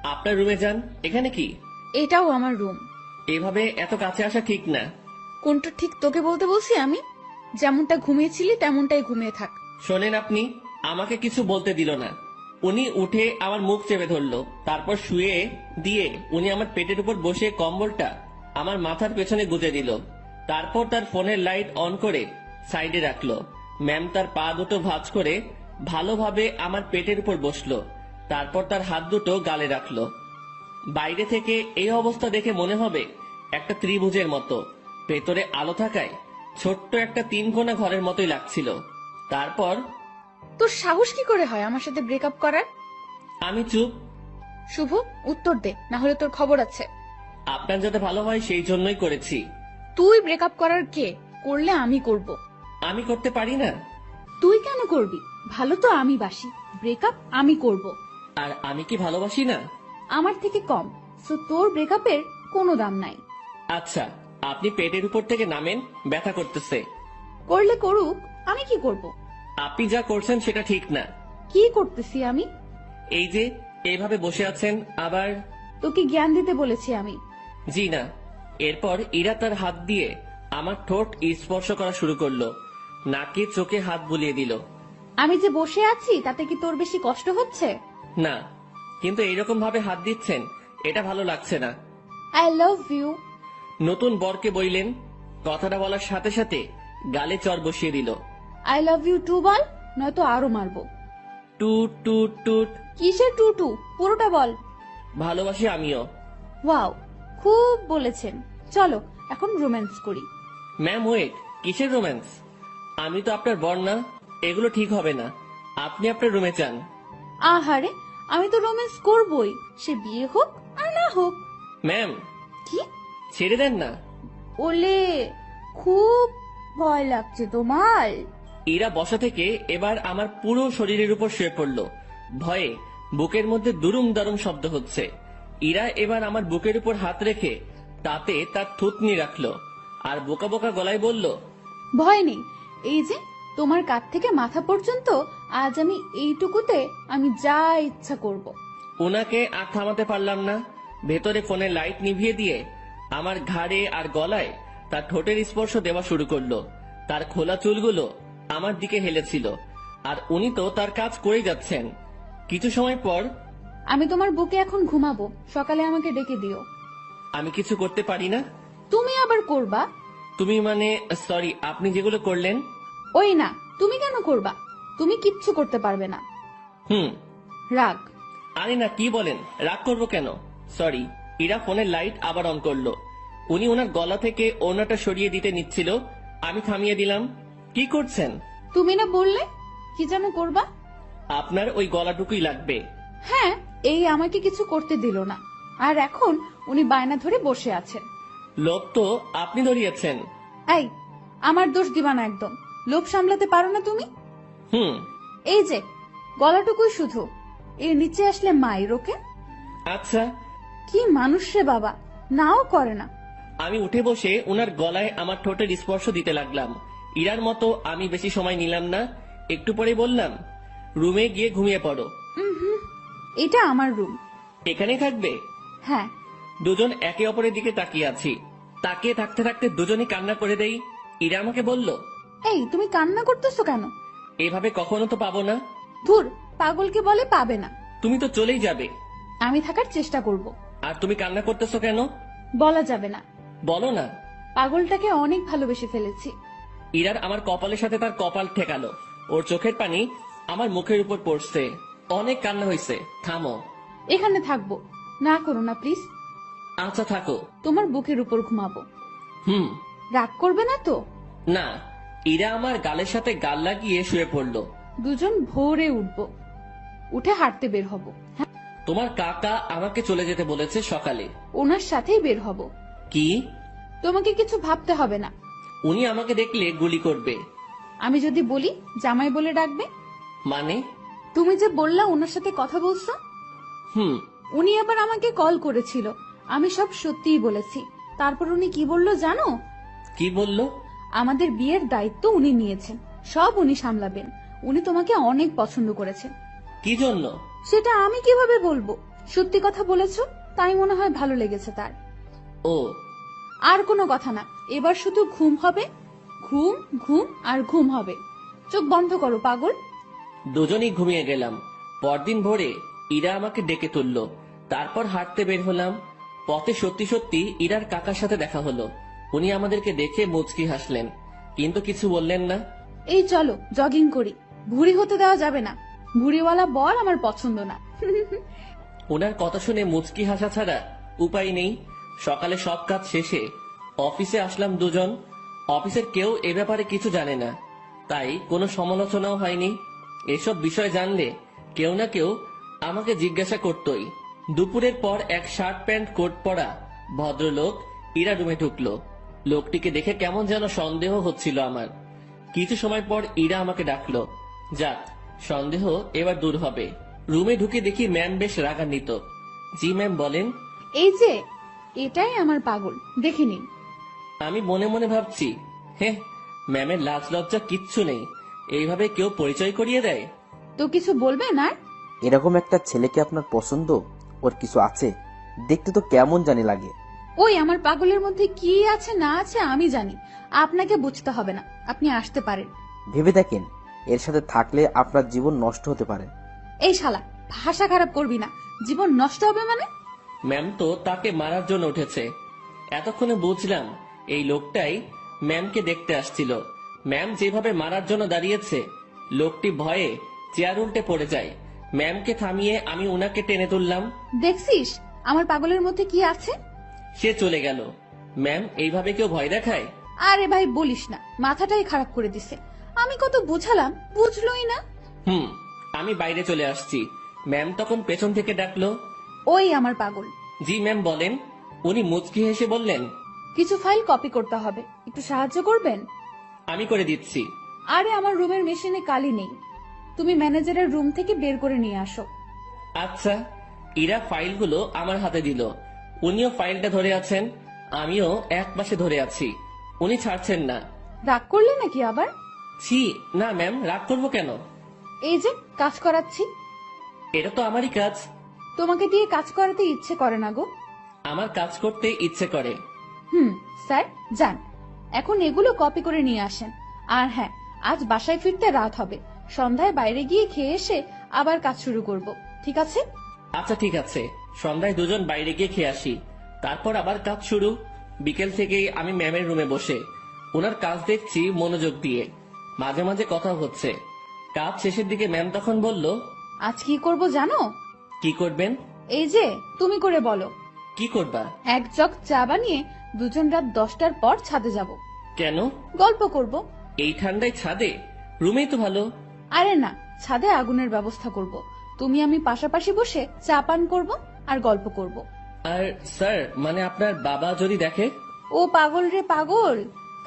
আপনার রুমে যান। এখানে কি? এটাও আমার রুম। এভাবে এত কাছে আসা ঠিক না। কোনটা ঠিক তোকে বলতে বলছি আমি? যেমনটা ঘুমিয়েছিলি তেমনটাই ঘুমিয়ে থাক। শোনেন, আপনি আমাকে কিছু বলতে দিল না। উনি উঠে আমার মুখ চেপে ধরলো, তারপর শুয়ে দিয়ে উনি আমার পেটের উপর বসে কম্বলটা আমার মাথার পেছনে গুজে দিল। তারপর তার ফোনের লাইট অন করে সাইডে রাখলো। ম্যাম তার পা দুটো ভাঁজ করে ভালোভাবে আমার পেটের উপর বসলো, তারপর তার হাত দুটো গালে রাখলো। বাইরে থেকে এই অবস্থা দেখে মনে হবে একটা ত্রিভুজের মতো, ভেতরে আলো থাকায় ছোট্ট একটা 3 কোণা ঘরের মতোই লাগছিল। তারপর তোর সাহস কি করে হয় আমার সাথে ব্রেকআপ করার? আমি চুপ। শুভ, উত্তর দে, না হলে তোর খবর আছে। আপনার যাতে ভালো হয় সেই জন্যই করেছি। তুই ব্রেকআপ করার কে? করলে আমি করব। আমি করতে পারি না। তুই কেন করবি? ভালো তো আমি বাসি, ব্রেকআপ আমি করব। আর আমি কি ভালোবাসি না? আমার থেকে কম, সো তোর ব্রেকআপের কোনো দাম নাই। আচ্ছা, আপনি পেটের উপর থেকে নামেন, ব্যথা করতেছে। করলে করুক, আমি কি করব? আপনি যা করছেন সেটা ঠিক না। কি করতেছি আমি? এই যে এইভাবে বসে আছেন, আবার তোকে জ্ঞান দিতে বলেছি আমি। জি না। এরপর ইরা তার হাত দিয়ে আমার ঠোঁট স্পর্শ করা শুরু করলো, নাকে চোখে হাত বুলিয়ে দিল। আমি যে বসে আছি তাতে কি তোর বেশি কষ্ট হচ্ছে? না, কিন্তু এইরকম ভাবে হাত দিচ্ছেন এটা ভালো লাগছে না। I love you. নতুন বরকে বইলেন, কথাটা বলার সাথে সাথে গালে চর বসিয়ে দিল। আই লাভ ইউ টু বল, নয়তো আরো মারবো। টুট টুট টুট। কিসের টু টু? পুরোটা বল। ভালোবাসি আমিও। ওয়াও, খুব বলেছেন। চলো এখন রোম্যান্স করি। ম্যাম ওয়েট, কিসের রোম্যান্স? আমি তো আপনার বর না, এগুলো ঠিক হবে না। আপনি আপনার রুমে যান। আহারে, আমি তো রোম্যান্স করবই, সে বিয়ে হোক আর না হোক। ম্যাম কি? ছেড়ে দেন না। ওলে, খুব ভয় লাগছে তোমার? ইরা বসা থেকে এবার আমার পুরো শরীরের উপর শুয়ে পড়লো। ভয়ে বুকের মধ্যে দুরুম দারুম শব্দ হচ্ছে। ইরা এবার আমার বুকের উপর হাত রেখে তাতে তার থুতনি রাখলো আর বোকা বোকা গলায় বলল, ভয় নেই, এই যে তোমার কাঁধ থেকে মাথা পর্যন্ত আজ আমি এইটুকুতে আমি যা ইচ্ছা করব। ওনাকে আর থামাতে পারলাম না। ভেতরে ফোনের লাইট নিভিয়ে দিয়ে আমার ঘাড়ে আর গলায় তার ঠোঁটের স্পর্শ দেওয়া শুরু করলো। তার খোলা চুলগুলো আমার দিকে হেলেছিল, আর উনি তো তার কাজ করেই যাচ্ছেন। কিছু সময় পর, আমি তোমার বুকে এখন ঘুমাবো, সকালে আমাকে ডেকে দিও। আমি কিছু করতে পারি না। তুমি আবার করবা? তুমি মানে, সরি, আপনি যেগুলো করলেন। ওই না, তুমি কেন করবা? তুমি কিচ্ছু করতে পারবে না। হুম। রাগ। আরে না, কি বলেন, রাগ করবো কেন? সরি। ইরা ফোনের লাইট আবার অন করলো। উনি ওনার গলা থেকে ওড়নাটা সরিয়ে দিতে নিচ্ছিল, আমি থামিয়ে দিলাম। কি করছেন? তুমি না বললে কি যেন করবা? আপনার ওই গলাটুকুই লাগবে। হ্যাঁ, এই আমাকে কিছু করতে দিল না, আর এখন উনি বায়না ধরে বসে আছেন। লোভ তো আপনি ধরিয়েছেন। এই, আমার দোষ দিবা না একদম। লোভ সামলাতে পারো না তুমি? হুম। এই যে গলাটুকুই শুধু, এর নিচে আসলে মায়ের ওকে। আচ্ছা। কি মানুষ রে বাবা, নাও করে না। আমি উঠে বসে ওনার গলায় আমার ঠোঁটের স্পর্শ দিতে লাগলাম। ইরার মতো আমি বেশি সময় নিলাম না। একটু পরে বললাম, রুমে গিয়ে ঘুমিয়ে পড়ো। এটা আমার রুম। এখানেই থাকবে? হ্যাঁ। দুজন একে অপরের দিকে তাকিয়ে আছি। তাকিয়ে থাকতে থাকতে দুজনই কান্না করে দেই। ইরা আমাকে বলল, এই তুমি কান্না করতেছো কেন? এভাবে কখনো তো পাবো না। ধুর, পাগলকে বলে পাবে না। তুমি তো চলেই যাবে। আমি থাকার চেষ্টা করব। আর তুমি কান্না করতেছো কেন? বলা যাবে না। বলো না। পাগলটাকে অনেক ভালোবেসে ফেলেছি। ইরার আমার কপালের সাথে তার কপাল ঠেকালো। ওর চোখের পানি আমার মুখের উপর পড়ছে। অনেক কান্না হয়েছে, থামো। এখানে থাকবো, না করো না প্লিজ। আচ্ছা থাকো। তোমার বুকের উপর ঘুমাবো। হুম। রাগ করবে না তো? না। ইরা আমার গালের সাথে গাল লাগিয়ে শুয়ে পড়লো। দুজন ভোরে উঠবো, উঠে হাঁটতে বের হব। হ্যাঁ, তোমার কাকা আমাকে চলে যেতে বলেছে সকালে। ওনার সাথেই বের হব। কি? তোমাকে কিছু ভাবতে হবে না। উনি আমাকে দেখলে গুলি করবে। আমি যদি বলি জামাই বলে ডাকবে। মানে? তুমি যে বললা ওনার সাথে কথা বলছো, হুম। উনি আবার আমাকে কল করেছিল, আমি সব সত্যিই বলেছি। তারপর উনি কি বললো জানো? কি বললো? আমাদের বিয়ের দায়িত্ব উনি নিয়েছেন, সব উনি সামলাবেন। উনি তোমাকে অনেক পছন্দ করেছেন। কি জন্য? সেটা আমি কিভাবে বলবো? সত্যি কথা বলেছো, তাই মনে হয় ভালো লেগেছে তার। ও, আর কোনো কথা না, এবার শুধু ঘুম হবে, ঘুম ঘুম আর ঘুম হবে। চোখ বন্ধ করো পাগল। দুজনেই ঘুমিয়ে গেলাম। পরদিন ভোরে ইরা আমাকে ডেকে তুললো। তারপর হাঁটতে বের হলাম। পথে সত্যি সত্যি ইরার কাকার সাথে দেখা হলো। উনি আমাদেরকে দেখে মুচকি হাসলেন, কিন্তু কিছু বললেন না। এই চলো জগিং করি, ভুঁড়ি হতে দেওয়া যাবে না। ভুঁড়িওয়ালা বর আমার পছন্দ না। ওনার কথা শুনে মুচকি হাসা ছাড়া উপায় নেই। সকালে সব কাজ শেষে অফিসে আসলাম দুজন। অফিসের কেউ এ ব্যাপারে কিছু জানে না, তাই কোনো সমালোচনাও হয়নি। এসব বিষয় জানলে কেউ না কেউ আমাকে জিজ্ঞাসা করতই। দুপুরের পর এক শার্ট প্যান্ট কোট পরা ভদ্রলোক ইরা রুমে ঢুকলো। লোকটিকে দেখে কেমন যেন সন্দেহ হচ্ছিল আমার। কিছু সময় পর ইরা আমাকে ডাকলো। যাক, সন্দেহ এবার দূর হবে। রুমে ঢুকে দেখি ম্যাম বেশ রাগান্বিত। জি ম্যাম, বলেন। এই যে, এটাই আমার পাগল, দেখে নিন। আমি মনে মনে ভাবছি, হ্যাঁ, ম্যামের লাজ লজ্জা কিচ্ছু নেই, এইভাবে কেউ পরিচয় করিয়ে দেয়? তো কিছু বলবেন আর? এরকম একটা ছেলেকে আপনার পছন্দ? ওর কিছু আছে, দেখতে তো কেমন জানি লাগে। ওই আমার পাগলের মধ্যে কি আছে না আছে আমি জানি, আপনাকে বুঝতে হবে না। আপনি আসতে পারেন। ভেবে দেখেন, এর সাথে থাকলে আপনার জীবন নষ্ট হতে পারে। এই শালা, ভাষা খারাপ করবি না। জীবন নষ্ট হবে মানে? ম্যাম তো তাকে মারার জন্য উঠেছে। এতক্ষণে বুঝলাম এই লোকটাই ম্যামকে দেখতে আসছিল। ম্যাম যেভাবে মারার জন্য দাঁড়িয়েছে, লোকটি ভয়ে চেয়ার উল্টে পড়ে যায়। ম্যামকে থামিয়ে আমি উনাকে টেনে তুললাম। দেখছিস আমার পাগলের মধ্যে কি আছে? সে চলে গেল। ম্যাম, এইভাবে কেউ ভয় দেখায়? আরে ভাই বলিস না, মাথাটাই খারাপ করে দিছে। আমি কত বুঝালাম, বুঝলোই না। আমি বাইরে চলে আসছি। ম্যাম তখন পেছন থেকে ডাকলো। ওই আমার পাগল। জি ম্যাম, বলেন। উনি মুচকি হেসে বললেন, কিছু ফাইল কপি করতে হবে, একটু সাহায্য করবেন? আমি করে দিচ্ছি। আরে আমার রুমের মেশিনে কালি নেই, তুমি ম্যানেজারের রুম থেকে বের করে নিয়ে আসো। আচ্ছা। ইরা ফাইলগুলো আমার হাতে দিল। উনিও ফাইলটা ধরে আছেন, আমিও এক পাশে ধরে আছি। উনি ছাড়ছেন না। রাগ করলে নাকি আবার? ছি, না ম্যাম, রাগ করবো কেন? এই যে কাজ করাচ্ছি। এটা তো আমারই কাজ। তোমাকে দিয়ে কাজ করাতে ইচ্ছে করে না গো। আমার কাজ করতে ইচ্ছে করে। স্যার যান, এখন এগুলো কপি করে নিয়ে আসেন। আর হ্যাঁ, আজ বাসায় ফিরতে রাত হবে, সন্ধ্যায় বাইরে গিয়ে খেয়ে এসে আবার কাজ শুরু করব, ঠিক আছে? আচ্ছা ঠিক আছে, সন্ধ্যায় দুজন বাইরে গিয়ে খেয়ে আসি, তারপর আবার কাজ শুরু। বিকেল থেকেই আমি ম্যামের রুমে বসে ওনার কাজ দেখছি মনোযোগ দিয়ে। মাঝে মাঝে কথা হচ্ছে। কাজ শেষের দিকে ম্যাম তখন বলল, আজ কি করব জানো? কি করবেন? এই যে তুমি করে বলো। কি করবা? এক জগ চা বানিয়ে দুজন রাত 10টার পর ছাদে যাব। কেন? গল্প করব। এই ঠান্ডায় ছাদে? রুমেই তো ভালো। আরে না, ছাদে আগুনের ব্যবস্থা করব। তুমি আমি পাশাপাশি বসে চা পান করব আর গল্প করব। আর স্যার, মানে আপনার বাবা যদি দেখে? ও পাগল রে পাগল,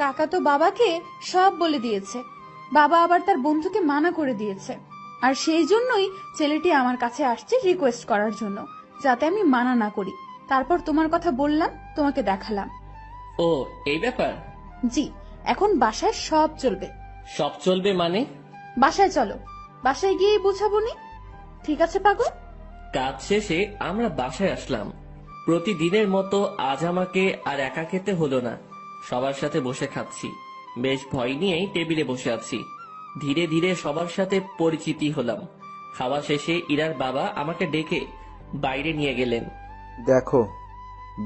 কাকা তো বাবাকে সব বলে দিয়েছে। বাবা আবার তার বন্ধুকে মানা করে দিয়েছে। আর সেই জন্যই ছেলেটি আমার কাছে আসছে রিকোয়েস্ট করার জন্য, যাতে আমি মানা না করি। তারপর তোমার কথা বললাম, তোমাকে দেখালাম। ও, এই ব্যাপার? জি, এখন বাসায় সব চলবে। সব চলবে মানে? বাসায় চলো, বাসায় গিয়ে বুঝাবনি, ঠিক আছে পাগল? কাজ শেষে আমরা বাসায় আসলাম। প্রতিদিনের মতো আজ আমাকে আর একা খেতে হলো না, সবার সাথে বসে খাচ্ছি। বেশ ভয় নিয়েই টেবিলে বসে আছি। ধীরে ধীরে সবার সাথে পরিচিতি হলাম। খাওয়া শেষে ইরার বাবা আমাকে ডেকে বাইরে নিয়ে গেলেন। দেখো,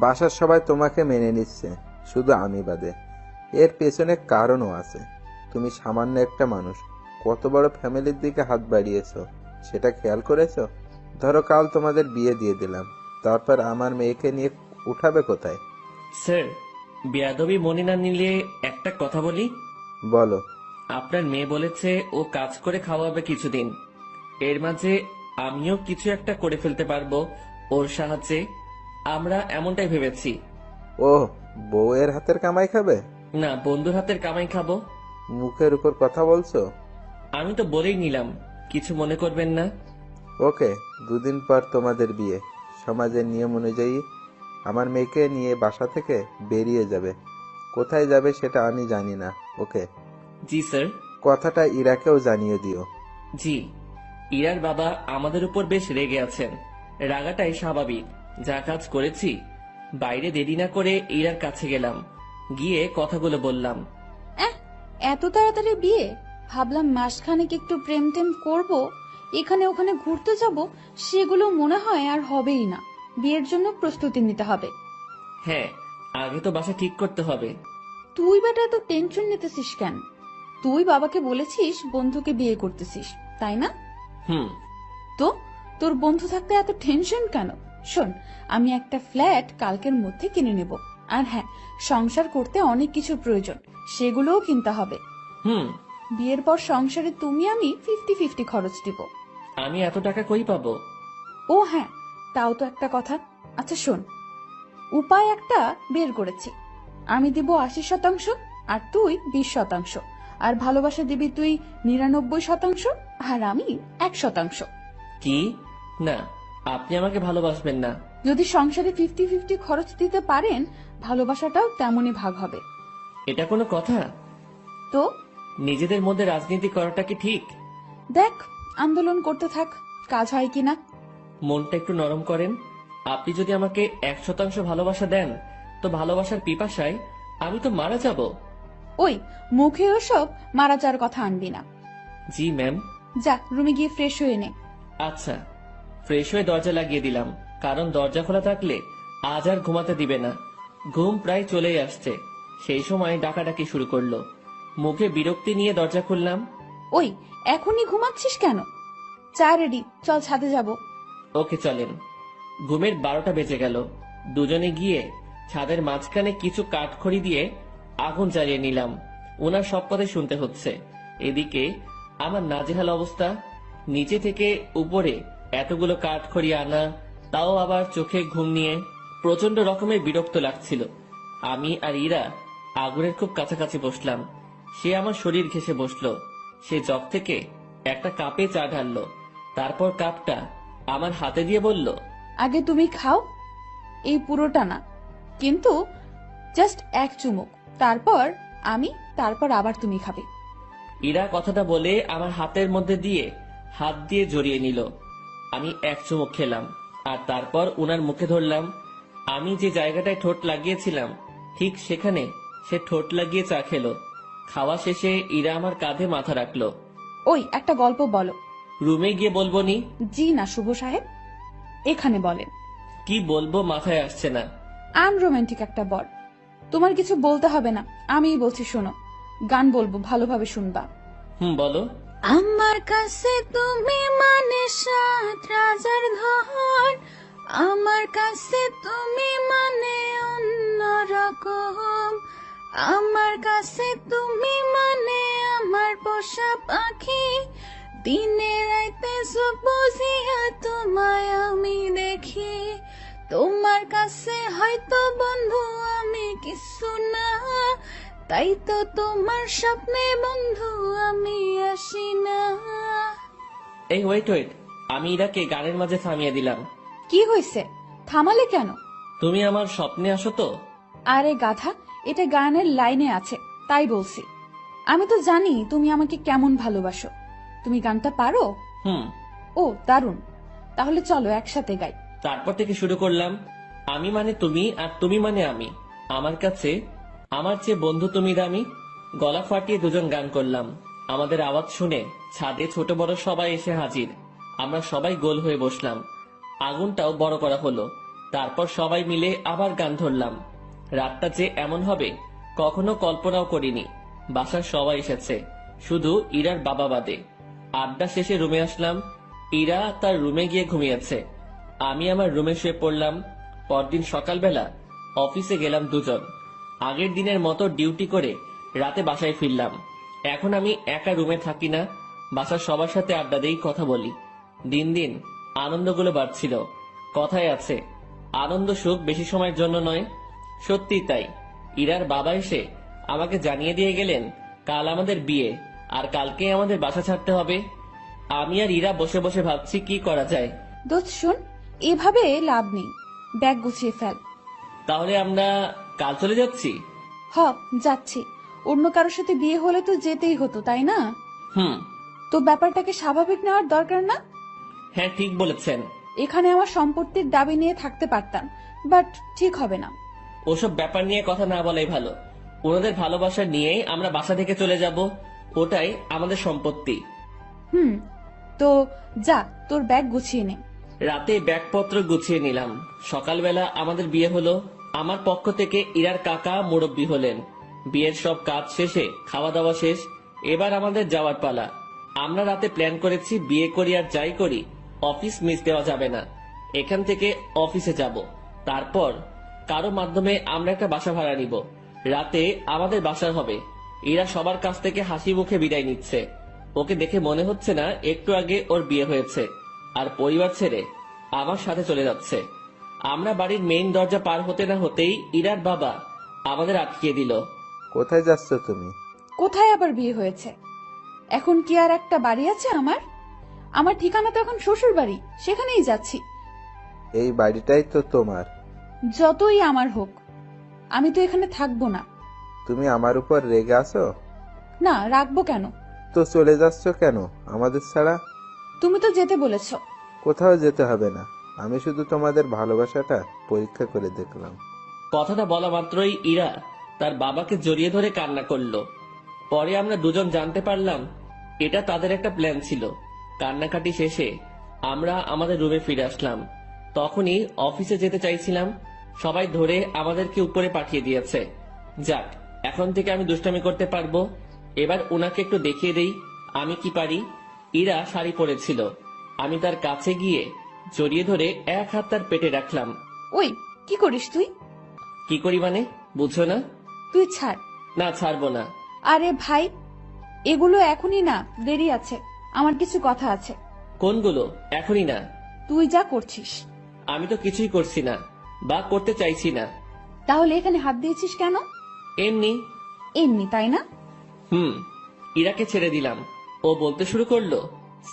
বাসার সবাই তোমাকে মেনে নিচ্ছে, শুধু আমি বাদে। এর পেছনে কারণও আছে। তুমি সামান্য একটা মানুষ, কত বড় ফ্যামিলির দিকে হাত বাড়িয়েছো সেটা খেয়াল করেছো? ধরো কাল তোমাদের বিয়ে দিয়ে দিলাম, তারপর আমার মেয়েকে নিয়ে উঠাবে কোথায়? স্যার, বেয়াদবি মনে না নিলে একটা কথা বলি। বলো। আপনার মেয়ে বলেছে ও কাজ করে খাওয়াবে কিছুদিন। এর মাঝে আমিও কিছু একটা করে ফেলতে পারবো ওর সাহায্যে। আমরা এমনটাই ভেবেছি। ও, বউয়ের হাতের কামাই খাবে? না, বন্ধুর হাতের কামাই খাবো। মুখের উপর কথা বলছো। আমি তো বলেই নিলাম, কিছু মনে করবেন না। ওকে, 2 দিন পর তোমাদের বিয়ে। সমাজের নিয়ম অনুযায়ী আমার মেয়েকে নিয়ে বাসা থেকে বেরিয়ে যাবে। কোথায় যাবে সেটা আমি জানি না। ওকে? জি স্যার। কথাটা ইরাকেও জানিয়ে দিও। জি। ইরার বাবা আমাদের উপর বেশ রেগে আছেন। রাগাটাই স্বাভাবিক। যা কাজ করেছি। বাইরে দেরি না করে ইরার কাছে গেলাম, গিয়ে কথাগুলো বললাম। এত তাড়াতাড়ি বিয়ে? ভাবলাম মাসখানেক একটু প্রেম টেম করবো, এখানে ওখানে ঘুরতে যাব, সেগুলো মনে হয় আর হবেই না। বিয়ের জন্য প্রস্তুতি নিতে হবে। হ্যাঁ, আগে তো বাসা ঠিক করতে হবে। তুই বেটা এত টেনশন নিতেছিস কেন? তুই বাবাকে বলেছিস বন্ধুকে বিয়ে করতেছিস, তাই না? হুম। তো তোর বন্ধু থাকতে এত টেনশন কেন? শোন, আমি একটা ফ্ল্যাট কালকের মধ্যে কিনে নেব। আর হ্যাঁ, সংসার করতে অনেক কিছু প্রয়োজন, সেগুলোও কিনতে হবে। হুম। বিয়ের পর সংসারে তুমি আমি 50-50 খরচ দিব। আমি এত টাকা কই পাবো? ও হ্যাঁ, তাও তো একটা কথা। আচ্ছা শোন, উপায় একটা বের করেছি। আমি দিব 80%, আর তুই 20%, আর ভালোবাসা দিবি তুই 99%, আর আমি 1%। কি? না, আপনি আমাকে ভালোবাসবেন না। যদি সংসারে 50-50 খরচ দিতে পারেন, ভালোবাসাটাও তেমনই ভাগ হবে। এটা কোনো কথা? তো নিজেদের মধ্যে রাজনীতি করাটা কি ঠিক? দেখ, আন্দোলন করতে থাক, কাজ হয় কিনা। মনটা একটু নরম করেন। আপনি যদি আমাকে 100% ভালোবাসা দেন, তো ভালোবাসার পিপাসায় আমি তো মারা যাব। ওই মুখে ওসব মারা যাওয়ার কথা আনবি না। জি ম্যাম। যা, রুমে গিয়ে ফ্রেশ হয়ে নে। আচ্ছা। ফ্রেশ হয়ে দরজা লাগিয়ে দিলাম, কারণ দরজা খোলা থাকলে আজ আর ঘুমাতে দিবে না। ঘুম প্রায় চলেই আসছে, সেই সময় ডাকাডাকি শুরু করলো। মুখে বিরক্তি নিয়ে দরজা খুললাম। ওই এখনই ঘুমাচ্ছিস কেন? চা রেডি, চল ছাদে যাব। ওকে চলেন। ঘুমের 12টা বেজে গেল। দুজনে গিয়ে ছাদের মাঝখানে কিছু কাঠখড়ি দিয়ে আগুন জ্বালিয়ে নিলাম। ওনার সব কথাই শুনতে হচ্ছে। এদিকে আমার নাজেহাল অবস্থা। নিচে থেকে উপরে এতগুলো কাঠখড়ি আনা, তাও আবার চোখে ঘুম নিয়ে প্রচন্ড রকমের বিরক্ত লাগছিল। আমি আর ইরা আগুনের খুব কাছাকাছি বসলাম। সে আমার শরীর ঘেঁষে বসলো। সে জগ থেকে একটা কাপে চা ঢাললো, তারপর কাপটা আমার হাতে দিয়ে বলল, আগে তুমি খাও, এই পুরোটা না, কিন্তু জাস্ট এক চুমুক, তারপর আমি, তারপর আবার তুমি খাবে। ইরা কথাটা বলে আমার হাতের মধ্যে দিয়ে হাত দিয়ে জড়িয়ে নিল। আমি এক চুমুক খেলাম, আর তারপর উনার মুখে ধরলাম। আমি যে জায়গাটায় ঠোঁট লাগিয়েছিলাম, ঠিক সেখানে সে ঠোঁট লাগিয়ে চা খেলো। খাওয়া শেষে ইরা আমার কাঁধে মাথা রাখলো। ওই একটা গল্প বলো। রুমে গিয়ে বলবো নি? জি না শুভ সাহেব, এখানে বলেন। কি বলবো মাথায় আসছে না। আনরোমান্টিক একটা বর। তোমার কিছু বলতে হবে না, আমিই বলছি শোনো। গান বলবো, ভালোভাবে শুনবা। বলো। আমার কাছে তুমি মানে 7 রাজার ধন, আমার কাছে তুমি মানে অন্যরকম, আমার কাছে তুমি মানে আমার পোষা পাখি, দিনে রাইতে সব বুঝিয়া তোমায় আমি দেখি, তোমার কাছে হয়তো বন্ধু আমি কিছু না, তাই তো তোমার স্বপ্নে বন্ধু আমি আসি না। এই ওয়েট, আমি ইরাকে গানের মাঝে থামিয়ে দিলাম। কি হয়েছে, থামালে কেন? তুমি আমার স্বপ্নে আসো তো? আরে গাধা, এটা গানের লাইনে আছে, তাই বলছি। আমি তো জানি তুমি আমাকে কেমন ভালোবাসো। তুমি গানটা পারো? ও দারুণ, তাহলে চলো একসাথে গাই। তারপর থেকে শুরু করলাম। আমি মানে তুমি, আর তুমি মানে আমি। আমার কাছে আমার চেয়ে বন্ধু তুমি দামি। গলা ফাটিয়ে দুজন গান করলাম। আমাদের আওয়াজ শুনে ছাদে ছোট বড় সবাই এসে হাজির। আমরা সবাই গোল হয়ে বসলাম। আগুনটাও বড় করা হলো। তারপর সবাই মিলে আবার গান ধরলাম। রাতটা যে এমন হবে কখনো কল্পনাও করিনি। বাসার সবাই এসেছে, শুধু ইরার বাবা বাদে। আড্ডা শেষে রুমে আসলাম। ইরা তার রুমে গিয়ে ঘুমিয়েছে। আমি আমার রুমে শুয়ে পড়লাম। পরদিন সকালবেলা অফিসে গেলাম দুজন। আগের দিনের মতো ডিউটি করে রাতে বাসায় ফিরলাম। এখন আমি একা রুমে থাকি না, বাসার সবার সাথে আড্ডা দেই, কথা বলি। দিন দিন আনন্দগুলো বাড়ছিল। কথায় আছে, আনন্দ সুখ বেশি সময়ের জন্য নয়। সত্যি তাই। ইরার বাবা এসে আমাকে জানিয়ে দিয়ে গেলেন কাল আমাদের বিয়ে, আর কালকে আমাদের বাসা ছাড়তে হবে। আমি আর ইরা বসে বসে ভাবছি কি করা যায়। দোস্ত শোন, এভাবে লাভ নেই, ব্যাগ গুছিয়ে ফেল। তাহলে আমরা কাল চলে যাচ্ছি? হ, যাচ্ছি। অন্য কারোর সাথে বিয়ে হলে তো যেতেই হতো, তাই না? হুম। তো ব্যাপারটাকে স্বাভাবিক নেওয়ার দরকার না? হ্যাঁ, ঠিক বলেছেন। এখানে আমার সম্পত্তির দাবি নিয়ে থাকতে পারতাম, বাট ঠিক হবে না। ওসব ব্যাপার নিয়ে কথা না বলাই ভালো। ওনাদের ভালোবাসা নিয়েই আমরা বাসা থেকে চলে যাব, ওটাই আমাদের সম্পত্তি। হুম, তো যা, তোর ব্যাগ গুছিয়ে নে। রাতে ব্যাগপত্র গুছিয়ে নিলাম। সকালবেলা আমাদের বিয়ে হলো। আমার পক্ষ থেকে ইরার কাকা মুরব্বি হলেন। বিয়ের সব কাজ শেষে খাওয়া দাওয়া শেষ, এবার আমাদের যাওয়ার পালা। আমরা রাতে প্ল্যান করেছি বিয়ে করি আর যাই করি অফিস মিস দেওয়া যাবে না। এখান থেকে অফিসে যাব, তারপর কারো মাধ্যমে আমরা একটা বাসা ভাড়া নিব। রাতে আমাদের বাসা হবে। ইরা সবার কাছ থেকে হাসি মুখে বিদায় নিচ্ছে। ওকে দেখে মনে হচ্ছে না একটু আগে ওর বিয়ে হয়েছে, আর পরিবার ছেড়ে আমার সাথে চলে যাচ্ছে। আমরা বাড়ির মেইন দরজা পার হতে না হতেই ইরার বাবা আমাদের আটকিয়ে দিল। কোথায় যাচ্ছ তুমি? কোথায় আবার বিয়ে হয়েছে? এখন কি আর একটা বাড়ি আছে আমার? আমার ঠিকানা তো এখন শ্বশুর বাড়ি, সেখানেই যাচ্ছি। এই বাড়িটাই তো তোমার। যতই আমার হোক, আমি তো এখানে থাকবো না। তুমি আমার উপর রেগে আছো? না, রাখবো কেন? তো চলে যাচ্ছ কেন আমাদের ছাড়া? তুমি তো যেতে বলেছো। কোথাও যেতে হবে না, আমি শুধু তোমাদের ভালোবাসাটা পরীক্ষা করে দেখলাম। কথাটা বলা মাত্রই ইরা তার বাবাকে জড়িয়ে ধরে কান্না করলো। পরে আমরা দুজন জানতে পারলাম এটা তাদের একটা প্ল্যান ছিল। কান্নাকাটি শেষে আমরা আমাদের রুমে ফিরে আসলাম। তখনই অফিসে যেতে চাইছিলাম, সবাই ধরে আমাদেরকে উপরে পাঠিয়ে দিয়েছে। যাক, এখন থেকে আমি দুষ্টামি করতে পারবো। এবার ওনাকে একটু দেখিয়ে দেই আমি কি পারি। ইরা শাড়ি পরেছিল, আমি তার কাছে গিয়ে জড়িয়ে ধরে এক হাত তার পেটে রাখলাম। ওই, কি করিস তুই? কি করি মানে, বুঝছো না? তুই ছাড়। না, ছাড়বো না। আরে ভাই, এগুলো এখনই না, দেরি আছে। আমার কিছু কথা আছে। কোনগুলো? এখনই না। তুই যা করছিস। আমি তো কিছুই করছি না, বা করতে চাইছি না। তাহলে এখানে হাত দিয়েছিস কেন? এমনি। এমনি, তাই না? হুম। ইরাকে ছেড়ে দিলাম, ও বলতে শুরু করলো।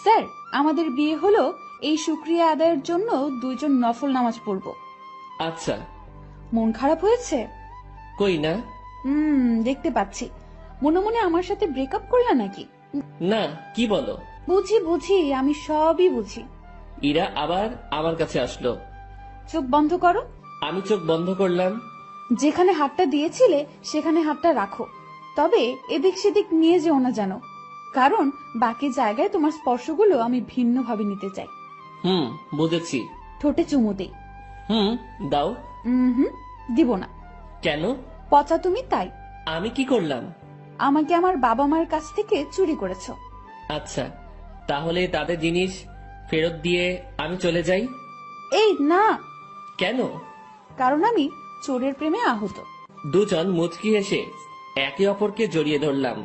স্যার, আমাদের বিয়ে হলো, এই শুকরিয়া আদায়ের জন্য দুইজন নফল নামাজ পড়ব। আচ্ছা। মন খারাপ হয়েছে? কই না। দেখতে পাচ্ছি। মনে মনে আমার সাথে ব্রেকআপ করলা নাকি? না, কি বলো? বুঝি বুঝি, আমি সবই বুঝি। ইরা আবার আমার কাছে আসলো। চোখ বন্ধ করো। আমি চোখ বন্ধ করলাম। যেখানে হাতটা দিয়েছিলে সেখানে হাতটা রাখো, তবে এদিক সেদিক নিয়ে যেও না যেন, কারণ বাকি জায়গায় তোমার স্পর্শগুলো আমি ভিন্নভাবে নিতে চাই। হুম, বুঝেছি। ঠোঁটে চুমু দেই। হুম, দাও। হুম, দিব না। কেন? পচা তুমি, তাই। আমি কি করলাম? আমাকে আমার বাবা মার কাছ থেকে চুরি করেছো। আচ্ছা, তাহলে তাদের জিনিস ফেরত দিয়ে আমি চলে যাই? এই না, কেন? কারণ আমি চোরের প্রেমে আহত। দুজন মুচকি হেসে একে অপরকে জড়িয়ে ধরলাম।